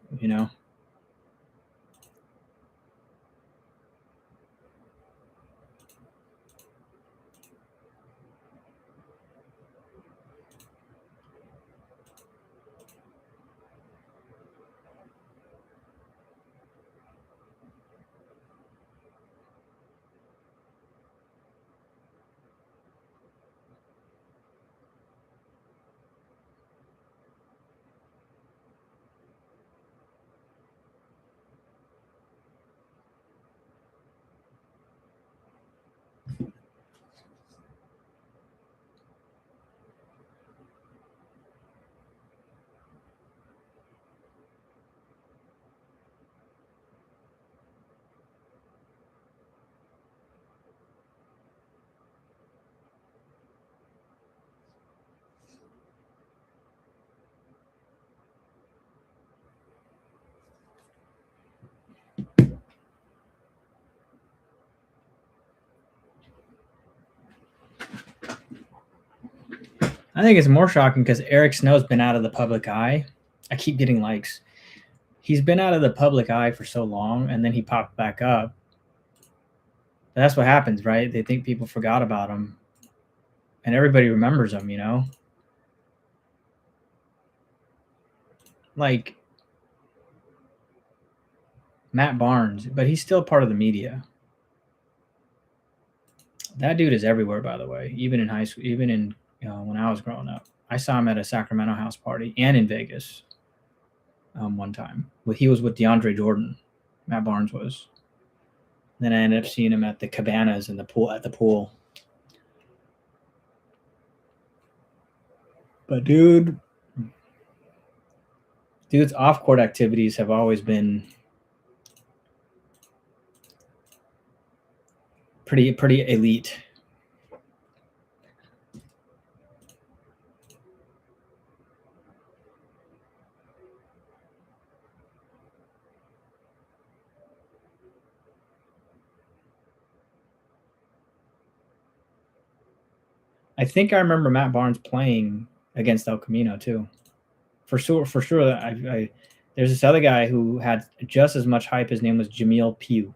I think it's more shocking because Eric Snow's been out of the public eye. I keep getting likes. He's been out of the public eye for so long, and then he popped back up. But that's what happens, right? They think people forgot about him, and everybody remembers him, Like Matt Barnes, but he's still part of the media. That dude is everywhere, by the way, even in high school, even in when I was growing up. I saw him at a Sacramento house party and in Vegas one time. He was with DeAndre Jordan. Matt Barnes was. Then I ended up seeing him at the cabanas in the pool at the pool. But dude's off-court activities have always been pretty elite. I think I remember Matt Barnes playing against El Camino too. For sure. There's this other guy who had just as much hype. His name was Jamil Pugh.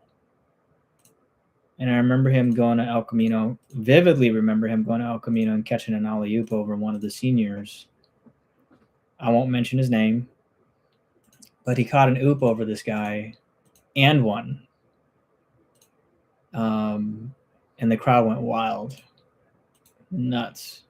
And I remember him going to El Camino, vividly remember him going to El Camino and catching an alley-oop over one of the seniors. I won't mention his name, but he caught an oop over this guy and won. And the crowd went wild. Nuts.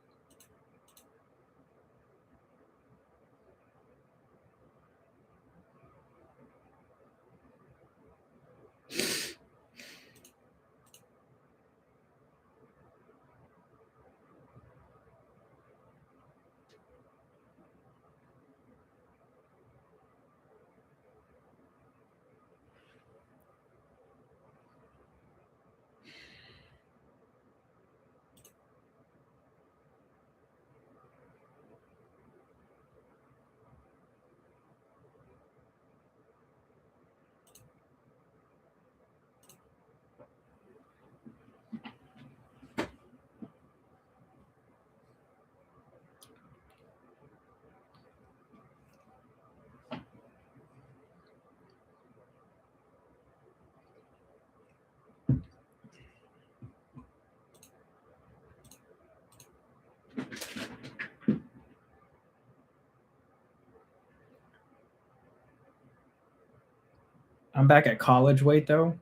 I'm back at college weight though.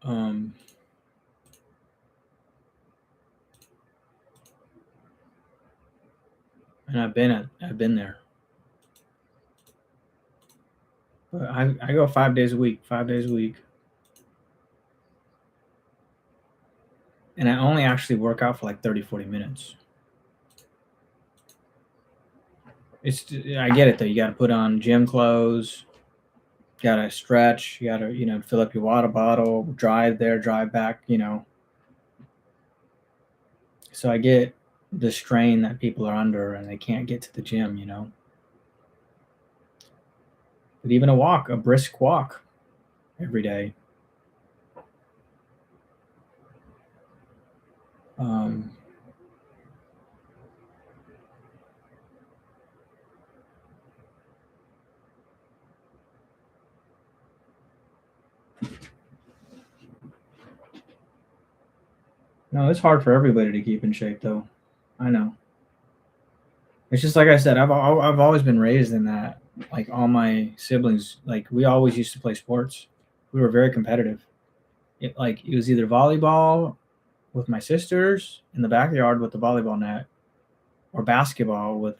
And I've been there. But I go 5 days a week. And I only actually work out for like 30, 40 minutes. I get it though. You got to put on gym clothes. You got to stretch. You got to, fill up your water bottle, drive there, drive back, So I get the strain that people are under and they can't get to the gym, But even a brisk walk every day. No, it's hard for everybody to keep in shape, though. I know. It's just like I said, I've always been raised in that. Like all my siblings, like we always used to play sports. We were very competitive. It was either volleyball with my sisters in the backyard with the volleyball net, or basketball with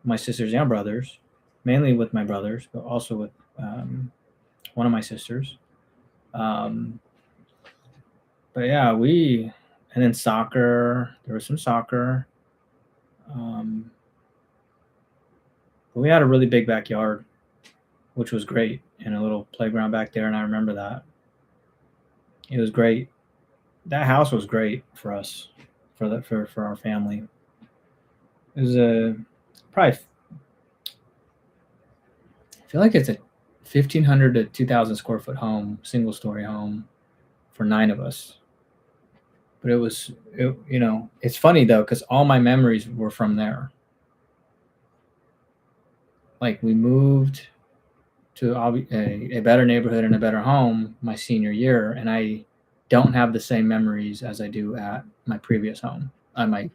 my sisters and brothers, mainly with my brothers, but also with one of my sisters. Um, but yeah, and then soccer. There was some soccer. But we had a really big backyard, which was great, and a little playground back there. And I remember that it was great. That house was great for us, for our family. It was probably, I feel like it's a 1,500 to 2,000 square foot home, single story home, for 9 of us. But it's funny though, because all my memories were from there. Like we moved to a better neighborhood and a better home my senior year, and I don't have the same memories as I do at my previous home, my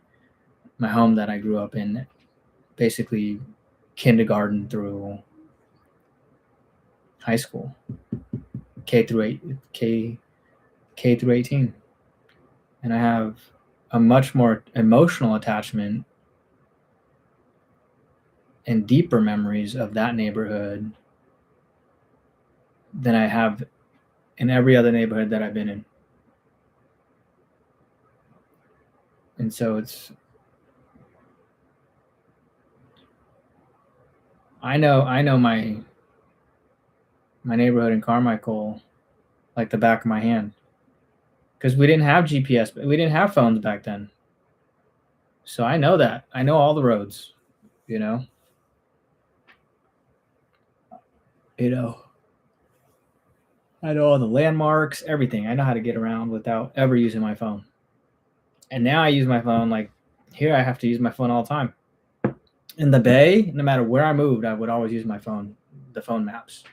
home that I grew up in, basically kindergarten through high school, K through 18, and I have a much more emotional attachment and deeper memories of that neighborhood than I have in every other neighborhood that I've been in. And so I know my neighborhood in Carmichael like the back of my hand, because we didn't have GPS, but we didn't have phones back then. So I know that. I know all the roads, you know. I know all the landmarks, everything. I know how to get around without ever using my phone. And now I use my phone, like here I have to use my phone all the time. In the Bay, no matter where I moved, I would always use my phone, the phone maps.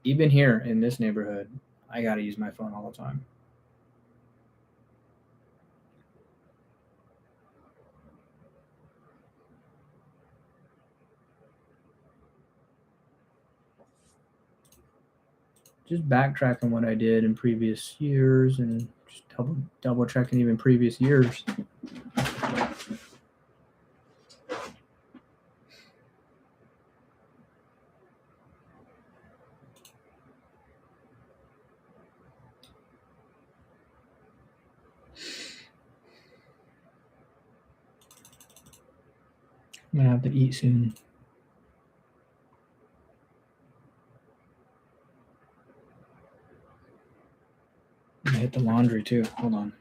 Even here in this neighborhood, I got to use my phone all the time. Just backtracking what I did in previous years and just double checking even previous years. I'm gonna have to eat soon. I'm gonna hit the laundry too. Hold on.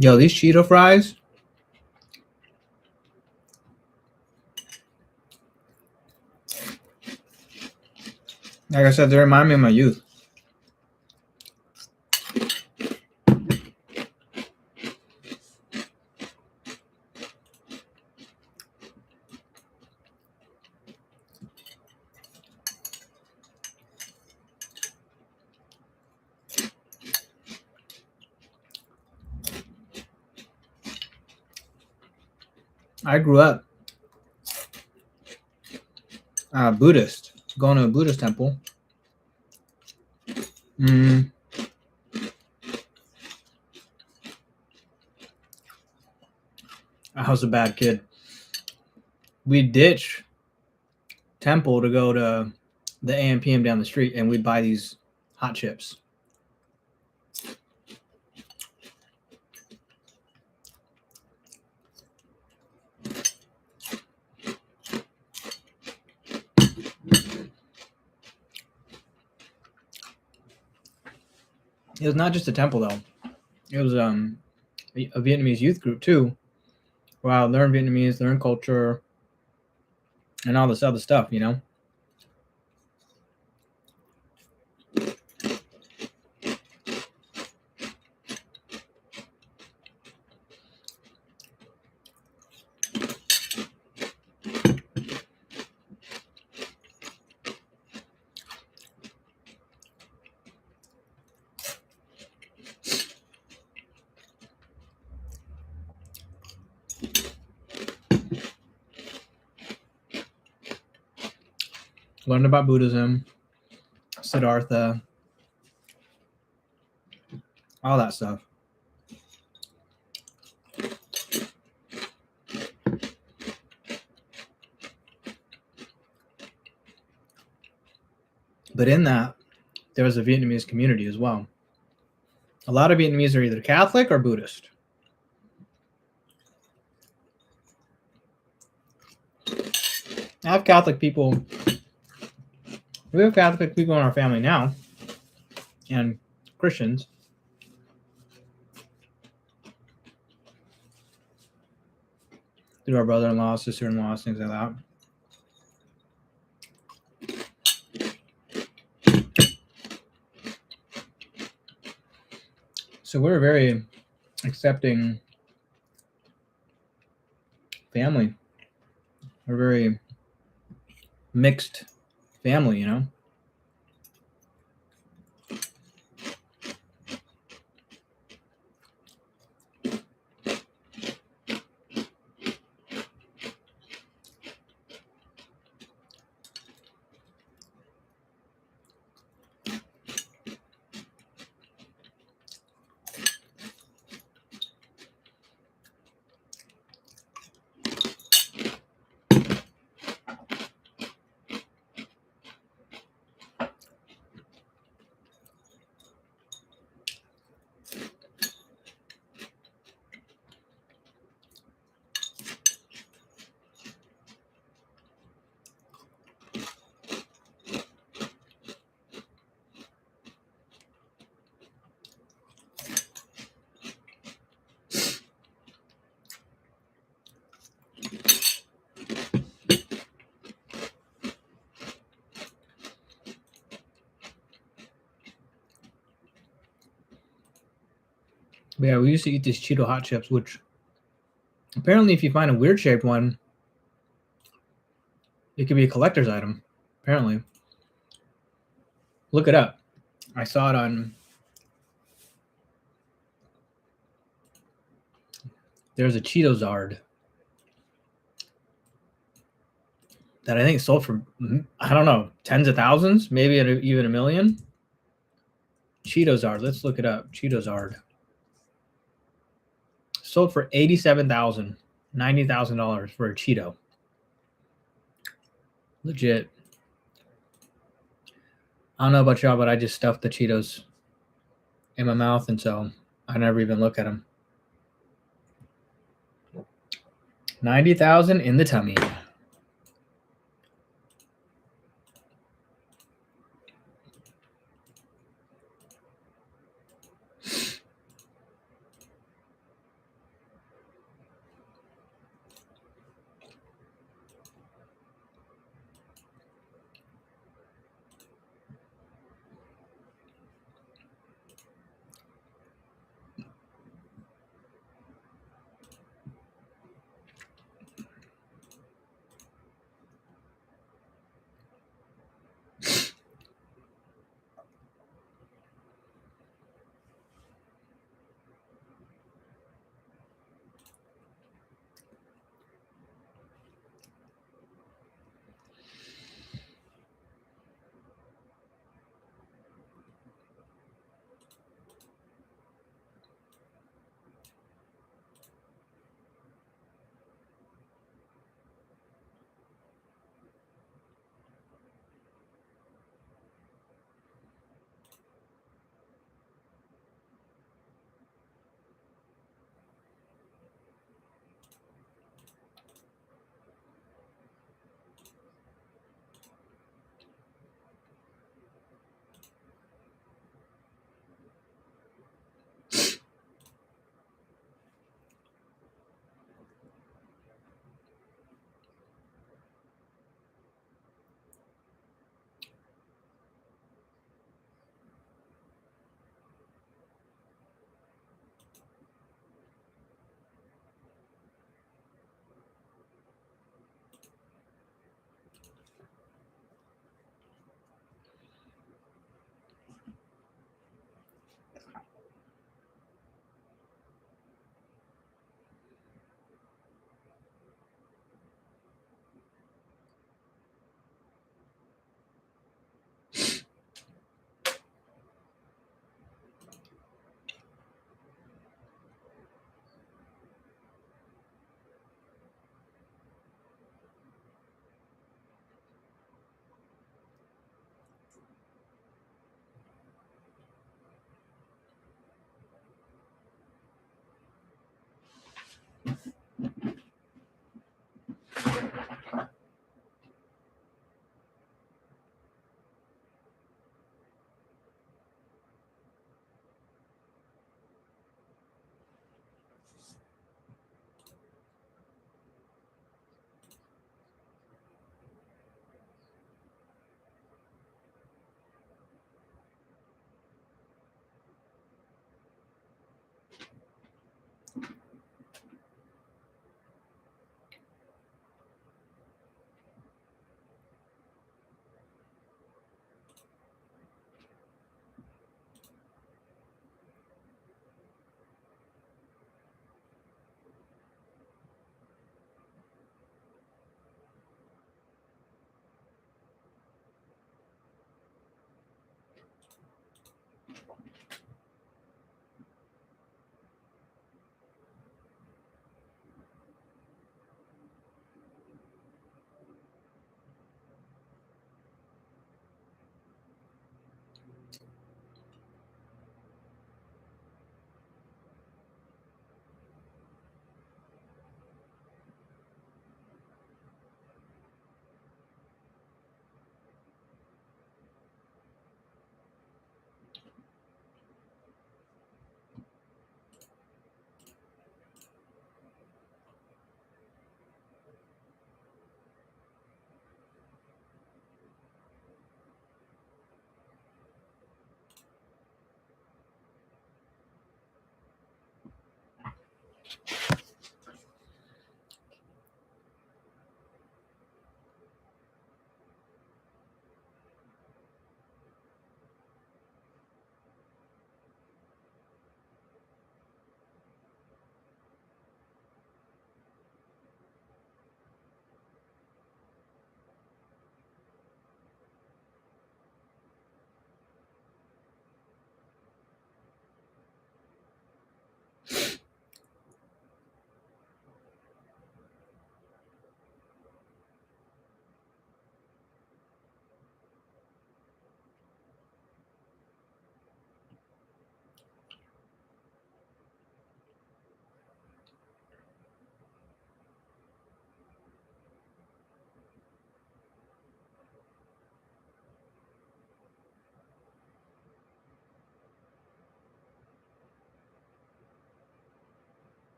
Yo, these Cheeto fries. Like I said, they remind me of my youth. I grew up Buddhist, going to a Buddhist temple. I was a bad kid. We'd ditch temple to go to the A&PM down the street, and we'd buy these hot chips. It was not just a temple, though. It was a Vietnamese youth group, too. Wow, learn Vietnamese, learn culture, and all this other stuff, you know? Learned about Buddhism, Siddhartha, all that stuff. But in that, there was a Vietnamese community as well. A lot of Vietnamese are either Catholic or Buddhist. I have Catholic people. We have Catholic people in our family now, and Christians. Through our brother-in-law, sister-in-law, things like that. So we're a very accepting family. We're a very mixed family, you know? But yeah, we used to eat these Cheeto hot chips, which apparently if you find a weird shaped one, it could be a collector's item. Apparently. Look it up. I saw it on... There's a Cheeto Zard that I think sold for, I don't know, tens of thousands, maybe even a million. Cheeto Zard. Let's look it up. Cheeto Zard. Sold for $87,000, $90,000 for a Cheeto. Legit. I don't know about y'all, but I just stuffed the Cheetos in my mouth, and so I never even look at them. 90,000 in the tummy.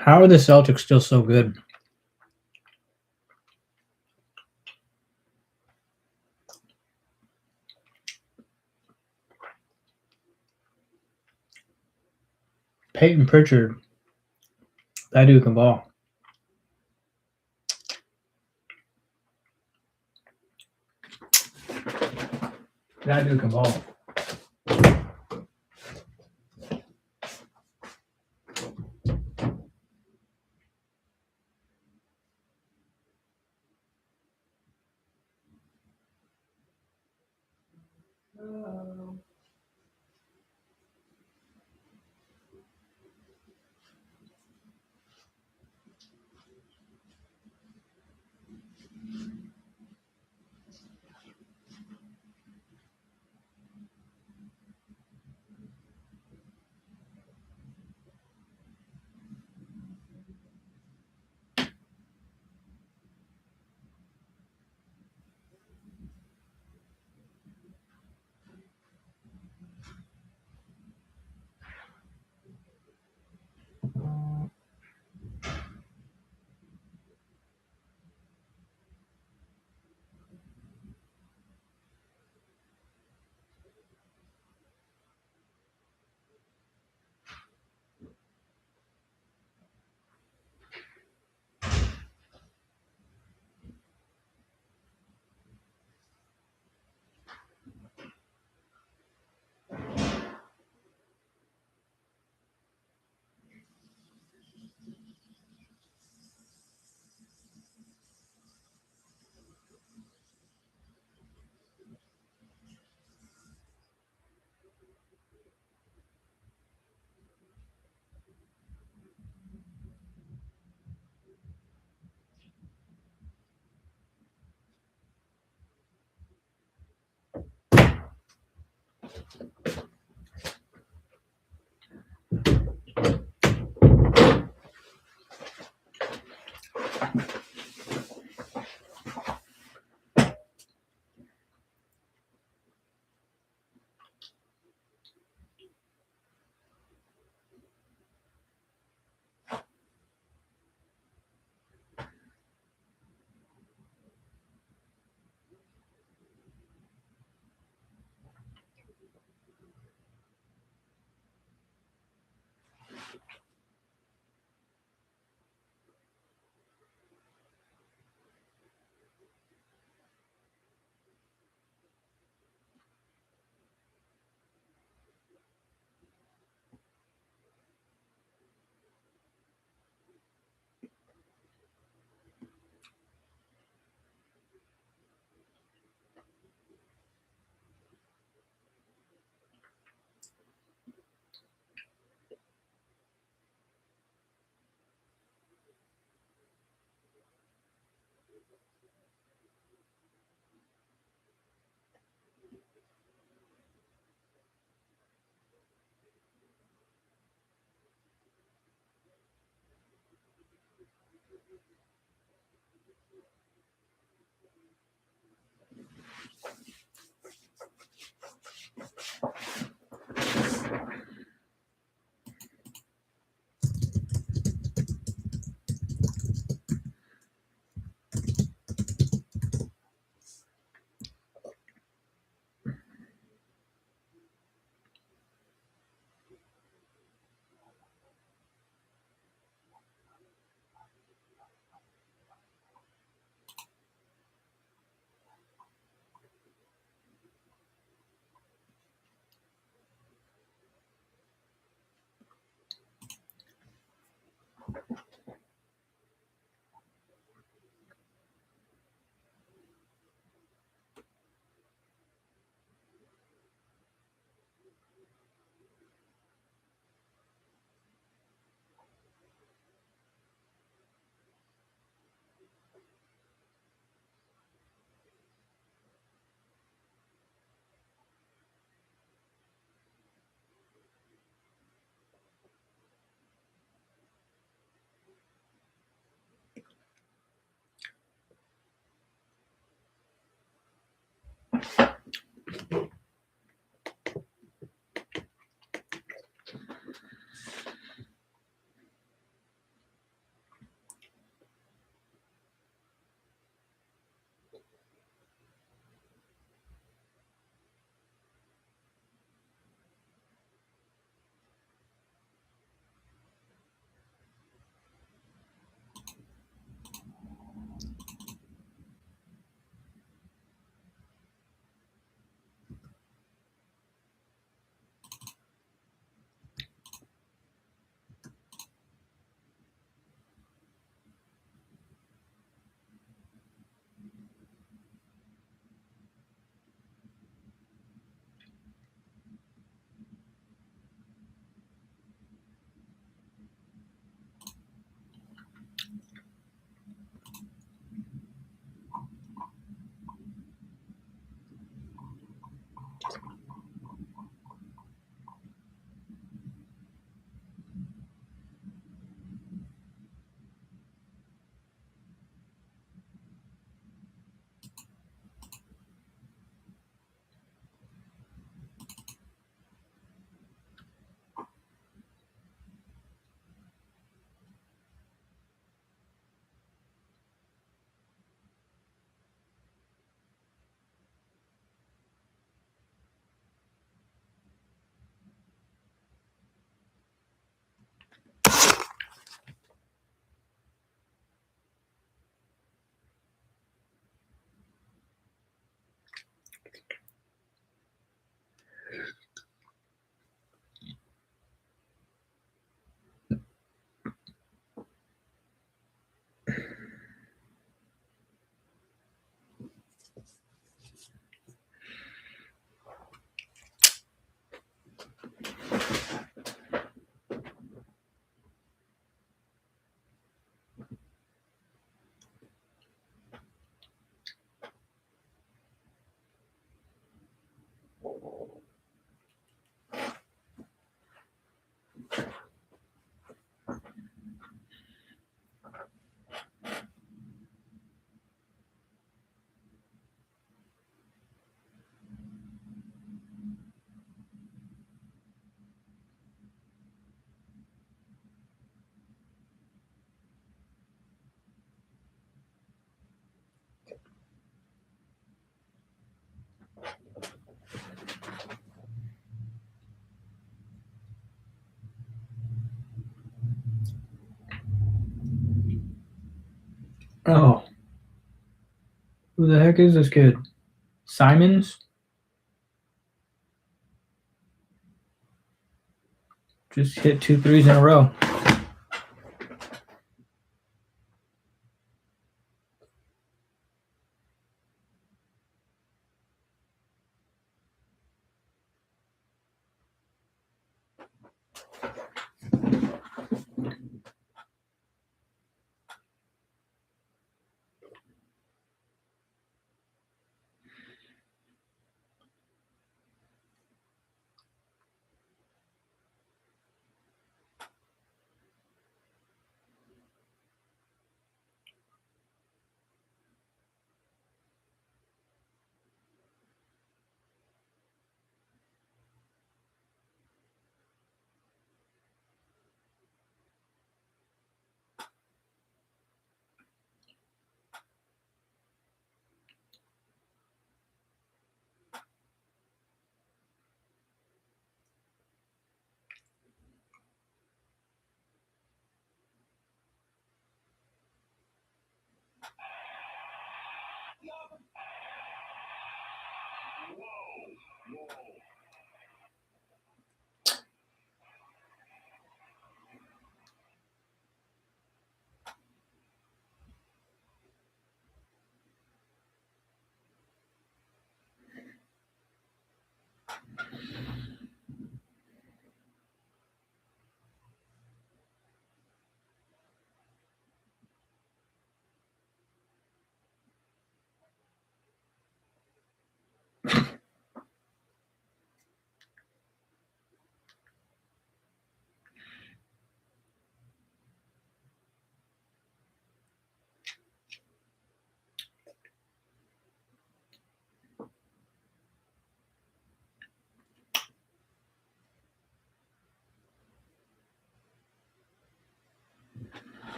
How are the Celtics still so good? Peyton Pritchard, that dude can ball. That dude can ball. Oh, who the heck is this kid? Simons? Just hit 2 threes in a row.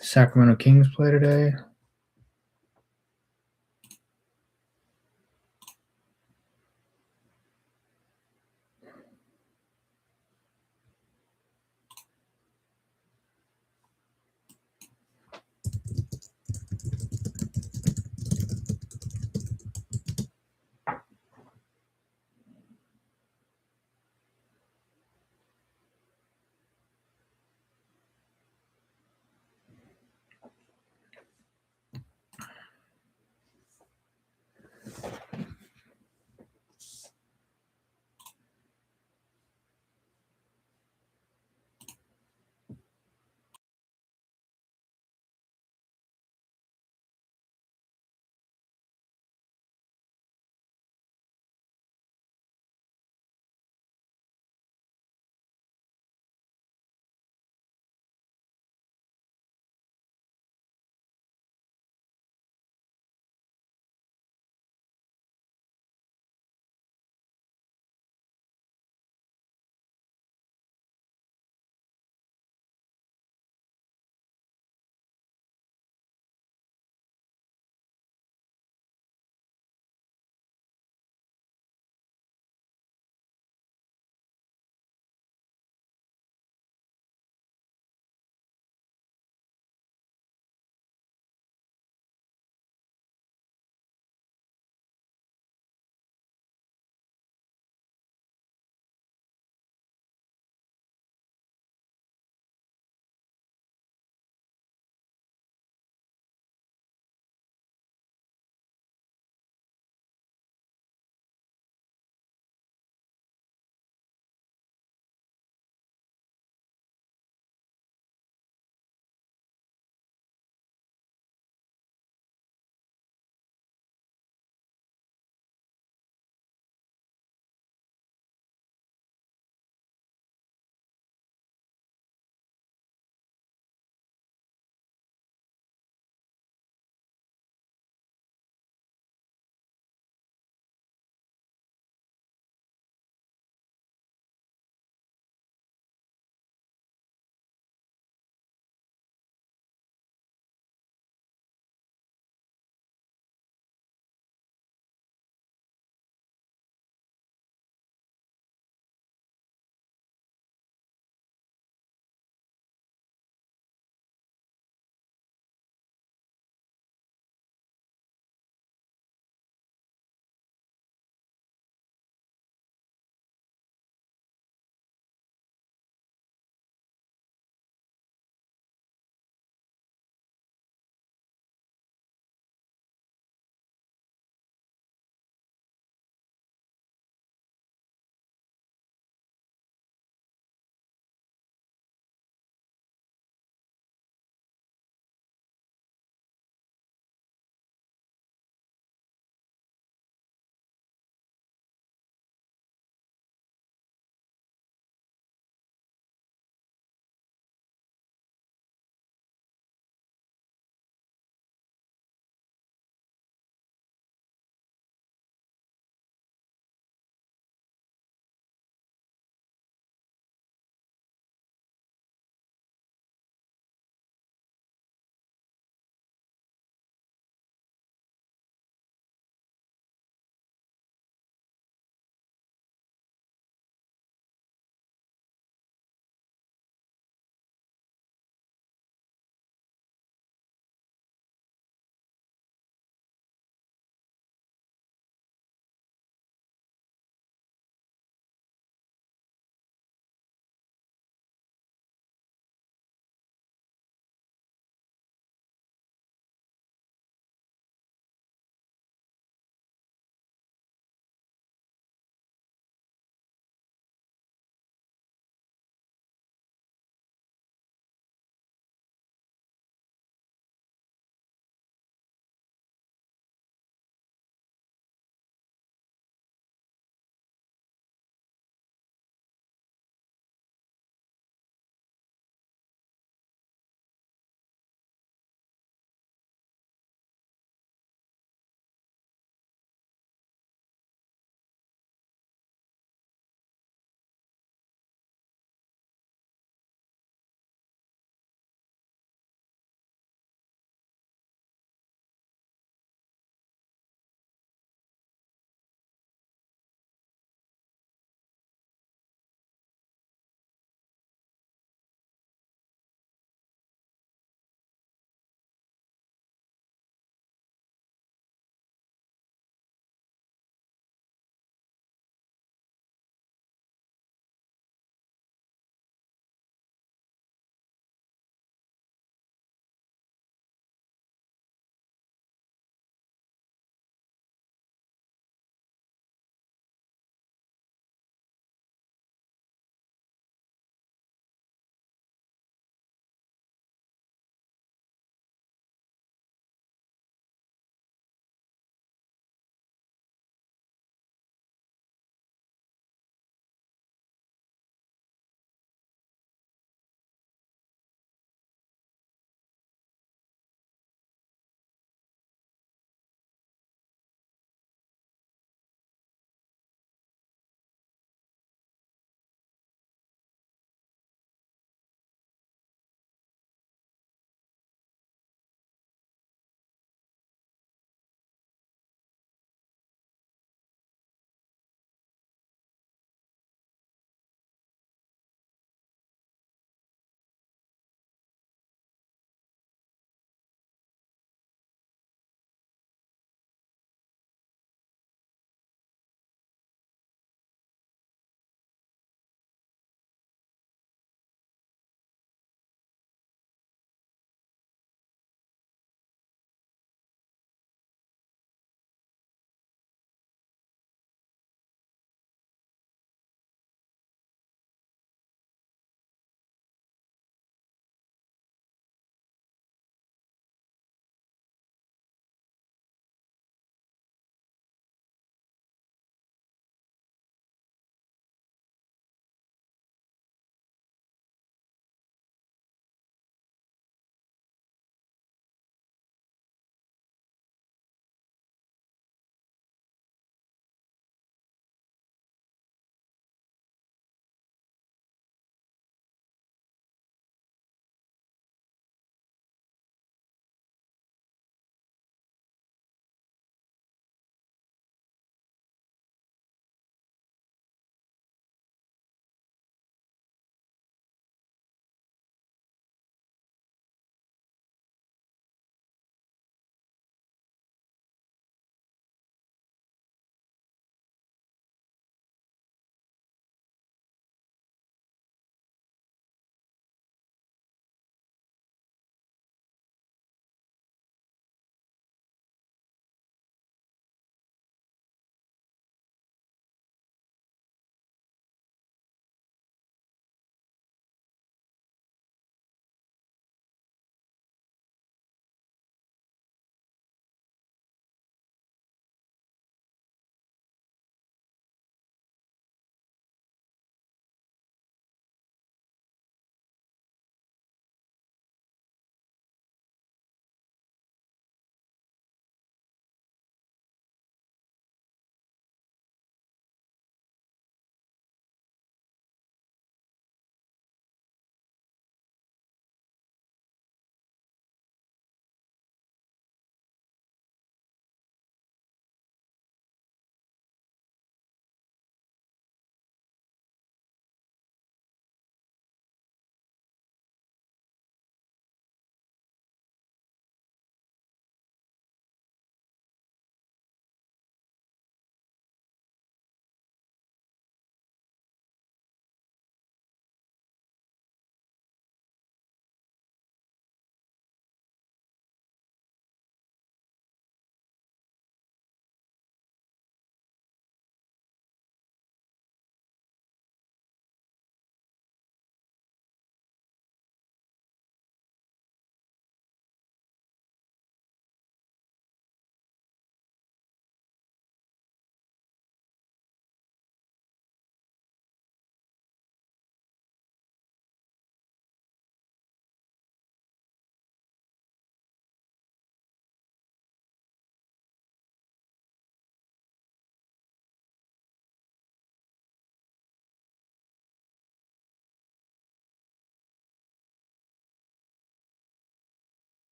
Sacramento Kings play today?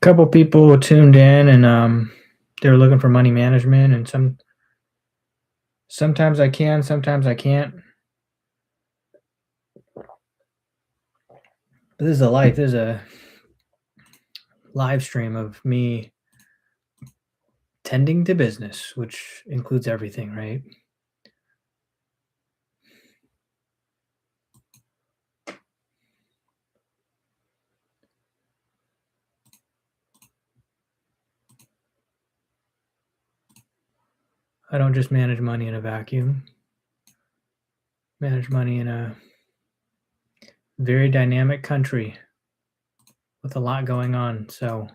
couple people tuned in, and they were looking for money management, and sometimes I can, sometimes I can't. But this is a live stream of me tending to business, which includes everything, right? I don't just manage money in a vacuum. Manage money in a very dynamic country with a lot going on. So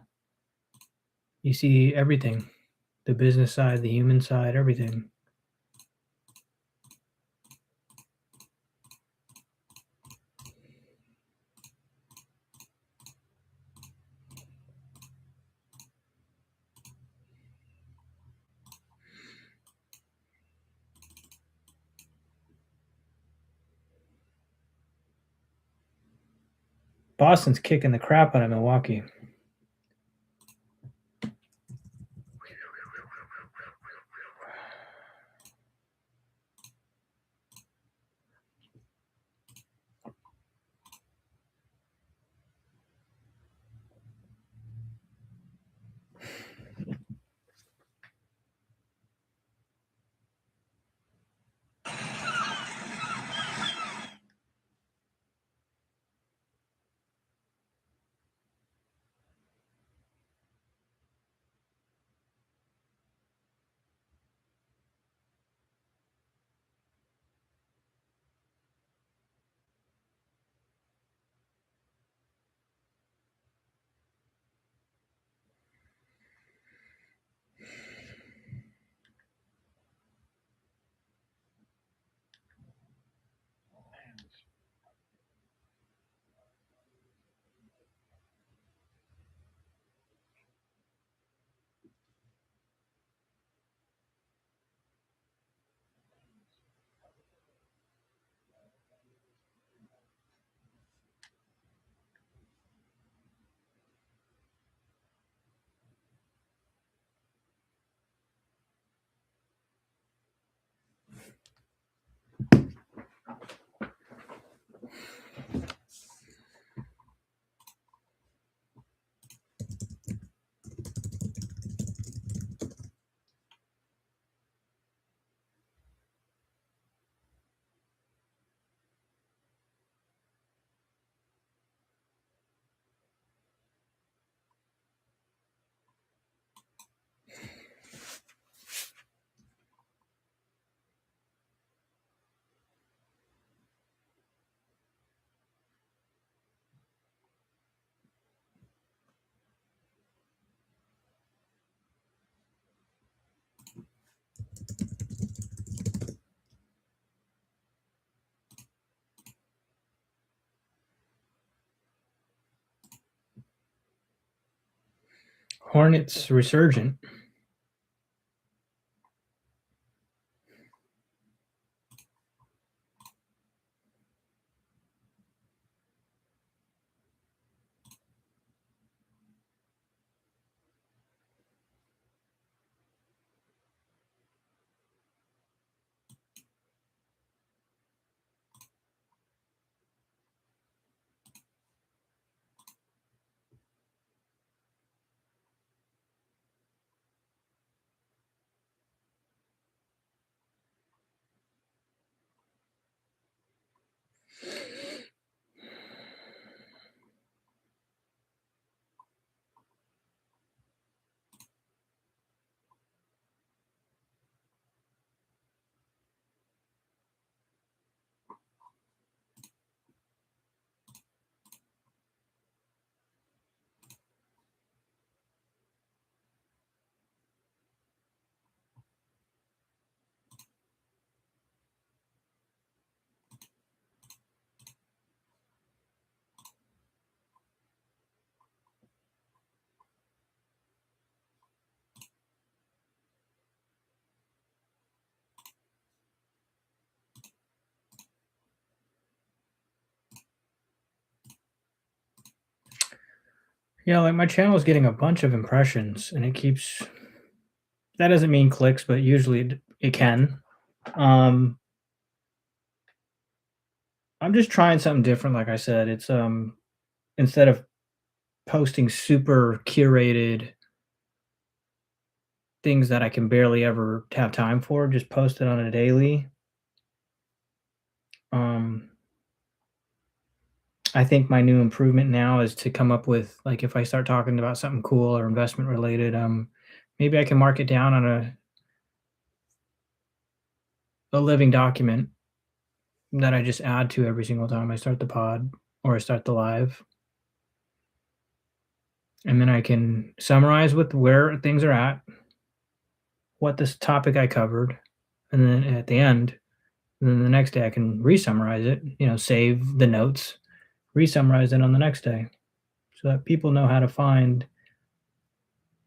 you see everything, the business side, the human side, everything. Boston's kicking the crap out of Milwaukee. Hornets resurgent. Yeah, like my channel is getting a bunch of impressions, and it keeps. That doesn't mean clicks, but usually it can. Um, I'm just trying something different. Like I said, it's instead of posting super curated things that I can barely ever have time for, just post it on a daily. Um, I think my new improvement now is to come up with like if I start talking about something cool or investment related, maybe I can mark it down on a living document that I just add to every single time I start the pod or I start the live. And then I can summarize with where things are at, what this topic I covered, and then at the end, and then the next day I can re-summarize it, save the notes, re-summarize it on the next day so that people know how to find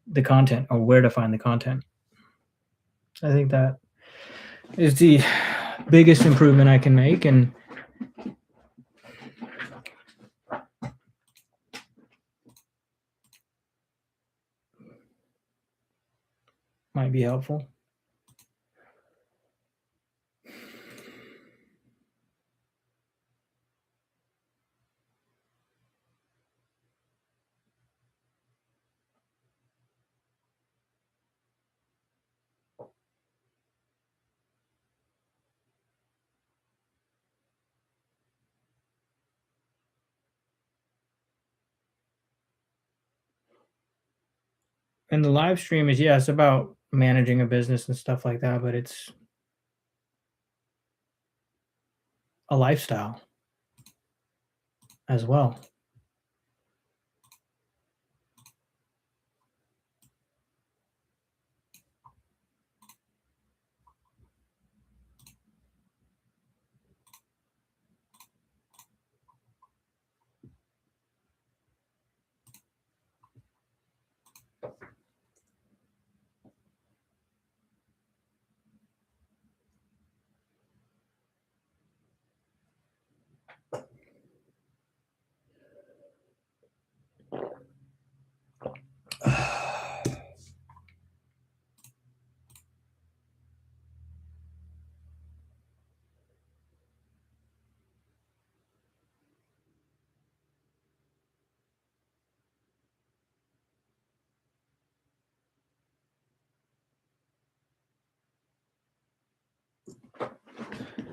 the content or where to find the content. I think that is the biggest improvement I can make and might be helpful. And the live stream is, it's about managing a business and stuff like that, but it's a lifestyle as well.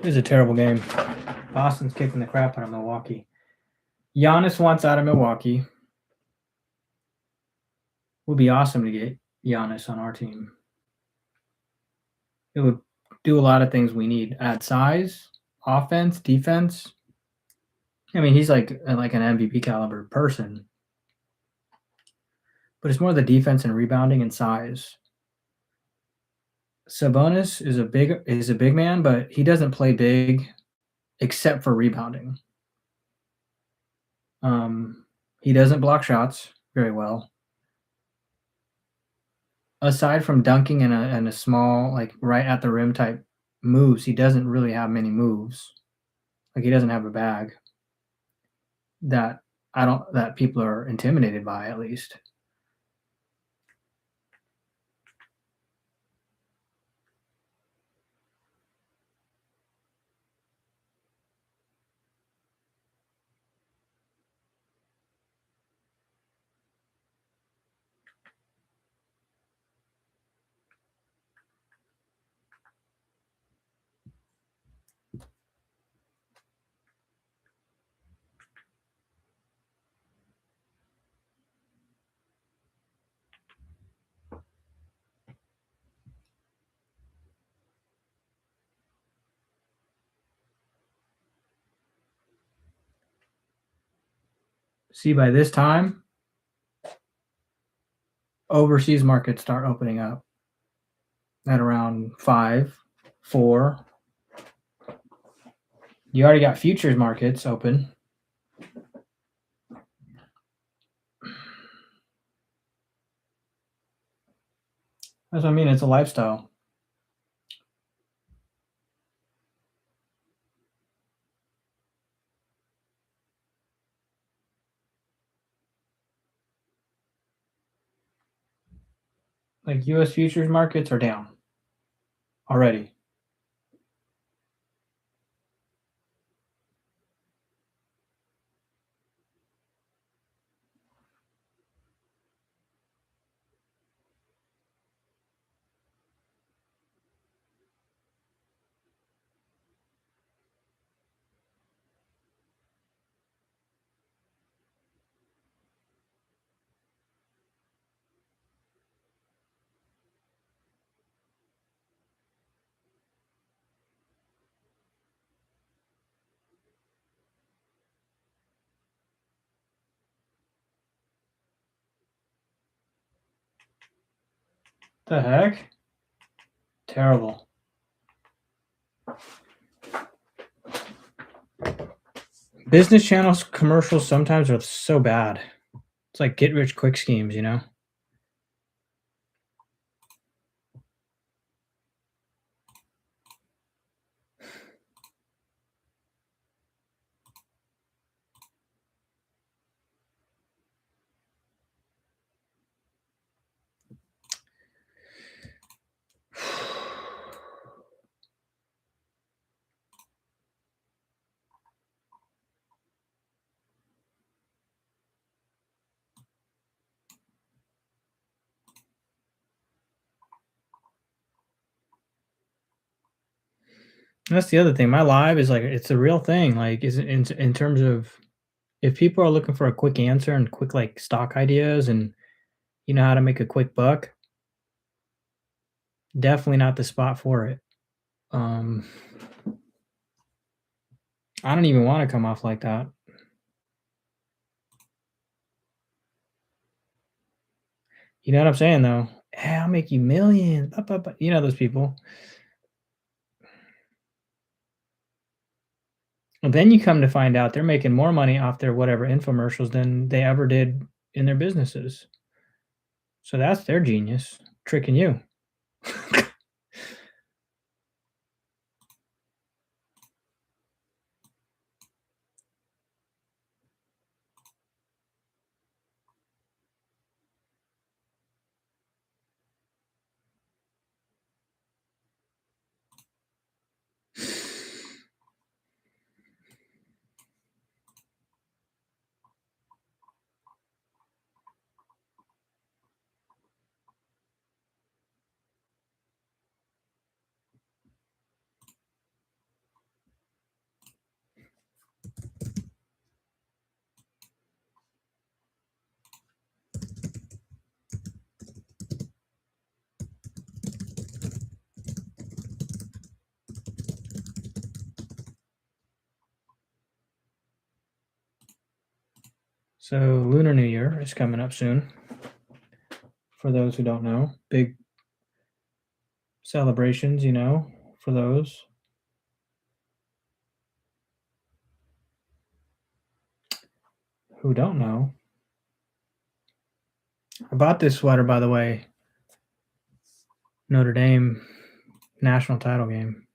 This is a terrible game. Boston's kicking the crap out of Milwaukee. Giannis wants out of Milwaukee. Would be awesome to get Giannis on our team. It would do a lot of things we need. Add size, offense, defense. I mean, he's like an MVP caliber person, but it's more the defense and rebounding and size. Sabonis is a big man, but he doesn't play big except for rebounding. He doesn't block shots very well. Aside from dunking and a small, like right at the rim type moves, he doesn't really have many moves. Like he doesn't have a bag that that people are intimidated by, at least. See, by this time, overseas markets start opening up at around 5, 4. You already got futures markets open. That's what I mean. It's a lifestyle. Like U.S. futures markets are down already. The heck? Terrible. Business channels commercials sometimes are so bad. It's like get rich quick schemes, you know? That's the other thing. My live is like it's a real thing. Like is in terms of if people are looking for a quick answer and quick like stock ideas and you know how to make a quick buck, definitely not the spot for it. Um I don't even want to come off like that. You know what I'm saying though? Hey, I'll make you millions. You know those people. And then you come to find out they're making more money off their whatever infomercials than they ever did in their businesses. So that's their genius, tricking you. So Lunar New Year is coming up soon. For those who don't know, big celebrations, you know, for those. Who don't know. I bought this sweater, by the way. Notre Dame national title game.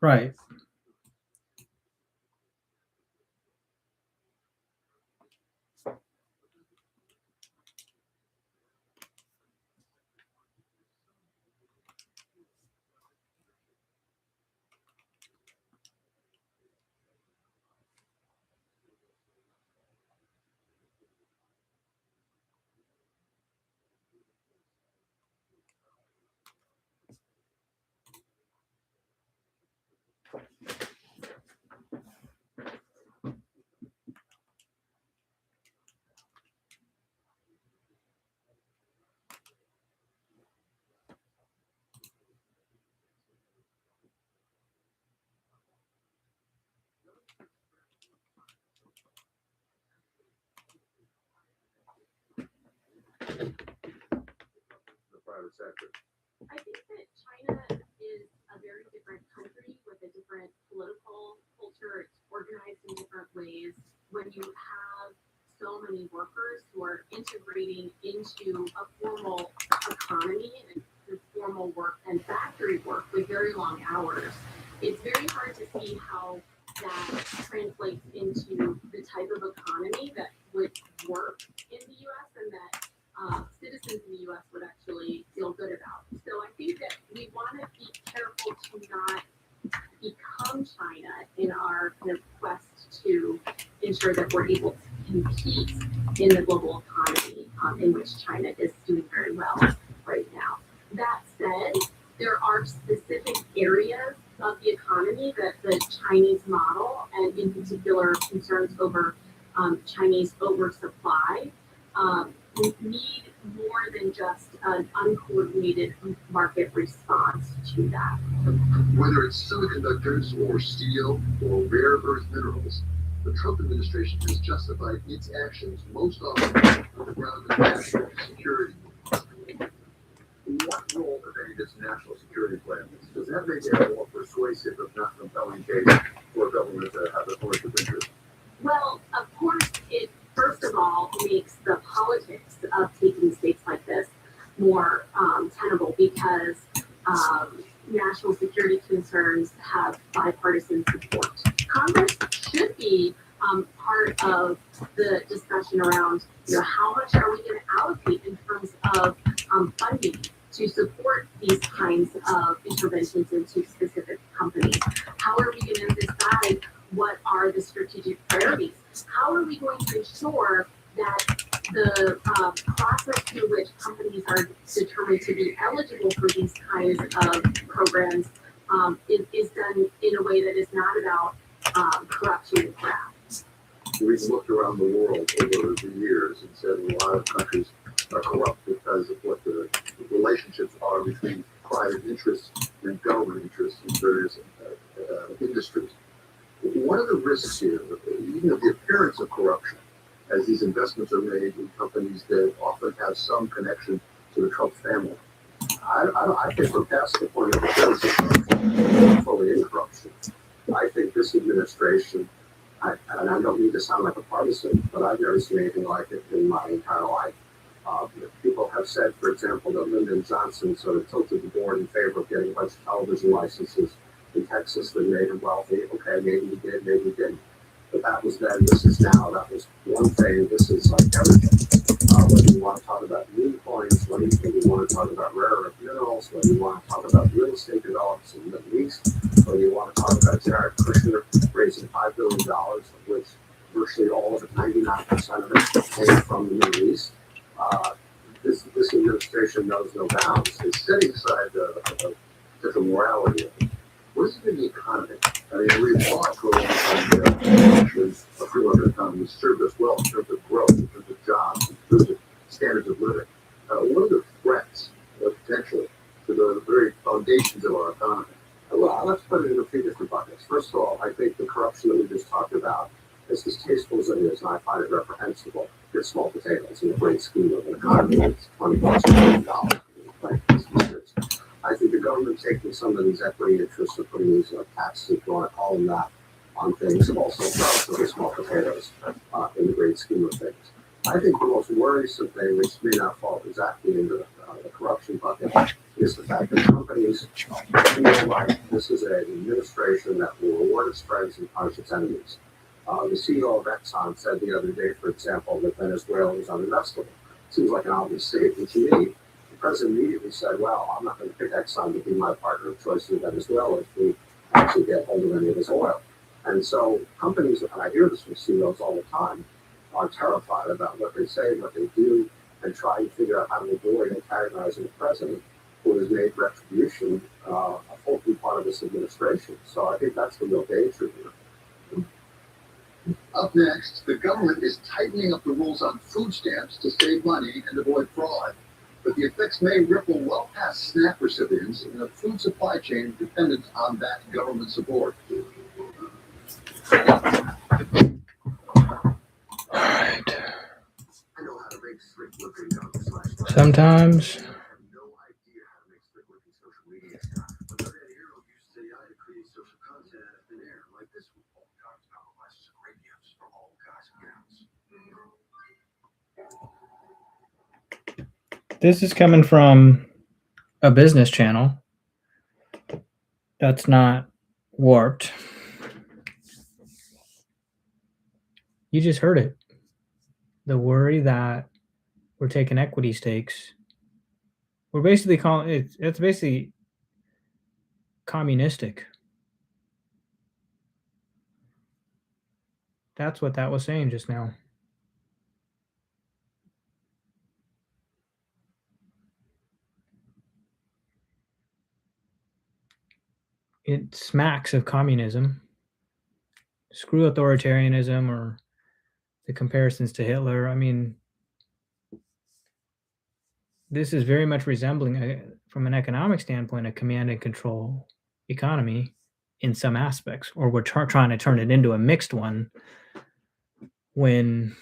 Right. The private sector. I think that China is a very different country with a different political culture. It's organized in different ways. When you have so so many workers who are integrating into a formal economy and formal work and factory work with very long hours. It's very hard to see how that translates into the type of economy that would work in the U.S. and that citizens in the U.S. would actually feel good about. So I think that we want to be careful to not become China in our kind of quest to ensure that we're able to compete in the global economy in which China is doing very well right now. That said, there are specific areas of the economy that the Chinese model, and in particular concerns over Chinese oversupply, need more than just an uncoordinated market response to that. Whether it's semiconductors or steel or rare earth minerals, the Trump administration has justified its actions most often on the ground of national security. What role, if any, does national security play in this? Does that make it a more persuasive, if not compelling case for a government to have a commercial interest? Well, of course, it first of all makes the politics of taking states like this more tenable because national security concerns have bipartisan support. Congress should be part of the discussion around, how much are we going to allocate in terms of funding to support these kinds of interventions into specific companies? How are we going to decide what are the strategic priorities? How are we going to ensure that the process through which companies are determined to be eligible for these kinds of programs is done in a way that is not about corruption and graft? We've looked around the world over the years and said a lot of countries are corrupt because of what the relationships are between private interests and government interests in various industries. What are the risks here, even of the appearance of corruption, as these investments are made in companies that often have some connection to the Trump family? I think we're past the point of the fully in corruption. I think this administration, and I don't mean to sound like a partisan, but I've never seen anything like it in my entire life. People have said, for example, that Lyndon Johnson sort of tilted the board in favor of getting a bunch of television licenses in Texas that made him wealthy. Okay, maybe he did, maybe he didn't. But that was then, this is now. That was one thing. This is like everything. Whether you want to talk about meme coins, whether you want to talk about rare earth minerals, whether you want to talk about real estate developments in the Middle East, whether you want to talk about Jared Kushner raising $5 billion, of which virtually all of it, 99% of it, came from the Middle East. This administration knows no bounds. It's setting aside the morality of it. What is it in the economy? I mean, we've fought for a long time a free market economy has served us well in terms of growth, in terms of jobs, in terms of standards of living. What are the threats, potentially, to the very foundations of our economy? Well, let's put it in a few different buckets. First of all, I think the corruption that we just talked about is as tasteful as it is, and I find it reprehensible. It's small potatoes in the great scheme of an economy that's $20 billion. I think the government taking some of these equity interests and putting these taxes, if you want to call them that, on things also relatively small potatoes in the great scheme of things. I think the most worrisome thing, which may not fall exactly into the corruption bucket, is the fact that companies feel like this is an administration that will reward its friends and punish its enemies. The CEO of Exxon said the other day, for example, that Venezuela is uninvestable. Seems like an obvious statement to me. The president immediately said, well, I'm not going to pick Exxon to be my partner of choice in Venezuela if we actually get hold of any of this oil. And so companies, and I hear this from CEOs all the time, are terrified about what they say, what they do, and try to figure out how to avoid antagonizing the president, who has made retribution a fulcrum part of this administration. So I think that's the real danger here. Up next, the government is tightening up the rules on food stamps to save money and avoid fraud. But the effects may ripple well past SNAP recipients in a food supply chain dependent on that government support. All right. Sometimes This is coming from a business channel that's not warped. You just heard it. The worry that we're taking equity stakes. We're basically calling it, it's basically communistic. That's what that was saying just now. It smacks of communism. Screw authoritarianism or the comparisons to Hitler. I mean, this is very much resembling, from an economic standpoint, a command and control economy in some aspects, or we're trying to turn it into a mixed one when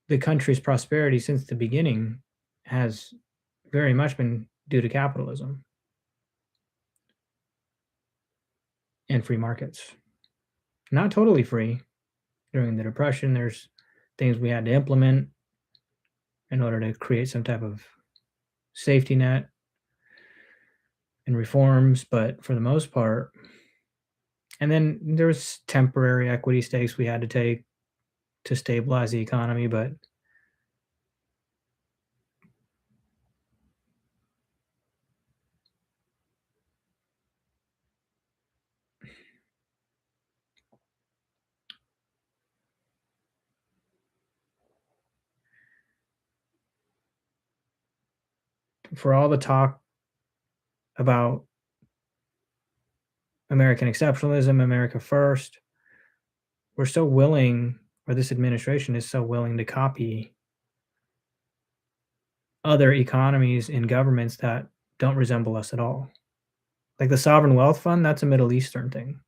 the country's prosperity since the beginning has very much been due to capitalism and free markets. Not totally free. During the Depression, there's things we had to implement in order to create some type of safety net and reforms, but for the most part, and then there's temporary equity stakes we had to take to stabilize the economy, but for all the talk about American exceptionalism, America first, we're so willing, or this administration is so willing to copy other economies and governments that don't resemble us at all. Like the sovereign wealth fund, that's a Middle Eastern thing.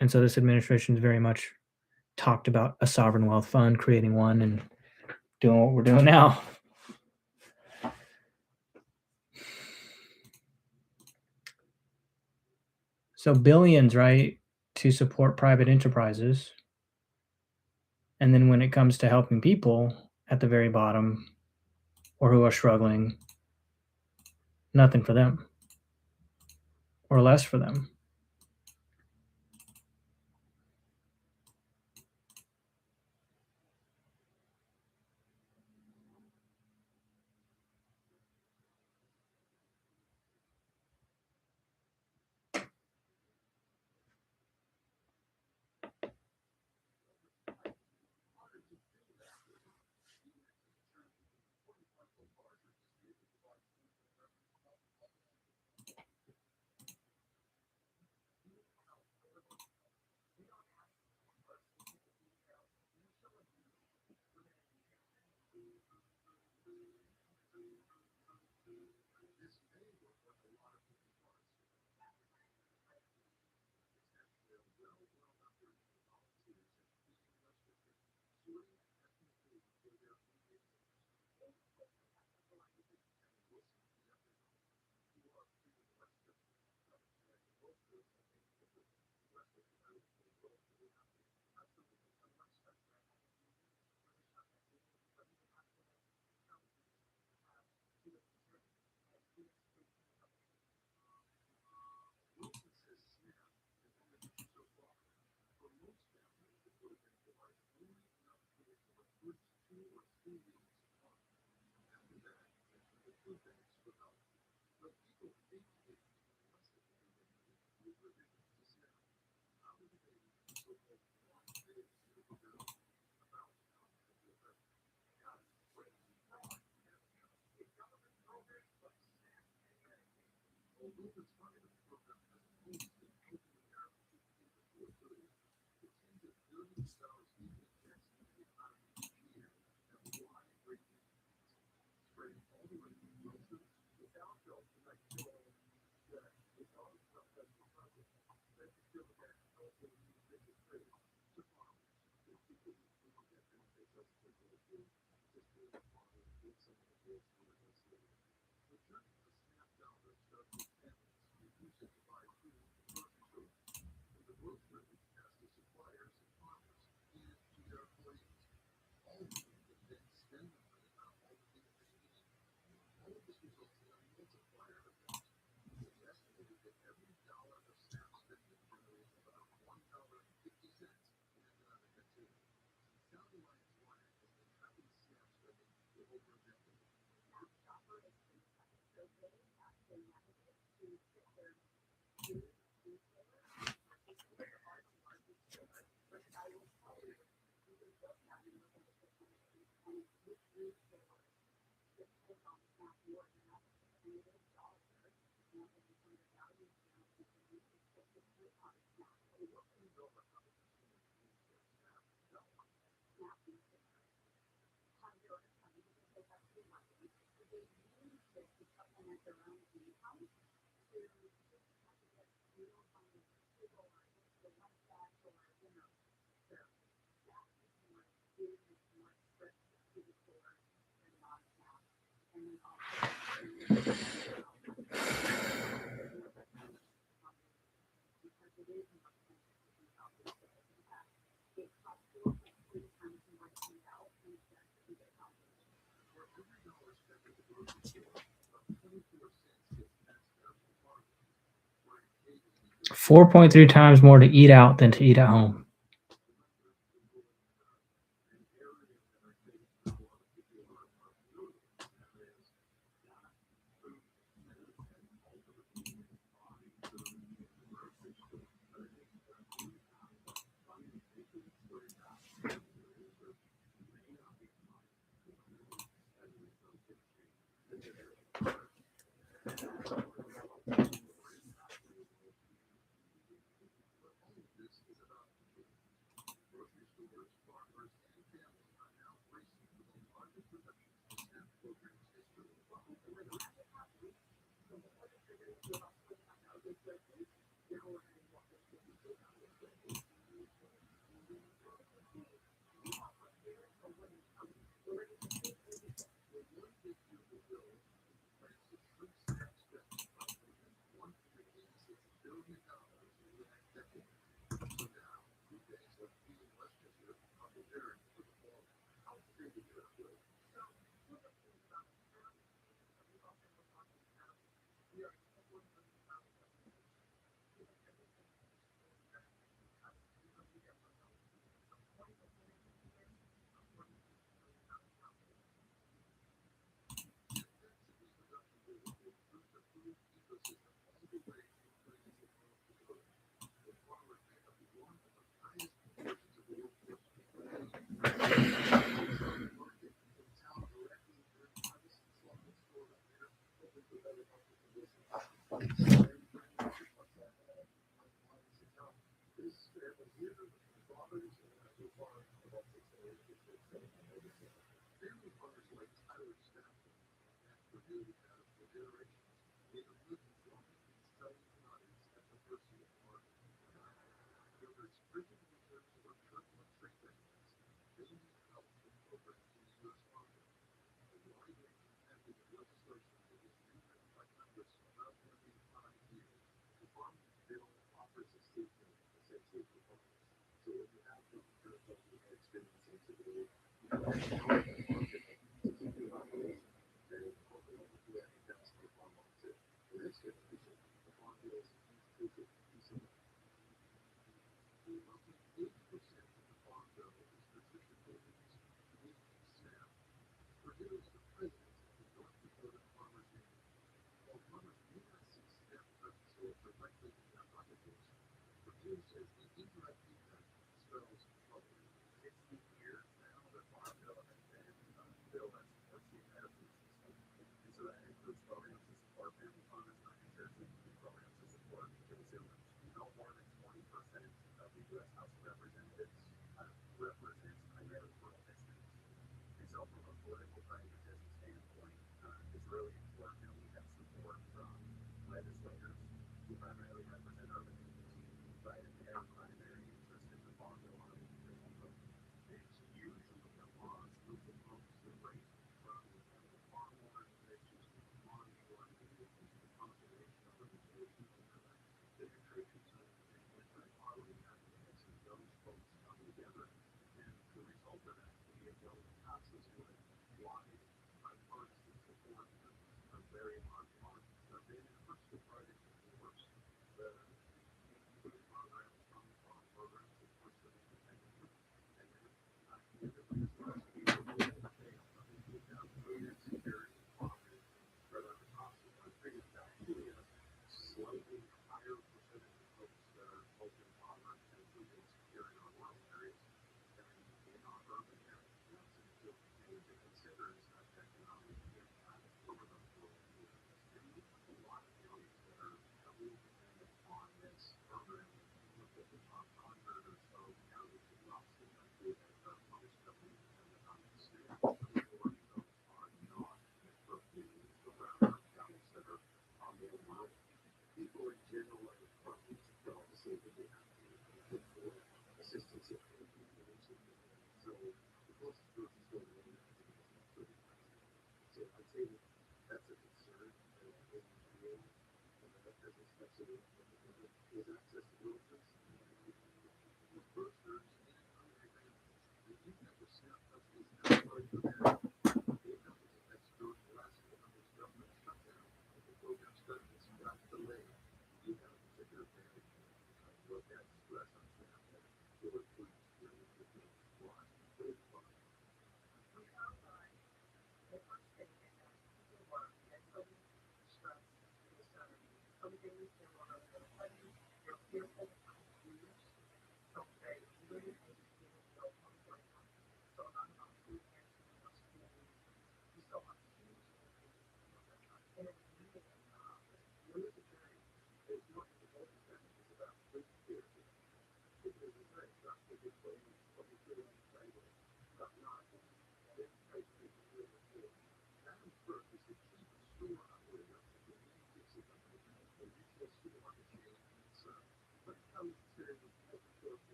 And so this administration is very much talked about a sovereign wealth fund, creating one and doing what we're doing now. So billions, right, to support private enterprises. And then when it comes to helping people at the very bottom or who are struggling, nothing for them or less for them. 4.3 times more to eat out than to eat at home.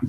As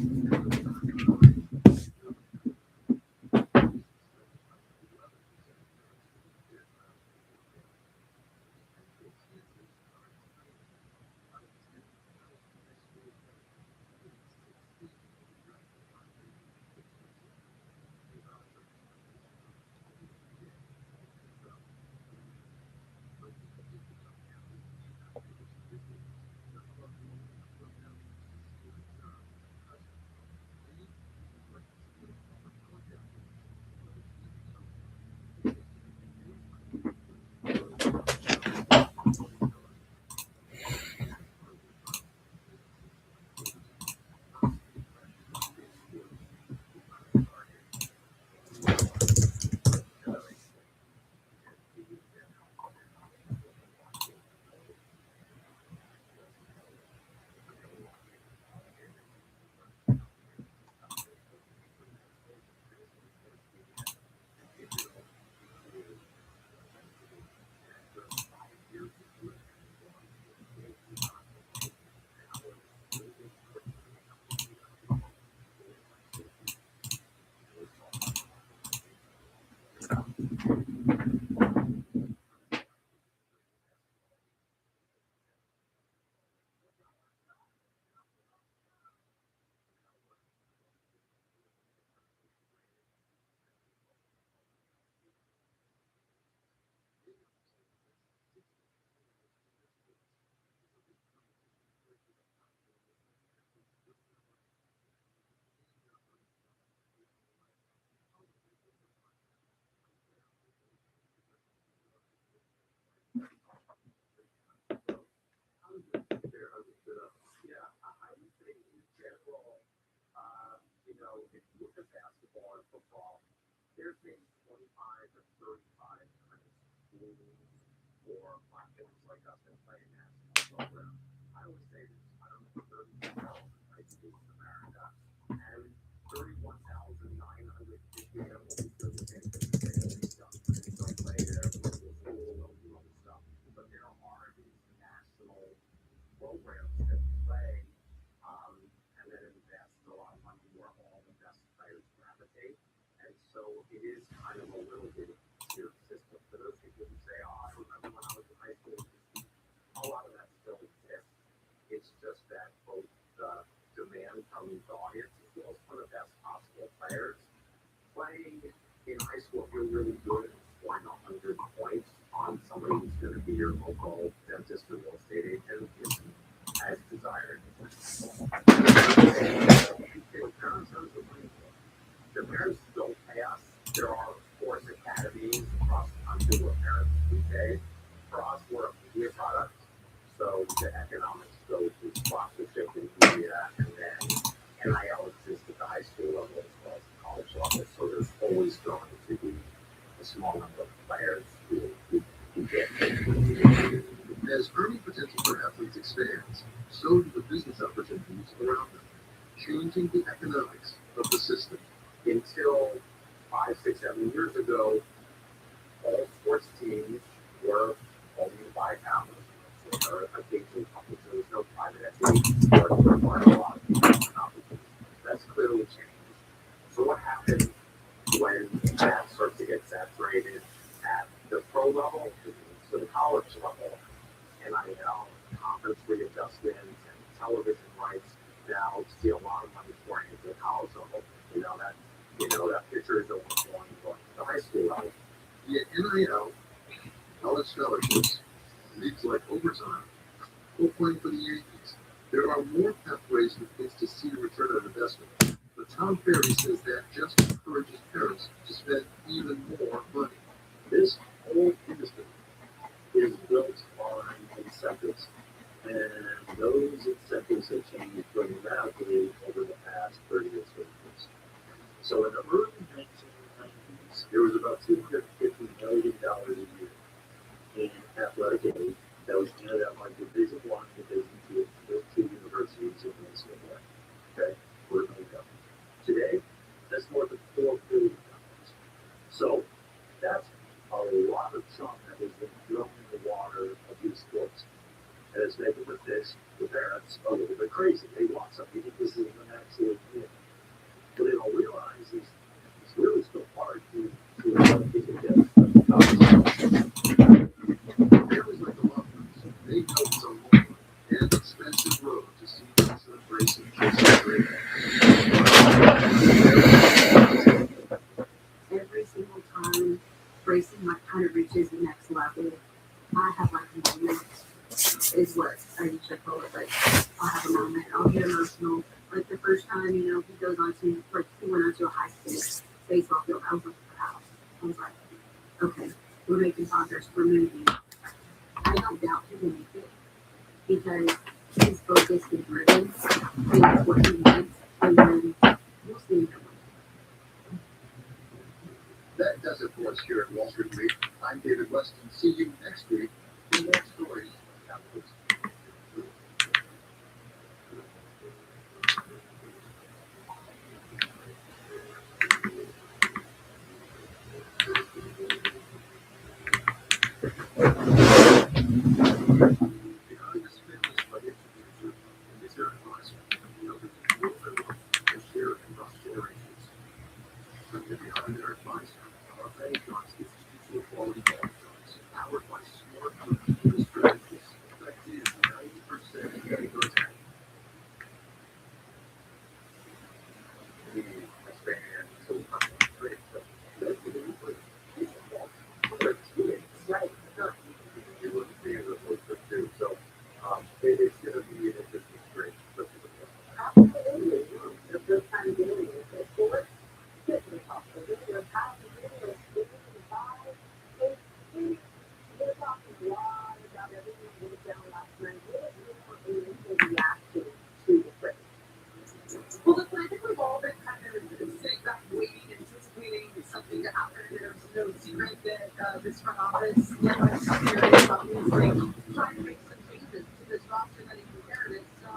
earning potential for athletes expands, so do the business opportunities around them, changing the economics of the system. Until 5, 6, 7 years ago, all sports teams were owned by families. So there are big team companies. There was no private equity. Sports were part of a lot of people. That's clearly changed. So what happens when that starts to get saturated at the pro level, so the college level, NIL, conference readjustments, and television rights now see a lot of money pouring into the college level. That picture is overflowing going to the high school level. Yet NIL, college scholarships, leagues like overtime, or playing for the Yankees. There are more pathways for kids to see a return on investment. But Tom Ferry says that just encourages parents to spend even more money. This whole industry is built on incentives, and those incentives have changed dramatically over the past 30 or 40 years. So in the early 1990s, there was about $250 million a year in athletic aid that was handed out by Division I Division II universities in Minnesota. Okay, $4 million. Today, that's more than $4 billion. So that's a lot of chunk that has been thrown in the water of youth sports. And it's making the parents a little bit crazy. They want something. They think this is an absolute I have like moments is what I usually call it. Like I'll have a moment, I'll get emotional. Like the first time, he goes on to like he went onto a high school baseball field. I was looking for the house. I was like, okay, we're making progress. We're moving. I don't doubt he will make it because he's focused and driven. And that's what he wants. And then we'll see. That does it for us here at Wall Street Week. I'm David Weston. See you next week for more stories about this. It's going to be an interesting experience. Absolutely. Those kind of dailies. It's for fitness also. They're passing videos, we're talking a lot about everything that went down last night. What your initial reaction to the trip? Well, listen, I think we've all been kind of sitting back, waiting, anticipating something to happen. There's no secret that this front office, led by Scott Perry, is obviously trying to make some changes to this roster that he inherited. So,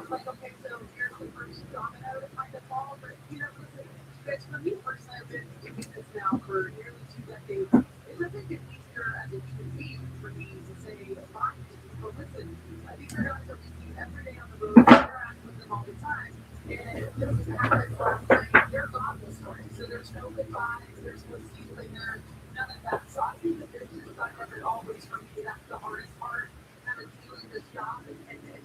it's like, okay, so here's the first domino to kind of fall. But, listen, it's for me personally, I've been doing this now for nearly 2 decades. It doesn't get easier as a human being for me to say, fine, but listen, these are guys that we see every day on the road, interact with them all the time. And this happens last night. They're gone this morning, so there's no goodbyes, there's no stealing there, none of that. So I think the business side of it always for me, that's the hardest part. Kind of doing this job and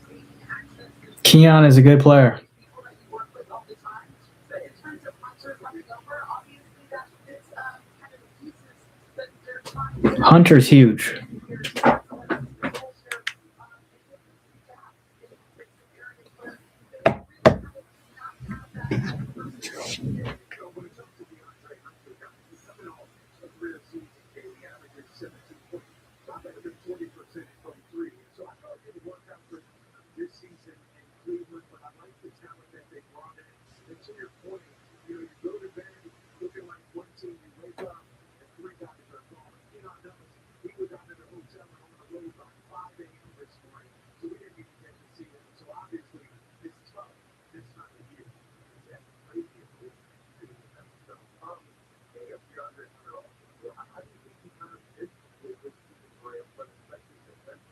taking access to Keon is a good player. people that you work with all the time. But in terms of Hunter coming over, obviously that fits kind of the pieces that they're trying to Hunter's huge. This season in Cleveland, but I like the talent that they brought in. And to your point, you go to bed looking like one team, you wake up and 3 guys are gone. He was out at a hotel and on the road by 5 a.m. this morning, so we didn't even get to see him. So obviously, it's tough this time of year. That's crazy. Hey, if you're under it at all, I think he kind of did with Graham, but especially the defense.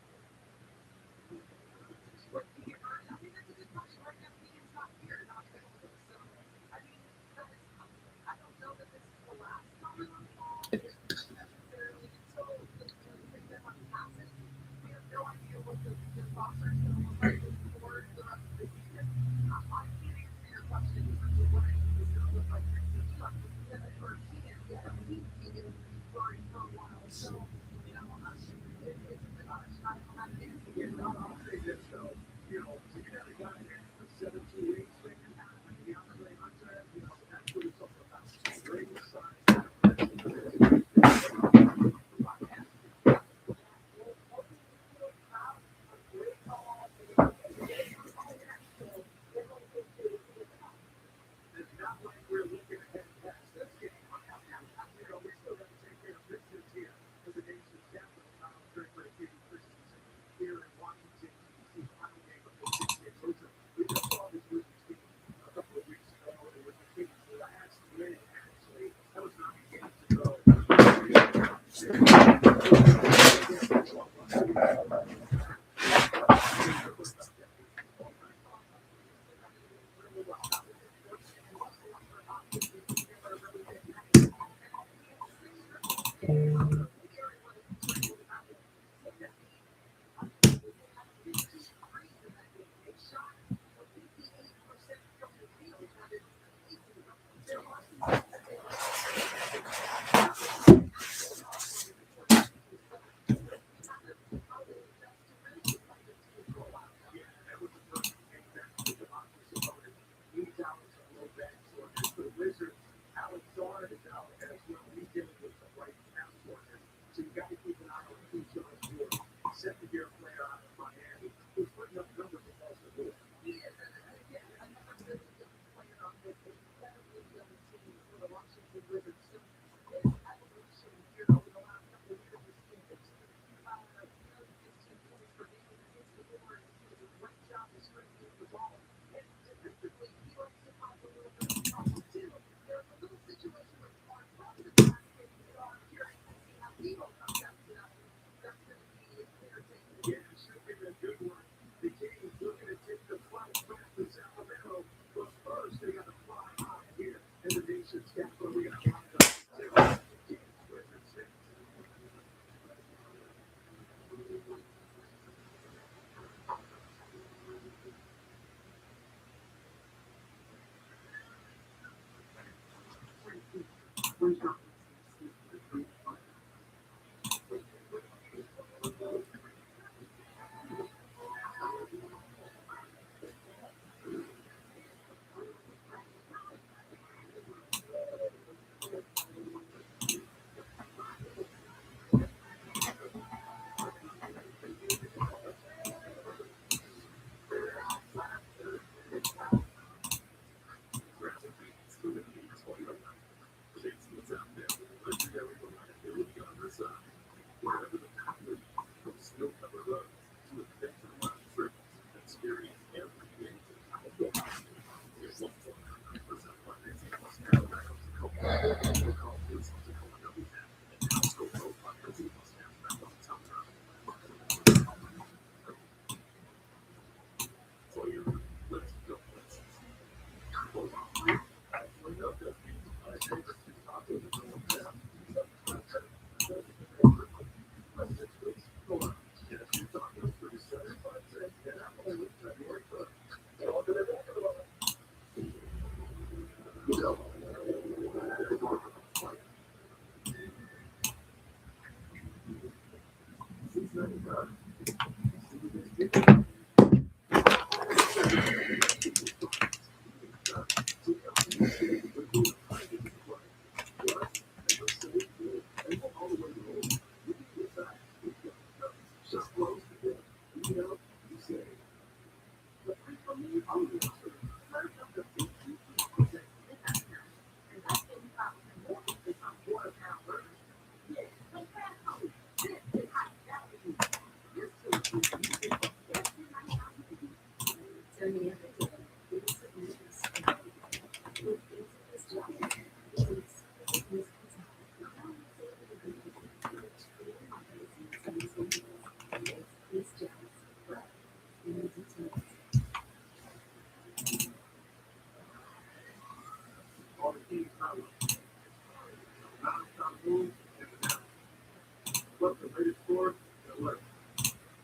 What's the latest score? Look,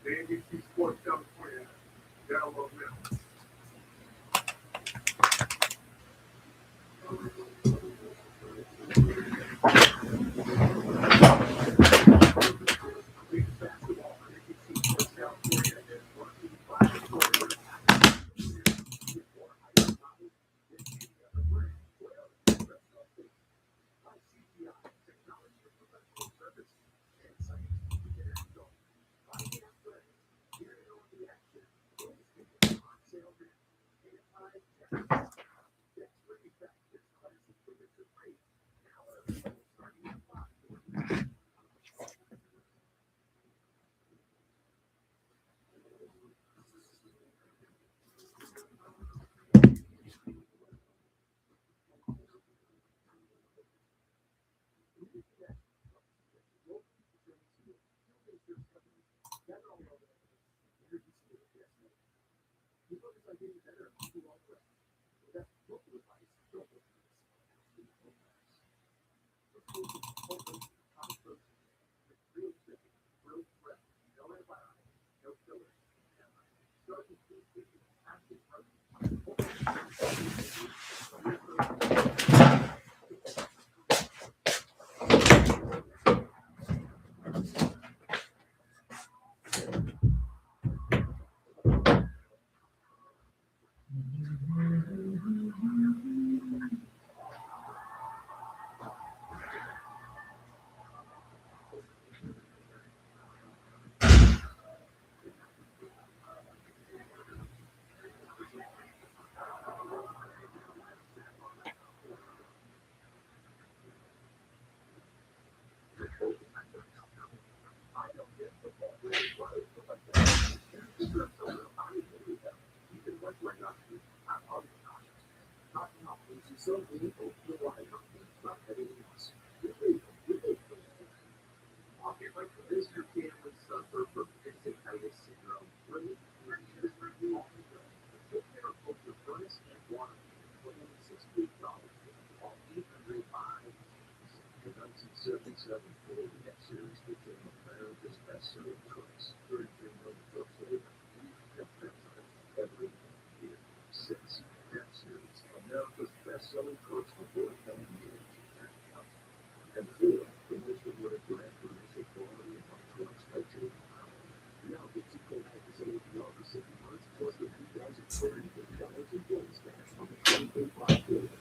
the ABC Sports California. Download now. Basketball on ABC Sports California is working by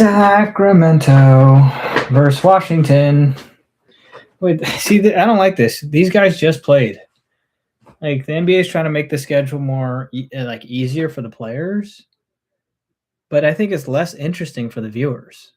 Sacramento versus Washington. Wait, see, I don't like this. These guys just played. Like the NBA is trying to make the schedule more like easier for the players, but I think it's less interesting for the viewers.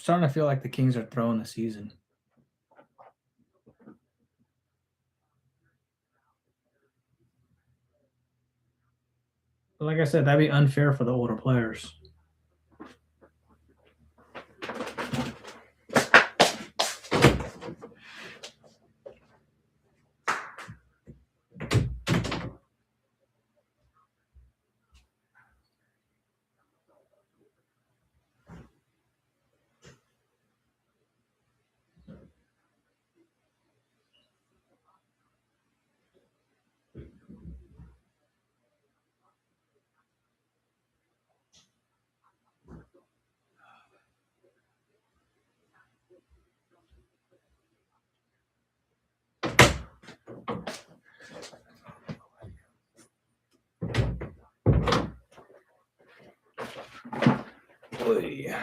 starting to feel like the Kings are throwing the season. But like I said, that'd be unfair for the older players. Oy.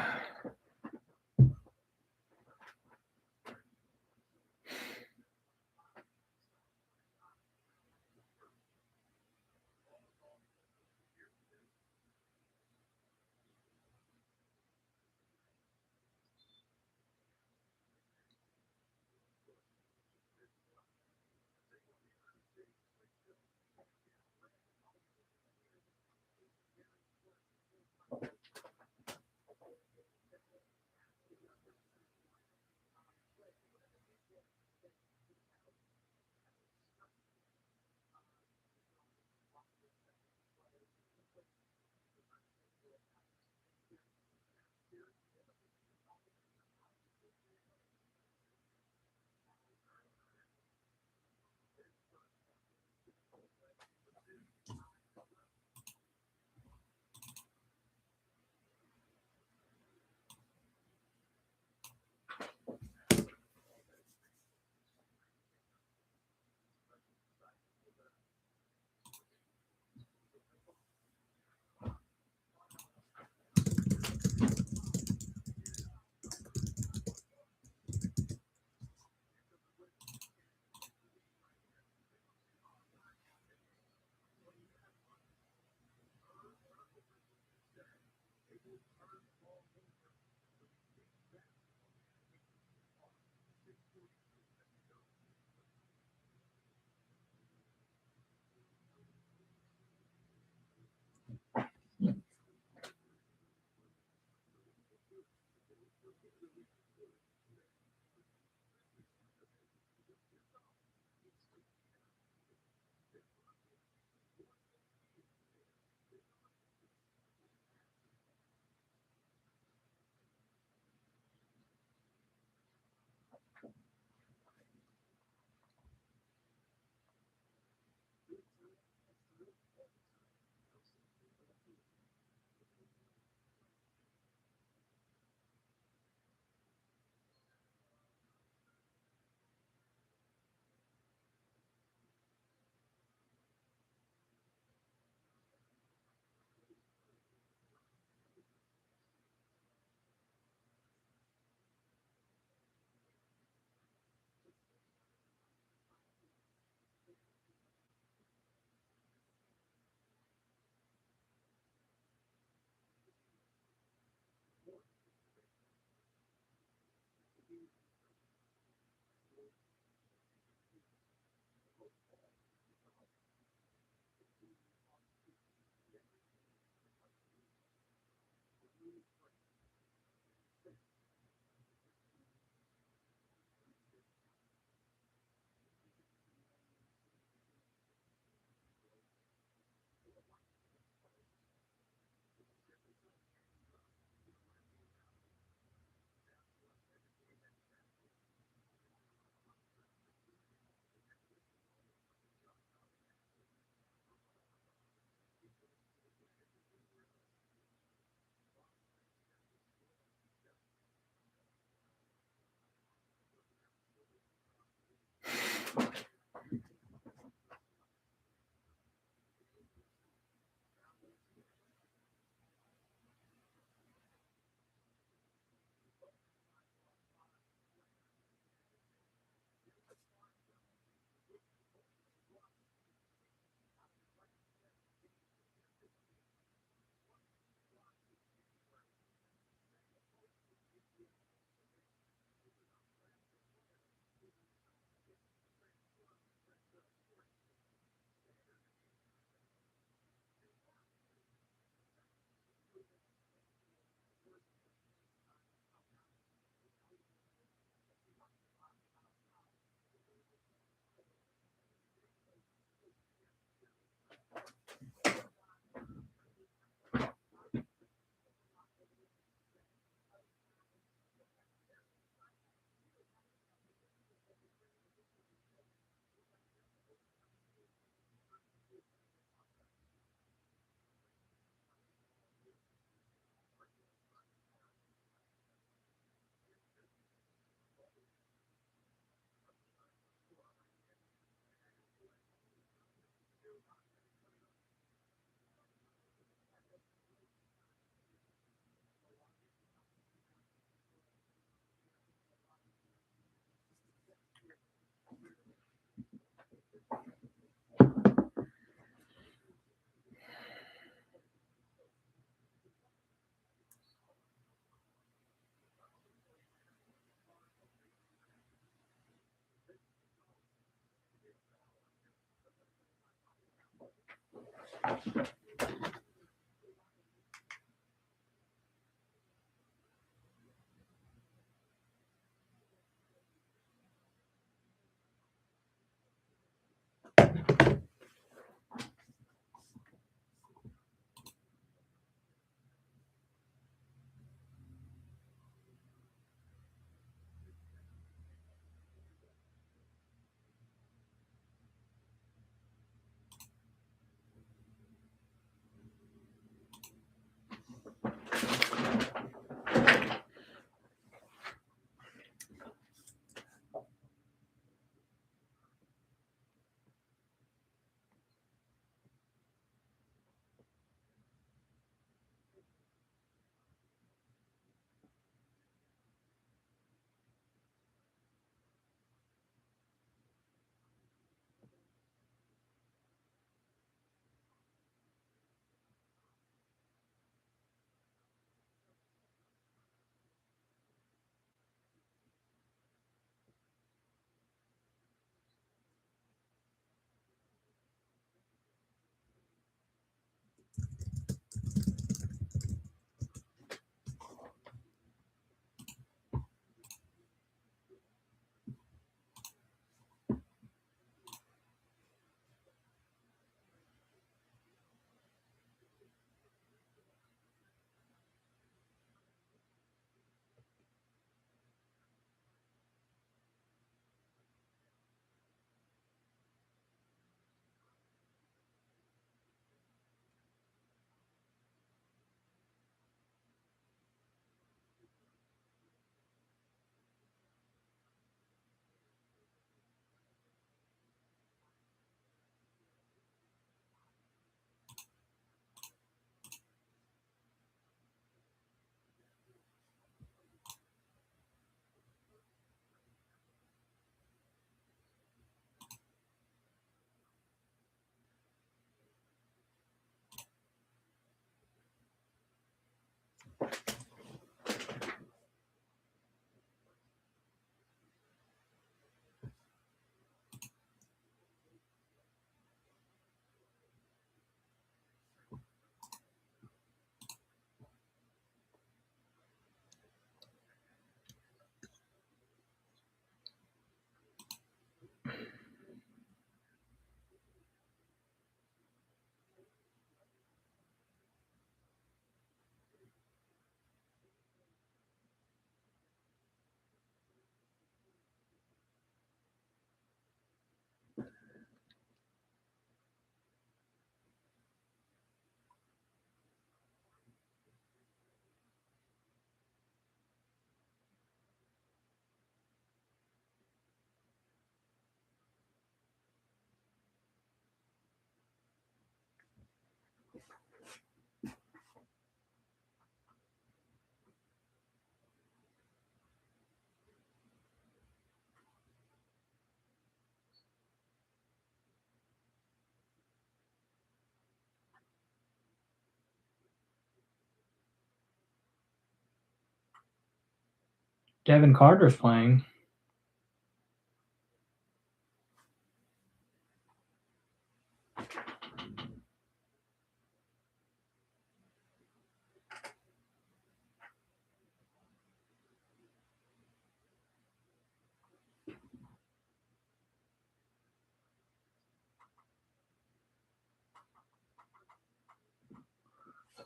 Devin Carter's playing.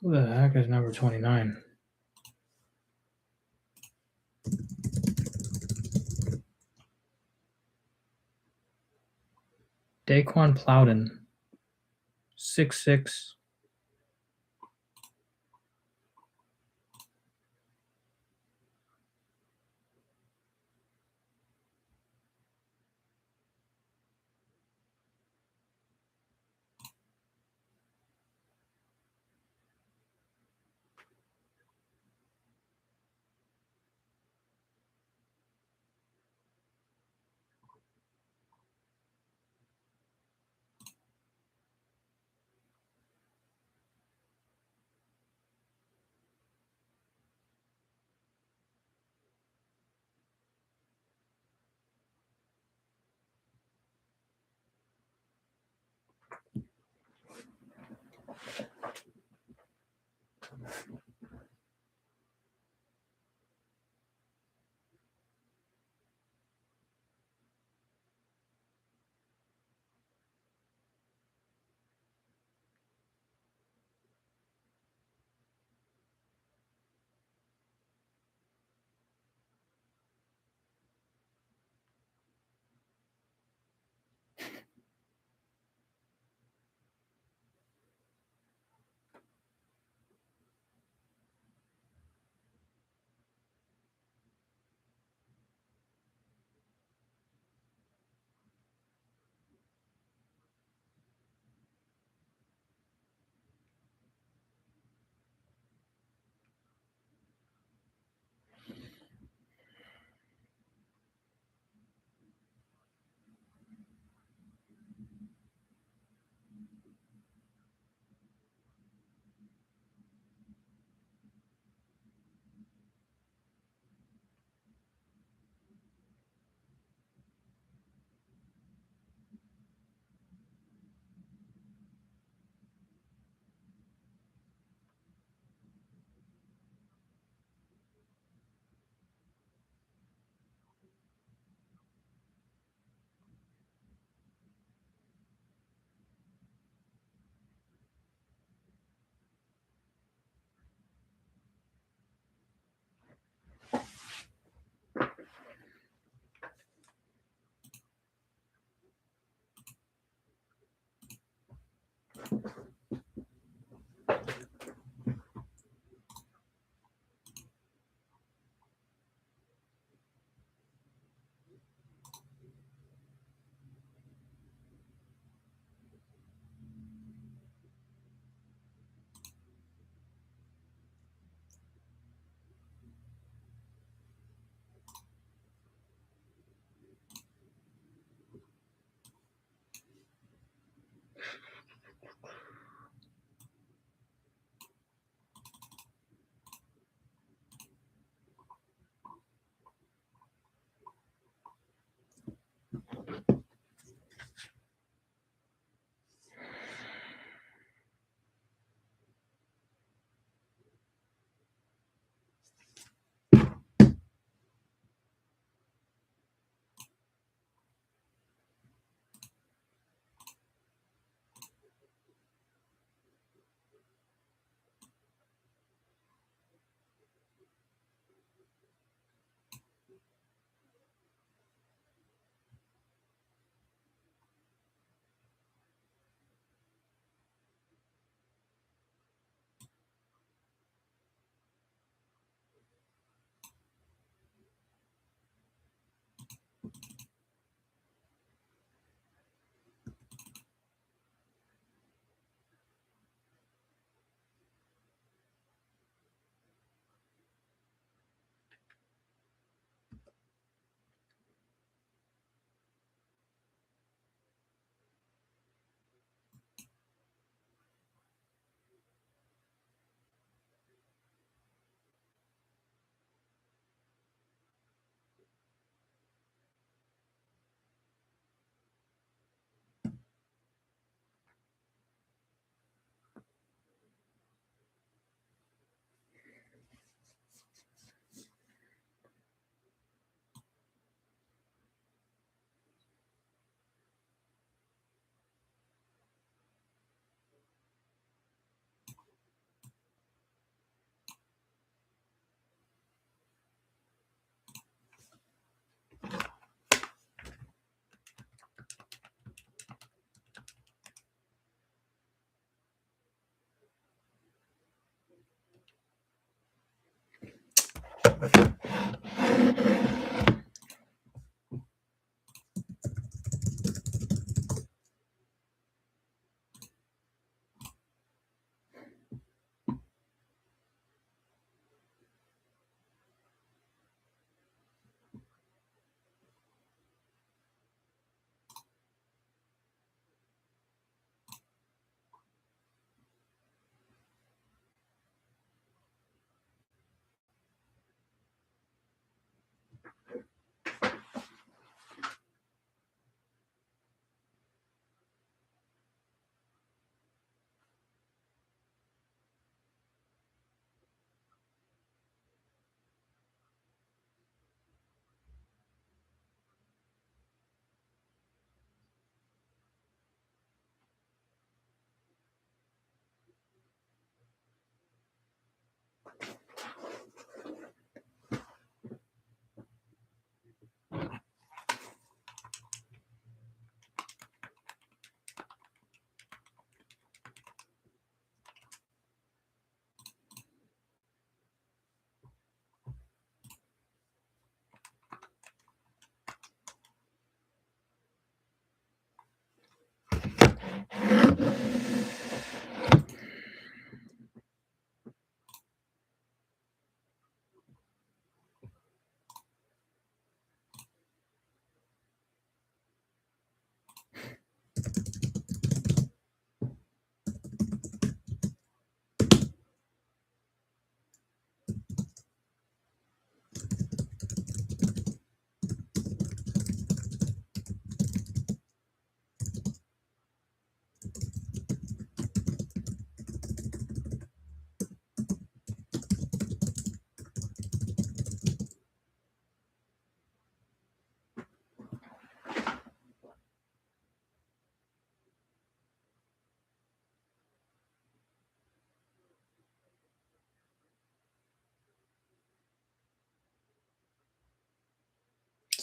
Who the heck is number 29? Daquan Plowden, 6'6".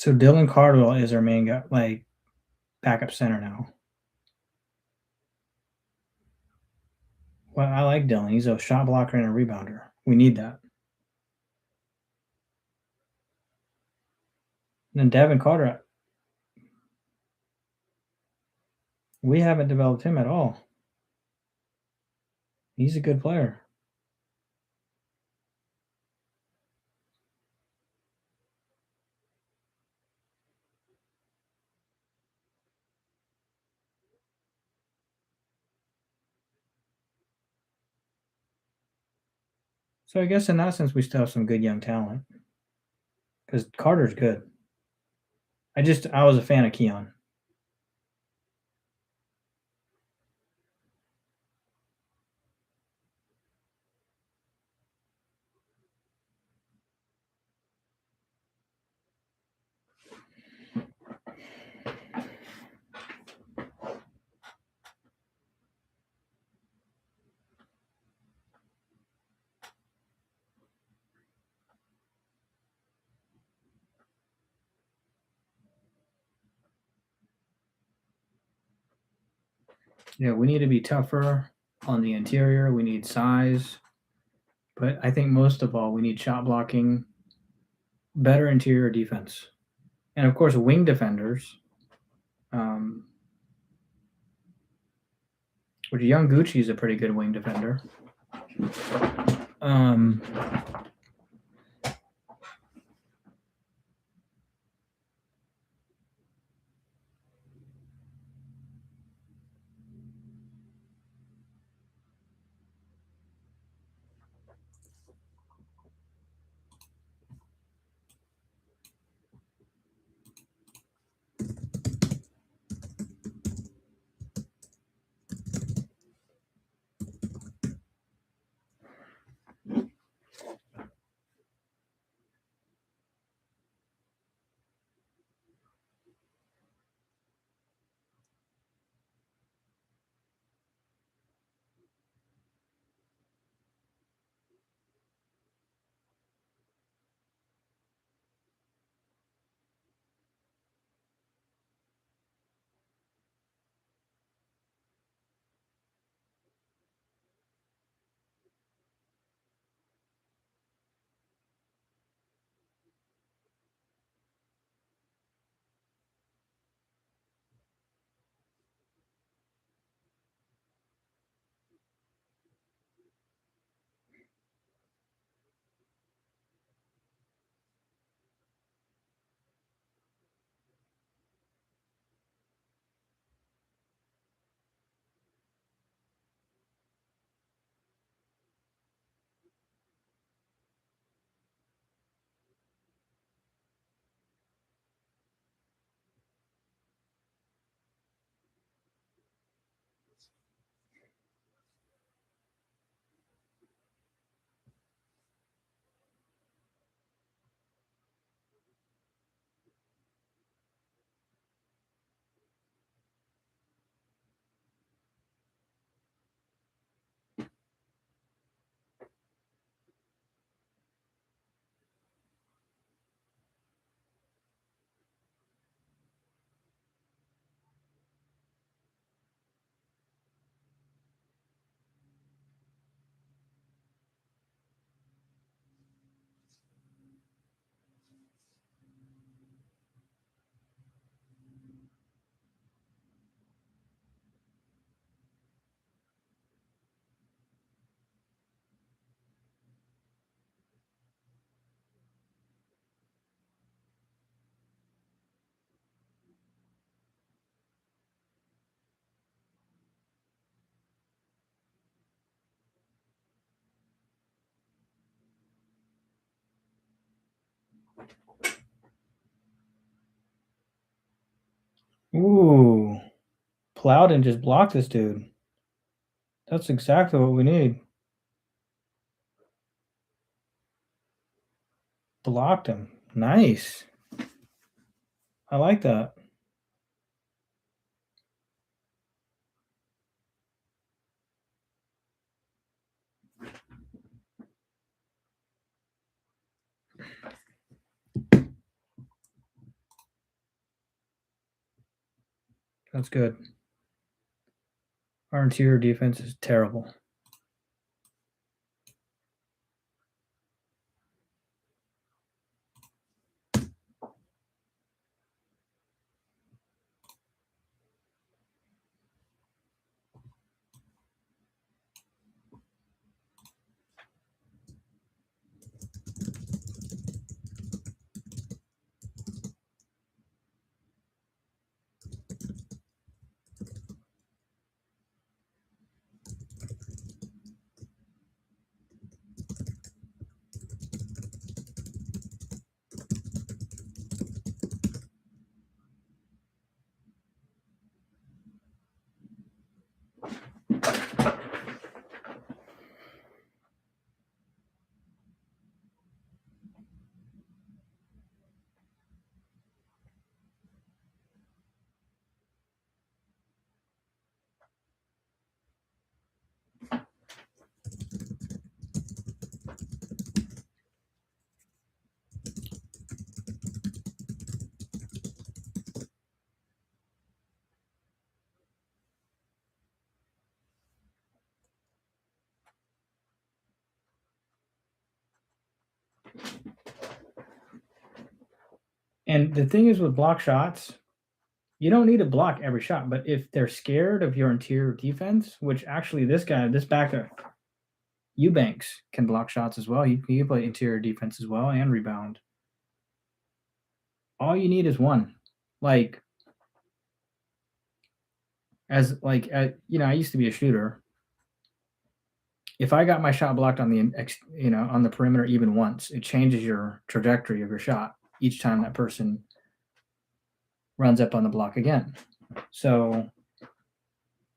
So Dylan Cardwell is our main guy, like backup center now. Well, I like Dylan. He's a shot blocker and a rebounder. We need that. And then Devin Carter, we haven't developed him at all. He's a good player. So I guess in that sense, we still have some good young talent because Carter's good. I was a fan of Keon. We need to be tougher on the interior. We need size. But I think most of all, we need shot blocking, better interior defense. And of course, wing defenders. Which young Gucci is a pretty good wing defender. Ooh. Plowden just blocked this dude. That's exactly what we need. Blocked him. Nice. I like that. That's good. Our interior defense is terrible. And the thing is with block shots, you don't need to block every shot, but if they're scared of your interior defense, which actually this backer, Eubanks can block shots as well. He can play interior defense as well and rebound. All you need is one. I used to be a shooter. If I got my shot blocked on the perimeter even once, it changes your trajectory of your shot each time that person runs up on the block again. So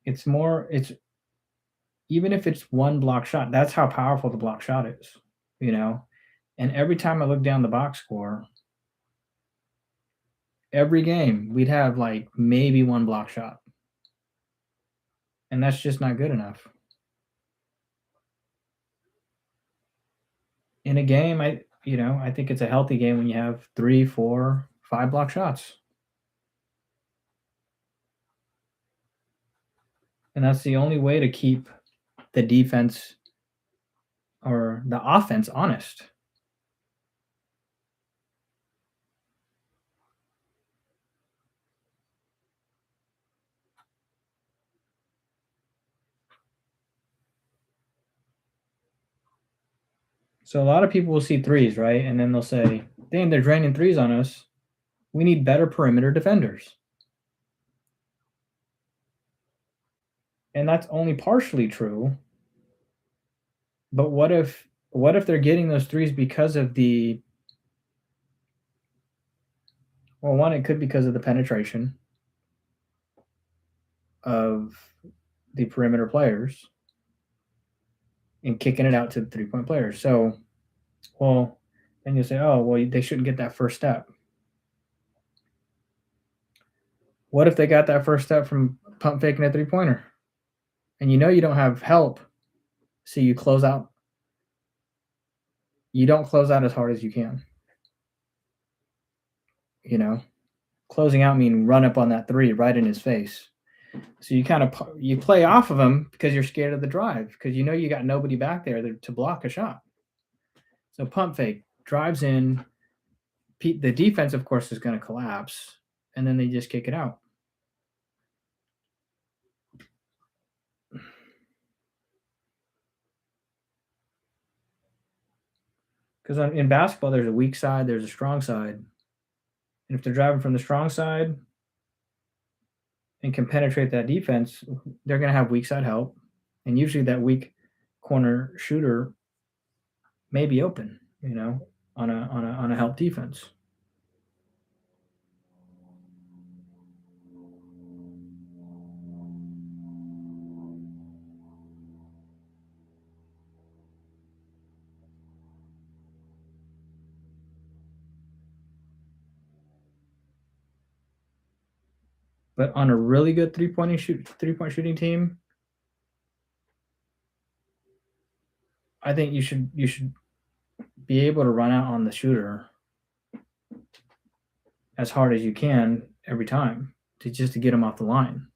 it's even if it's one block shot, that's how powerful the block shot is, And every time I look down the box score, every game we'd have like maybe one block shot. And that's just not good enough. In a game, I think it's a healthy game when you have 3, 4, 5 block shots. And that's the only way to keep the defense or the offense honest. So a lot of people will see threes, right? And then they'll say, damn, they're draining threes on us. We need better perimeter defenders. And that's only partially true. But what if they're getting those threes because of one, it could be because of the penetration of the perimeter players and kicking it out to the 3-point players. So, then you'll say, oh, well, they shouldn't get that first step. What if they got that first step from pump faking a 3-pointer? And you don't have help, so you close out. You don't close out as hard as you can. Closing out means run up on that 3 right in his face. So you play off of him because you're scared of the drive because you got nobody back there to block a shot. So pump fake, drives in. The defense, of course, is going to collapse, and then they just kick it out. Because in basketball, there's a weak side, there's a strong side. And if they're driving from the strong side and can penetrate that defense, they're going to have weak side help. And usually that weak corner shooter may be open, on a help defense. But on a really good three-point shooting team, I think you should be able to run out on the shooter as hard as you can every time to get him off the line.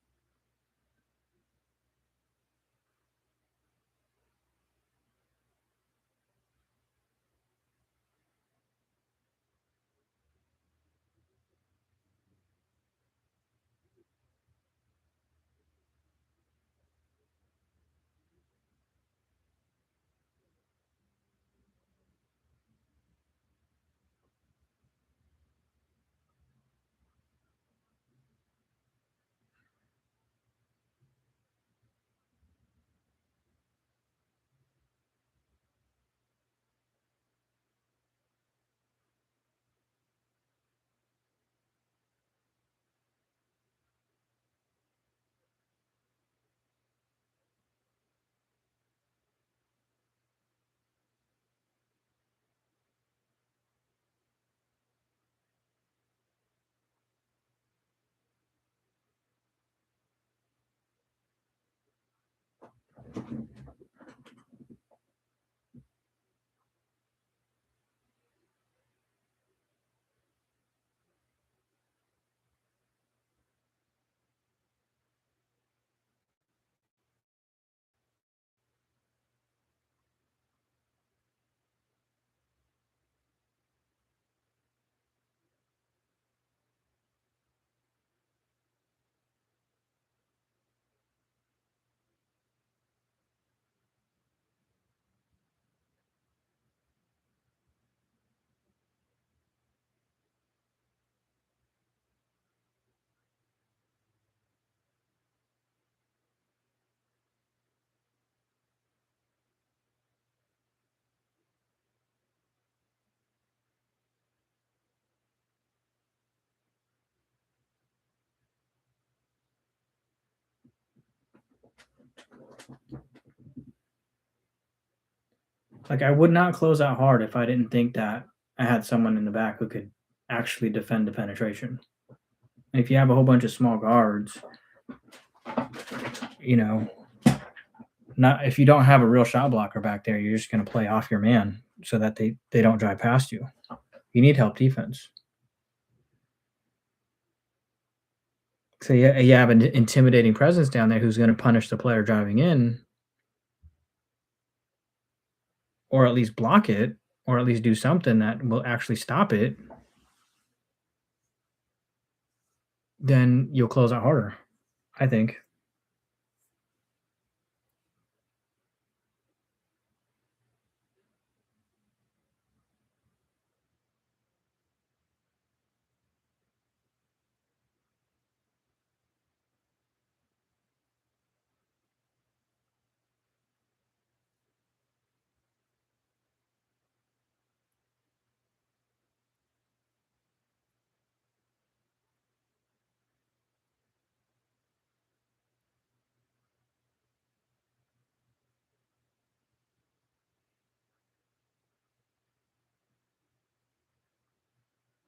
Like, I would not close out hard if I didn't think that I had someone in the back who could actually defend the penetration. And if you have a whole bunch of small guards, you know, not if you don't have a real shot blocker back there, you're just going to play off your man so that they don't drive past you. You need help defense. So you have an intimidating presence down there who's going to punish the player driving in, or at least block it, or at least do something that will actually stop it. Then you'll close out harder, I think.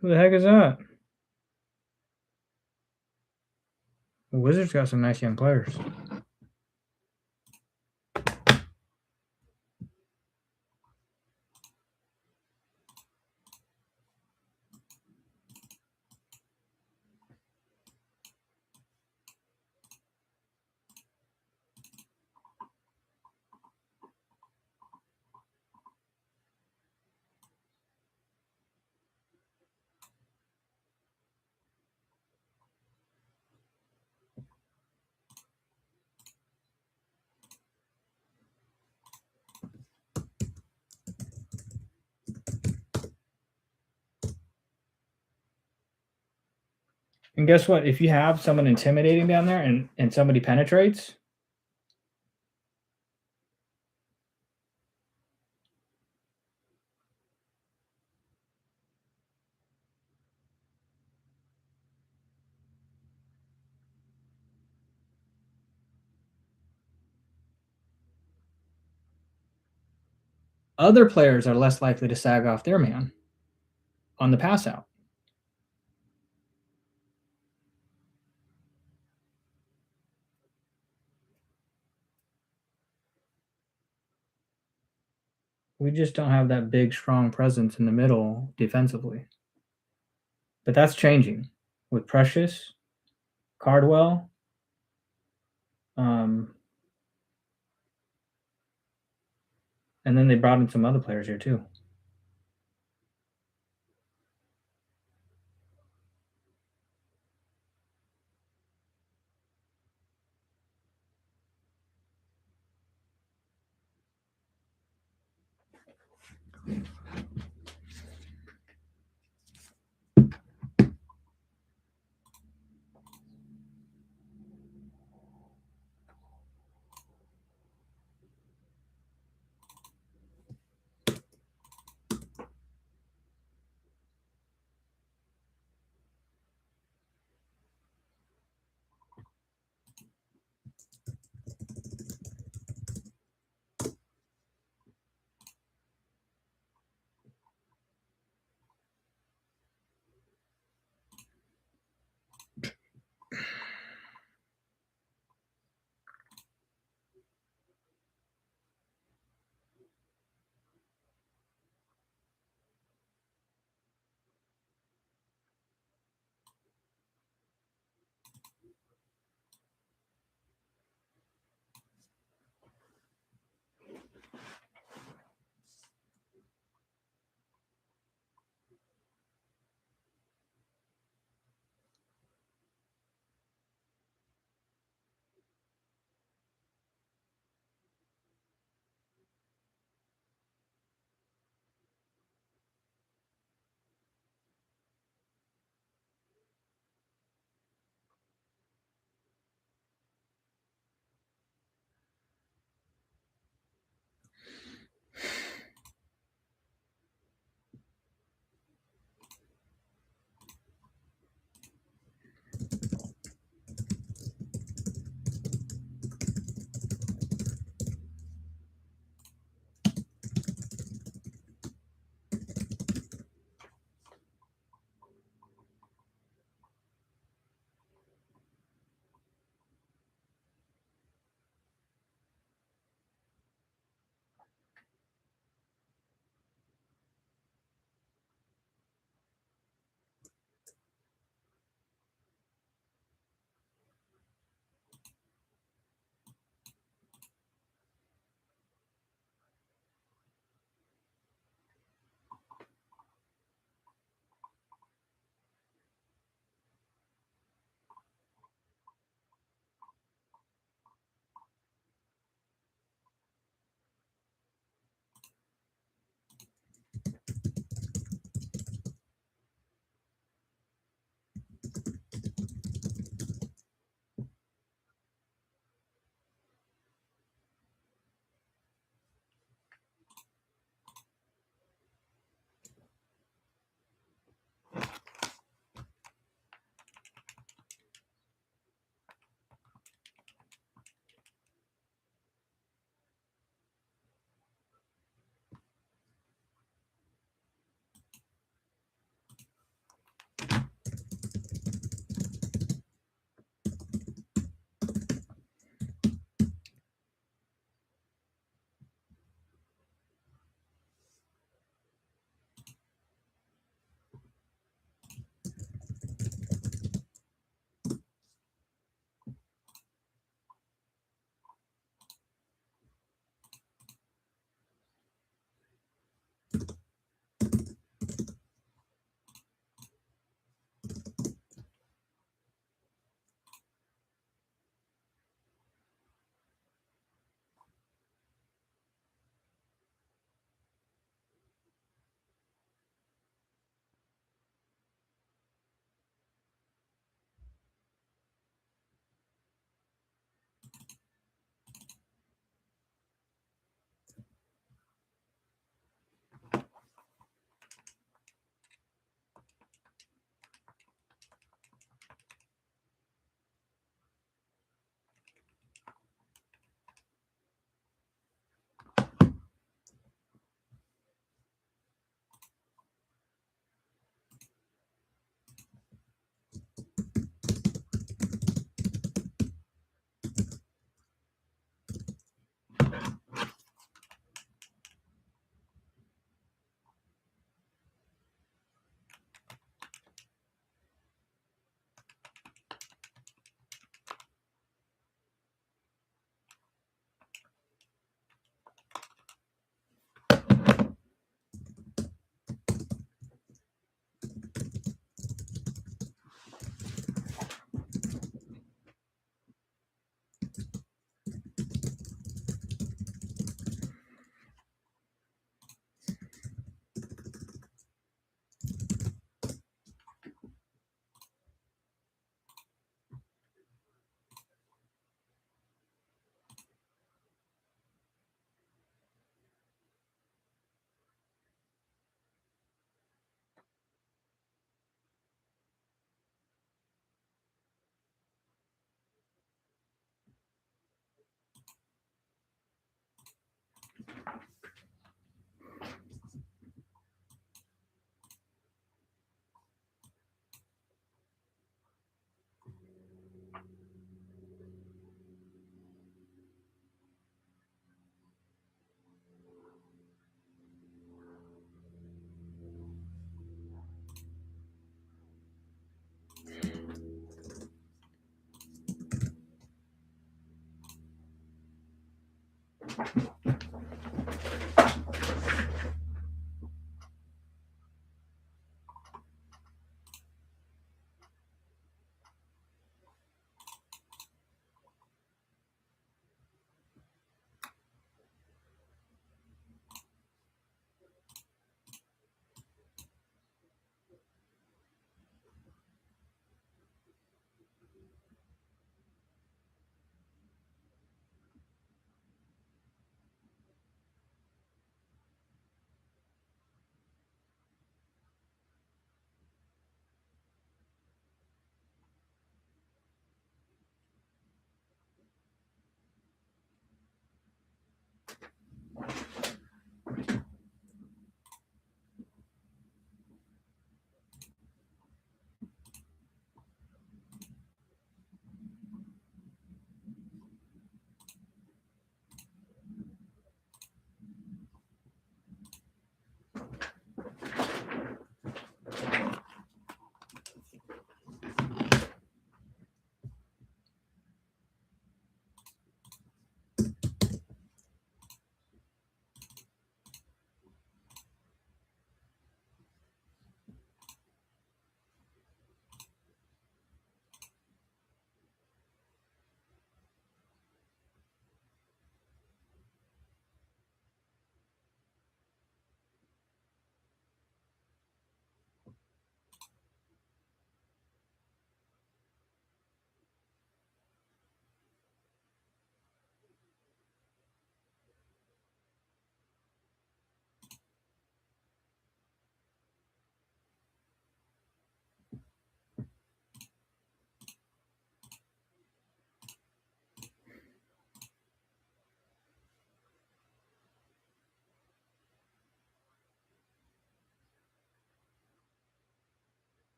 Who the heck is that? The Wizards got some nice young players. And guess what? If you have someone intimidating down there and somebody penetrates, other players are less likely to sag off their man on the pass out. We just don't have that big, strong presence in the middle defensively. But that's changing with Precious, Cardwell, and then they brought in some other players here too.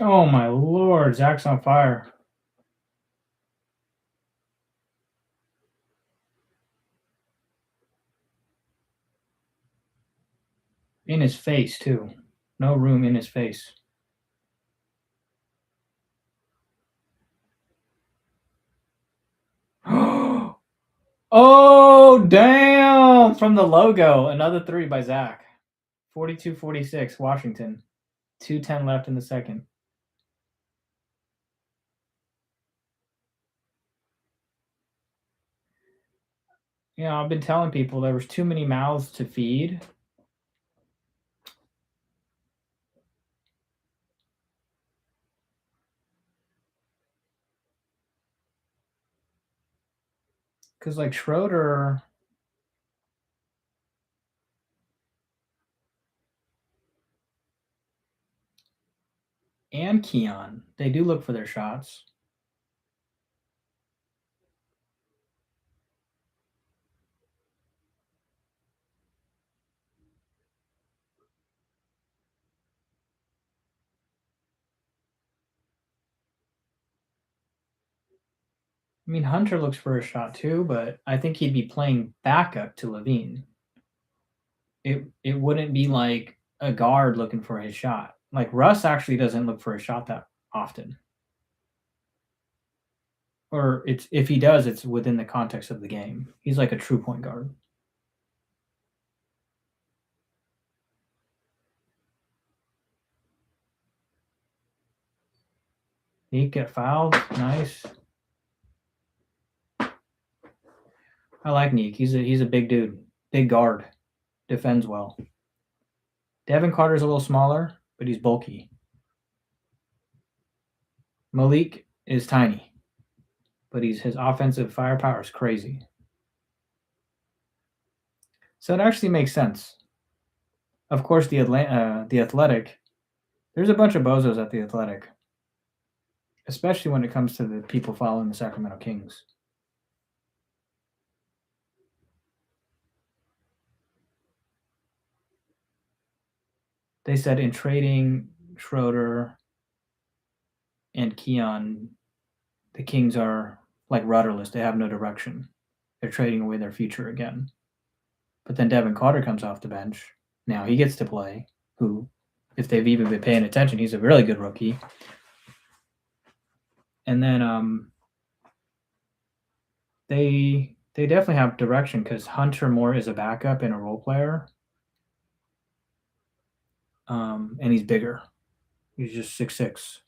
Oh my lord, Zach's on fire. In his face, too. No room in his face. Oh, damn! From the logo, another 3 by Zach. 42-46, Washington. 2:10 left in the second. You know, I've been telling people there was too many mouths to feed. Because, like, Schroeder and Keon, they do look for their shots. I mean, Hunter looks for a shot too, but I think he'd be playing backup to Levine. It wouldn't be like a guard looking for his shot. Like Russ actually doesn't look for a shot that often. Or it's if he does, it's within the context of the game. He's like a true point guard. Neek get fouled. Nice. I like Neek. He's a big dude. Big guard. Defends well. Devin Carter's a little smaller, but he's bulky. Malik is tiny. but his offensive firepower is crazy. So it actually makes sense. Of course, the Athletic, there's a bunch of bozos at the Athletic, especially when it comes to the people following the Sacramento Kings. They said in trading Schroeder and Keon, the Kings are like rudderless. They have no direction. They're trading away their future again. But then Devin Carter comes off the bench. Now he gets to play, who, if they've even been paying attention, he's a really good rookie. And then they definitely have direction because Hunter Moore is a backup and a role player. And he's bigger. He's just 6'6".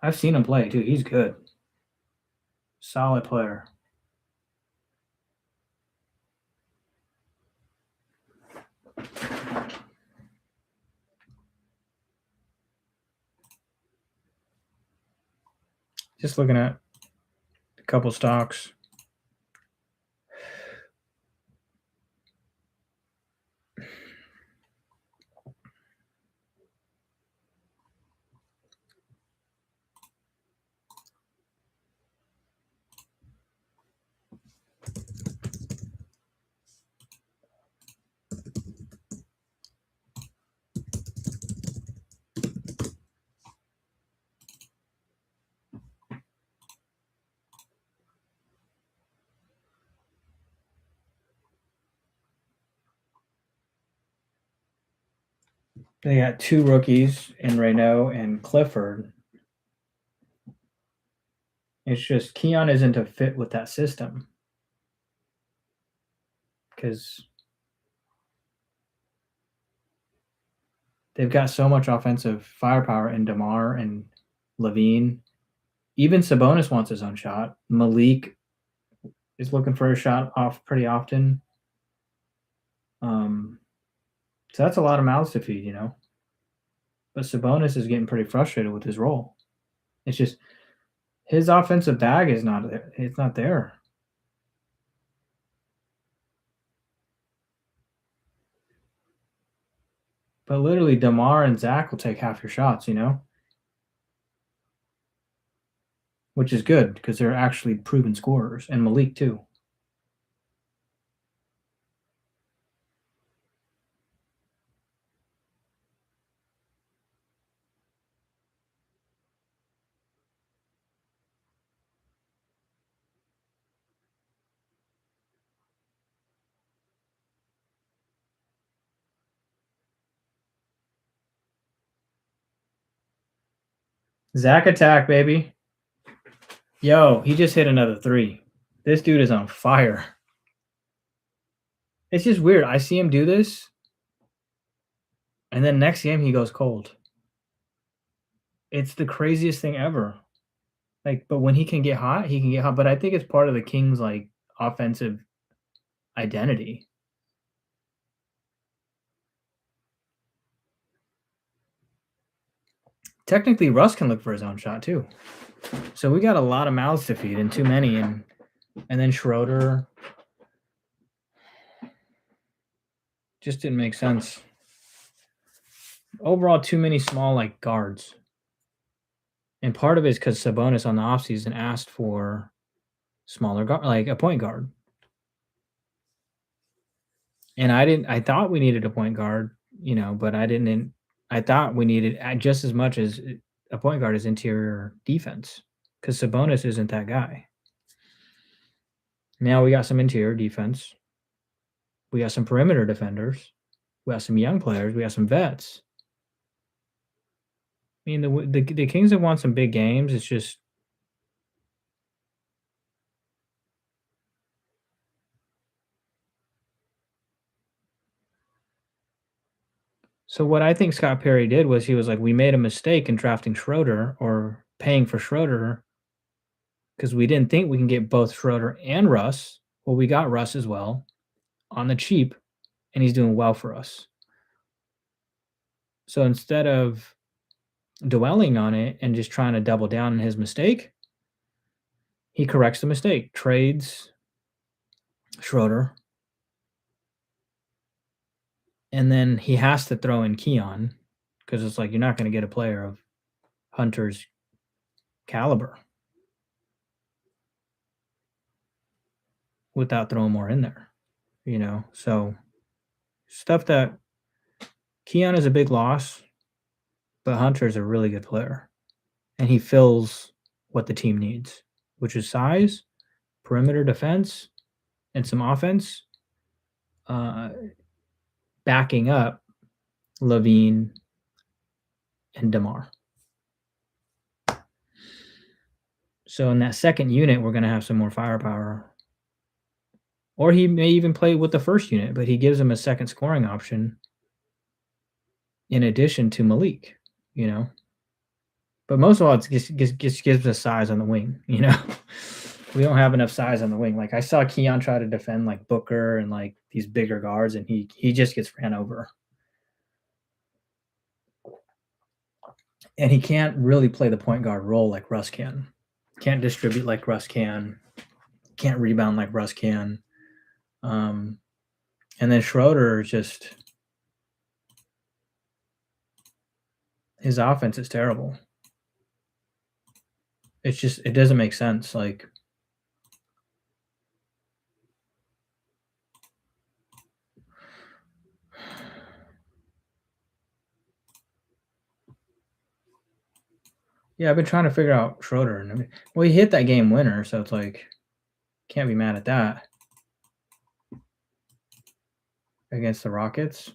I've seen him play, too. He's good. Solid player. Just looking at a couple stocks. They got two rookies in Reno and Clifford. It's just Keon isn't a fit with that system because they've got so much offensive firepower in DeMar and Levine. Even Sabonis wants his own shot. Malik is looking for a shot off pretty often. So that's a lot of mouths to feed, you know. But Sabonis is getting pretty frustrated with his role. It's just his offensive bag is not there. It's not there. But literally, DeMar and Zach will take half your shots, you know? Which is good because they're actually proven scorers. And Malik, too. Zach attack, baby. Yo, he just hit another three. This dude is on fire. It's just weird. I see him do this, and then next game he goes cold. It's the craziest thing ever. Like, but when he can get hot, he can get hot. But I think it's part of the Kings' like offensive identity. Technically, Russ can look for his own shot too. So we got a lot of mouths to feed and too many. And then Schroeder just didn't make sense. Overall, too many small like guards. And part of it is because Sabonis on the offseason asked for smaller guard, like a point guard. And I thought we needed a point guard, you know, but I thought we needed just as much as a point guard as interior defense because Sabonis isn't that guy. Now we got some interior defense. We got some perimeter defenders. We got some young players. We got some vets. I mean, the Kings have won some big games. It's just so what I think Scott Perry did was he was like, we made a mistake in drafting Schroeder or paying for Schroeder because we didn't think we can get both Schroeder and Russ. Well, we got Russ as well on the cheap, and he's doing well for us. So instead of dwelling on it and just trying to double down on his mistake, he corrects the mistake, trades Schroeder, and then he has to throw in Keon because it's like you're not going to get a player of Hunter's caliber without throwing more in there, So stuff that Keon is a big loss, but Hunter's a really good player, and he fills what the team needs, which is size, perimeter defense, and some offense, backing up Levine and DeMar. So in that second unit, we're going to have some more firepower. Or he may even play with the first unit, but he gives him a second scoring option in addition to Malik, But most of all, it just gives us size on the wing, We don't have enough size on the wing. Like I saw Keon try to defend like Booker and like these bigger guards, and he just gets ran over. And he can't really play the point guard role like Russ can. Can't distribute like Russ can. Can't rebound like Russ can. And then Schroeder just his offense is terrible. It doesn't make sense. Like yeah, I've been trying to figure out Schroeder. And he hit that game winner, so it's like can't be mad at that. Against the Rockets.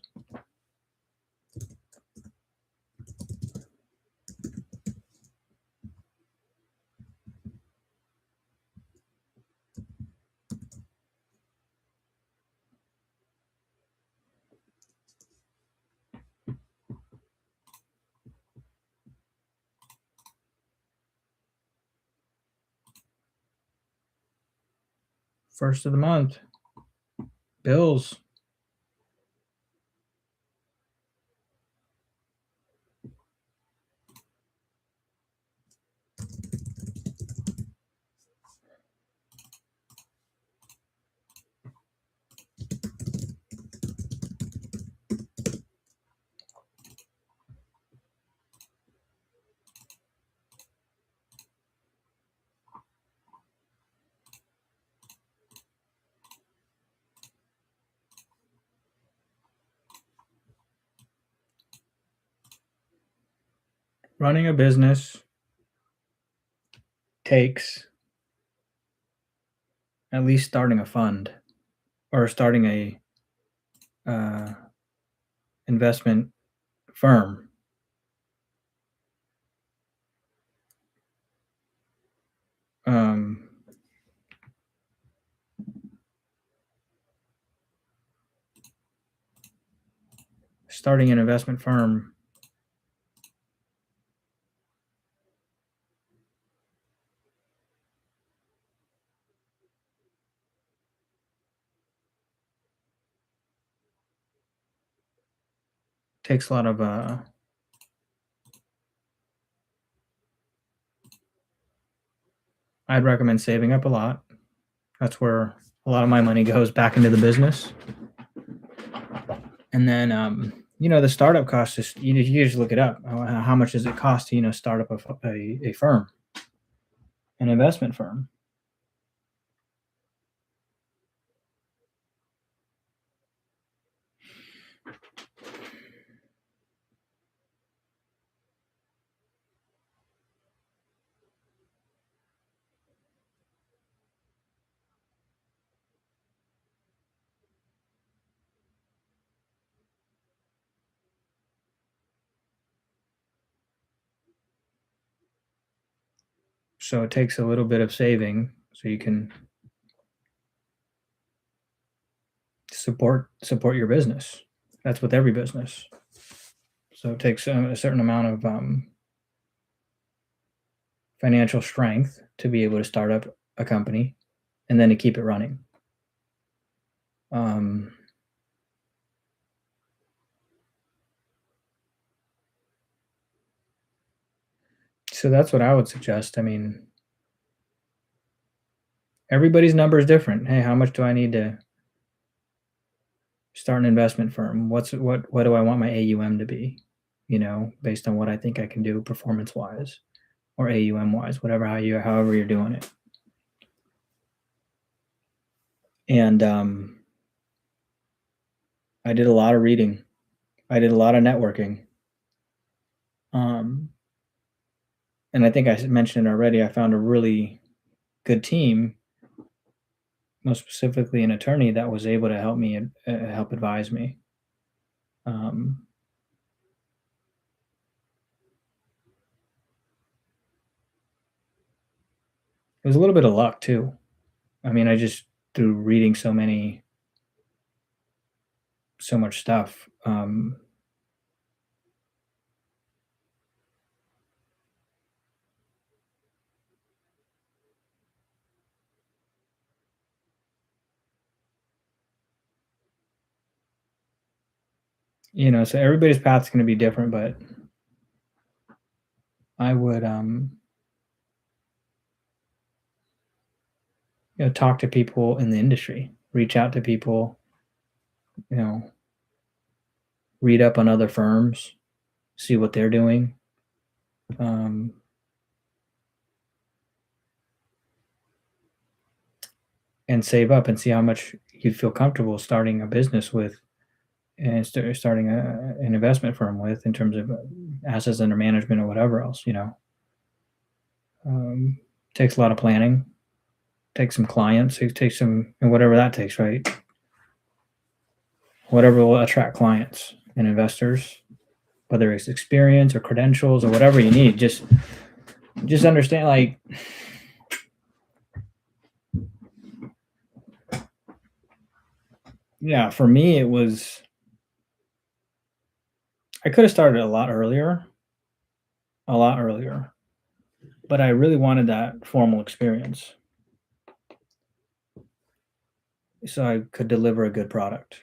First of the month. Bills. Running a business takes at least starting a fund or starting a investment firm. Starting an investment firm takes a lot of I'd recommend saving up a lot. That's where a lot of my money goes back into the business. And then, the startup cost is, you just look it up. How much does it cost to, start up a firm, an investment firm? So it takes a little bit of saving so you can support your business. That's with every business. So it takes a certain amount of financial strength to be able to start up a company and then to keep it running. So that's what I would suggest. I mean, everybody's number is different. Hey, how much do I need to start an investment firm? What do I want my AUM to be? Based on what I think I can do performance wise or AUM wise, however you're doing it. And I did a lot of reading. I did a lot of networking. And I think I mentioned it already. I found a really good team, most specifically an attorney that was able to help me and help advise me. It was a little bit of luck too. I mean, I just through reading so much stuff. So everybody's path is going to be different, but I would talk to people in the industry, reach out to people, read up on other firms, see what they're doing. And save up and see how much you'd feel comfortable starting a business with and starting an investment firm with in terms of assets under management or whatever else. Takes a lot of planning, takes some clients, it takes some, and whatever that takes, right? Whatever will attract clients and investors, whether it's experience or credentials or whatever you need. Just understand, like, yeah, for me, it was, I could have started a lot earlier, but I really wanted that formal experience so I could deliver a good product.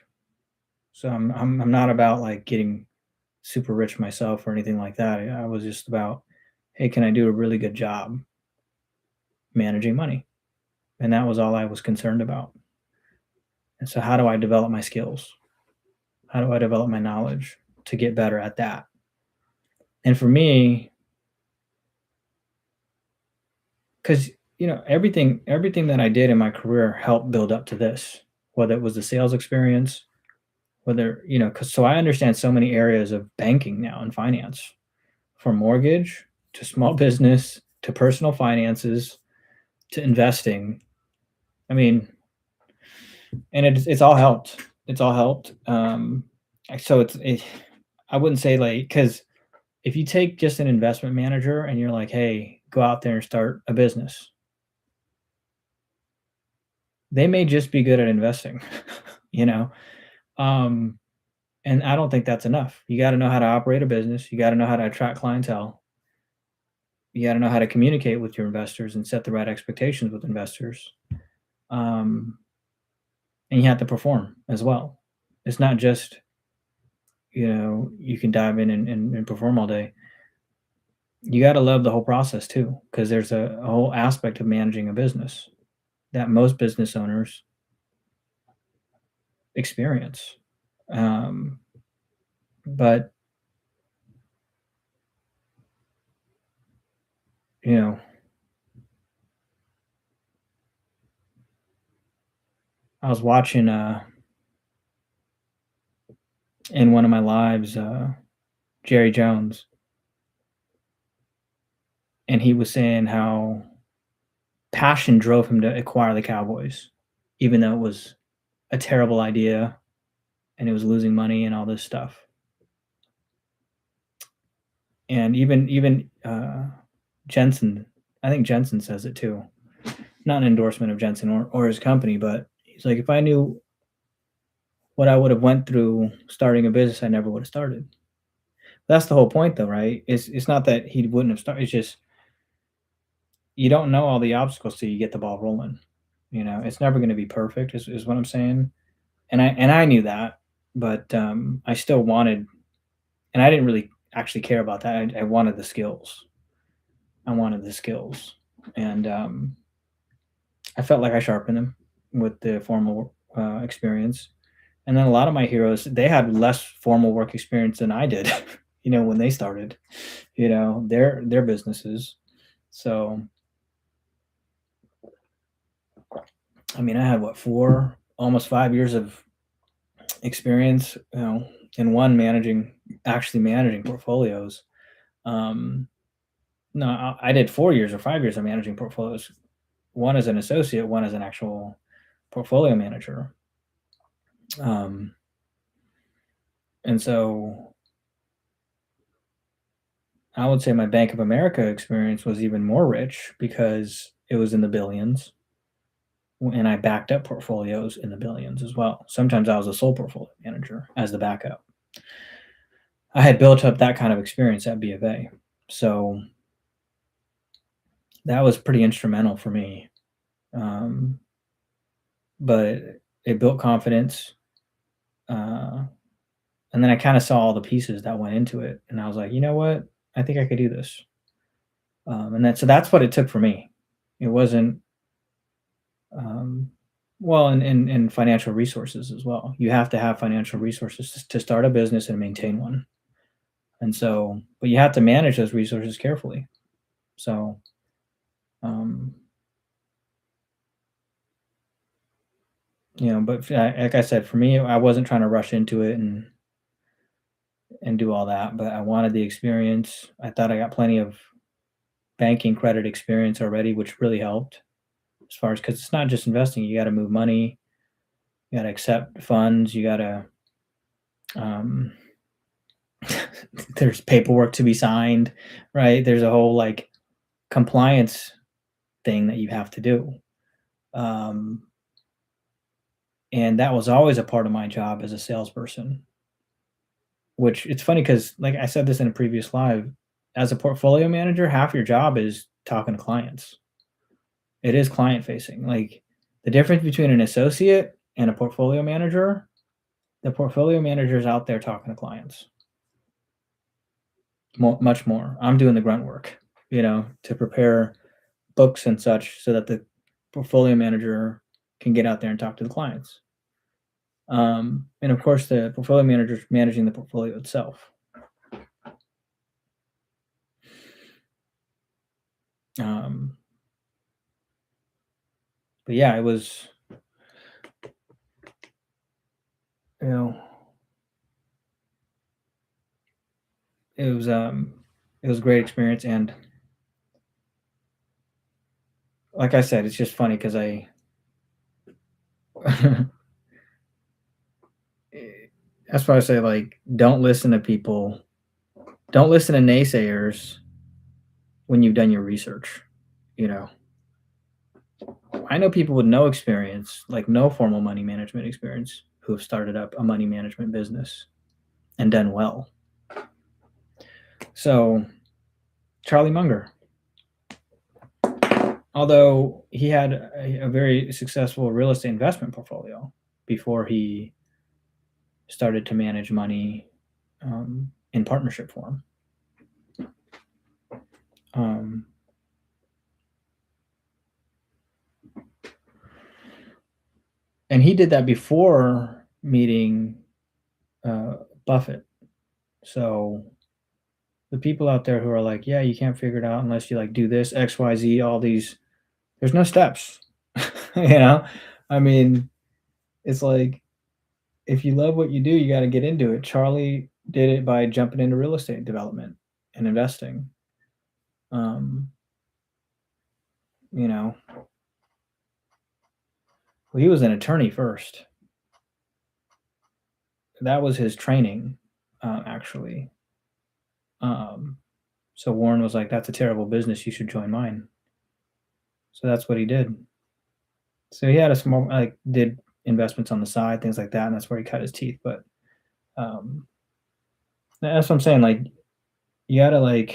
So I'm not about like getting super rich myself or anything like that. I was just about, hey, can I do a really good job managing money? And that was all I was concerned about. And so how do I develop my skills? How do I develop my knowledge to get better at that? And for me, because everything that I did in my career helped build up to this, whether it was the sales experience, whether because so I understand so many areas of banking now and finance, from mortgage to small business to personal finances to investing. I mean, and it's all helped. It's all helped. So I wouldn't say like, because if you take just an investment manager and you're like, hey, go out there and start a business, they may just be good at investing, you know. And I don't think that's enough. You got to know how to operate a business. You got to know how to attract clientele. You got to know how to communicate with your investors and set the right expectations with investors. And you have to perform as well. It's not just, you can dive in and perform all day. You got to love the whole process too, because there's a whole aspect of managing a business that most business owners experience. But I was watching in one of my lives Jerry Jones, and he was saying how passion drove him to acquire the Cowboys, even though it was a terrible idea and it was losing money and all this stuff. And even Jensen, I think Jensen says it too. Not an endorsement of Jensen or his company, but he's like, if I knew what I would have went through starting a business, I never would have started. That's the whole point, though, right? It's not that he wouldn't have started. It's just you don't know all the obstacles till you get the ball rolling. It's never going to be perfect, is what I'm saying. And I knew that, but I still wanted, and I didn't really actually care about that. I wanted the skills. I wanted the skills, and I felt like I sharpened them with the formal experience. And then a lot of my heroes, they had less formal work experience than I did, when they started, their businesses. So, I mean, I had almost 5 years of experience, in one actually managing portfolios. No, I did 4 years or 5 years of managing portfolios. One as an associate, one as an actual portfolio manager. And so I would say my Bank of America experience was even more rich because it was in the billions, and I backed up portfolios in the billions as well. Sometimes I was a sole portfolio manager as the backup. I had built up that kind of experience at B of A. So that was pretty instrumental for me. But it built confidence. And then I kind of saw all the pieces that went into it. And I was like, you know what? I think I could do this. So that's what it took for me. It wasn't, well, and financial resources as well. You have to have financial resources to start a business and maintain one. And so, but you have to manage those resources carefully. So, but like I said, for me, I wasn't trying to rush into it and do all that, but I wanted the experience. I thought I got plenty of banking credit experience already, which really helped as far as, because it's not just investing. You got to move money, you got to accept funds, you got to, there's paperwork to be signed, right? There's a whole like compliance thing that you have to do. And that was always a part of my job as a salesperson, which it's funny because, like I said this in a previous live, as a portfolio manager, half your job is talking to clients. It is client facing. Like the difference between an associate and a portfolio manager, the portfolio manager is out there talking to clients. Much more. I'm doing the grunt work, to prepare books and such so that the portfolio manager can get out there and talk to the clients. And of course, the portfolio manager is managing the portfolio itself. But yeah, it was, it was a great experience. And like I said, it's just funny because that's why I say, like, don't listen to people. Don't listen to naysayers when you've done your research. I know people with no experience, like no formal money management experience, who have started up a money management business and done well. So, Charlie Munger, although he had a very successful real estate investment portfolio before he started to manage money in partnership form. And he did that before meeting Buffett. So the people out there who are like, yeah, you can't figure it out unless you like do this, X, Y, Z, all these, there's no steps. I mean, it's like, if you love what you do, you got to get into it. Charlie did it by jumping into real estate development and investing. Well, he was an attorney first. That was his training, actually. So Warren was like, that's a terrible business. You should join mine. So that's what he did. So he had a small, did investments on the side, things like that. And that's where he cut his teeth. But that's what I'm saying. Like, you got to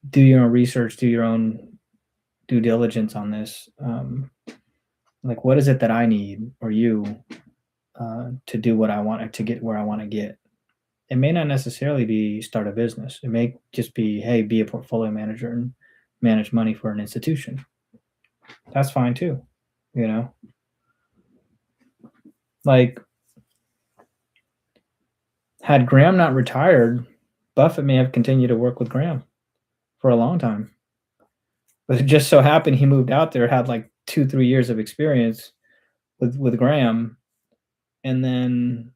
do your own research, do your own due diligence on this. What is it that I need or you to do what I want to get where I want to get? It may not necessarily be start a business. It may just be, hey, be a portfolio manager and manage money for an institution. That's fine too, you know? Like, had Graham not retired, Buffett may have continued to work with Graham for a long time. But it just so happened he moved out there, had like 2-3 years of experience with Graham, and then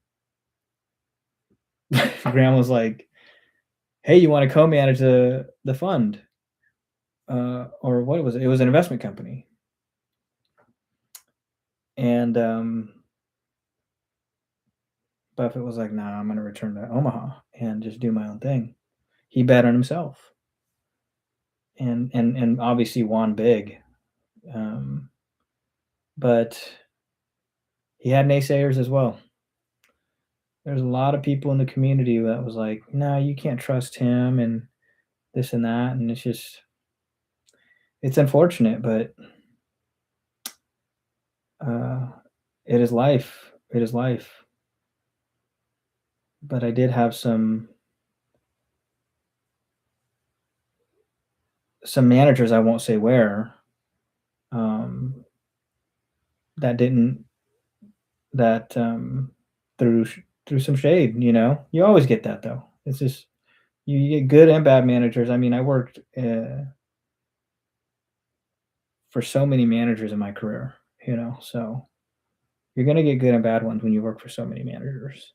Graham was like, "Hey, you want to co-manage the fund?" Or what was it? It was an investment company, and Buffett was like, "Nah, I'm going to return to Omaha and just do my own thing." He bet on himself, and obviously won big, but he had naysayers as well. There's a lot of people in the community that was like, "No, you can't trust him," and this and that, and it's unfortunate, but it is life. It is life. But I did have some managers, I won't say where, that didn't that threw some shade. You know, you always get that though. It's just you get good and bad managers. I mean, I worked for so many managers in my career. You know, so you're gonna get good and bad ones when you work for so many managers.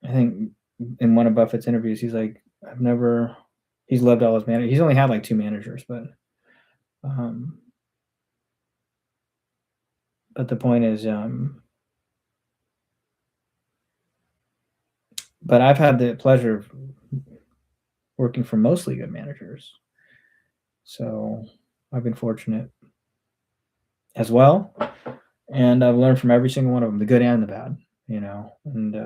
I think in one of Buffett's interviews, he's like, he's loved all his managers. He's only had like 2 managers, but the point is, but I've had the pleasure of working for mostly good managers. So I've been fortunate as well. And I've learned from every single one of them, the good and the bad, you know, and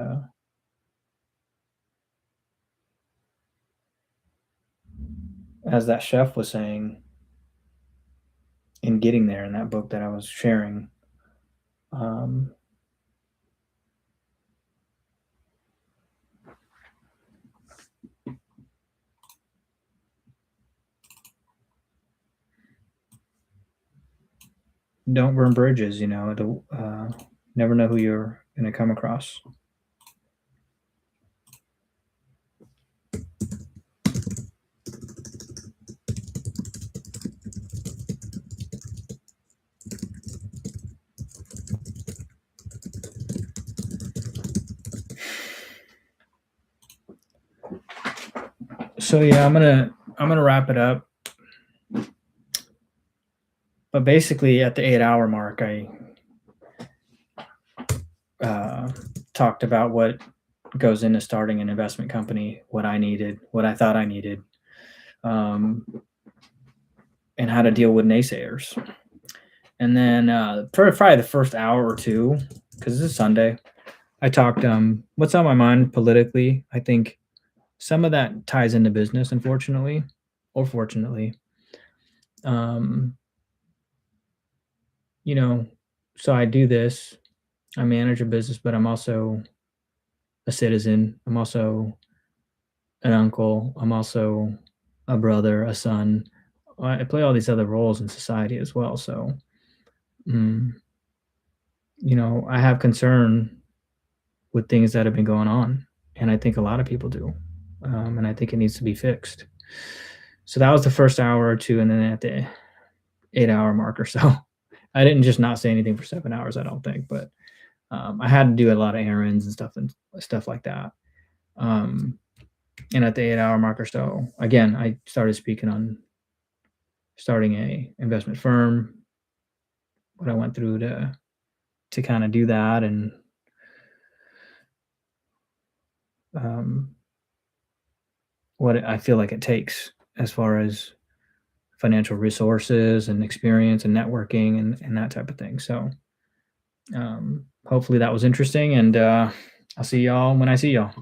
as that chef was saying in Getting There, in that book that I was sharing, don't burn bridges, you know, never know who you're going to come across. So yeah, I'm gonna wrap it up. But basically, at the 8-hour mark, I talked about what goes into starting an investment company, what I needed, what I thought I needed, and how to deal with naysayers. And then for probably the first hour or two, because this is Sunday, I talked what's on my mind politically. I think some of that ties into business, unfortunately, or fortunately. You know, so I do this. I manage a business, but I'm also a citizen. I'm also an uncle. I'm also a brother, a son. I play all these other roles in society as well. So, you know, I have concern with things that have been going on, and I think a lot of people do, and I think it needs to be fixed. So that was the first hour or two, and then at the 8-hour mark or so, I didn't just not say anything for 7 hours. I don't think, but I had to do a lot of errands and stuff like that. And at the 8-hour mark or so, again, I started speaking on starting a investment firm, what I went through to kind of do that, and what I feel like it takes as far as financial resources and experience and networking and that type of thing. So hopefully that was interesting, and I'll see y'all when I see y'all.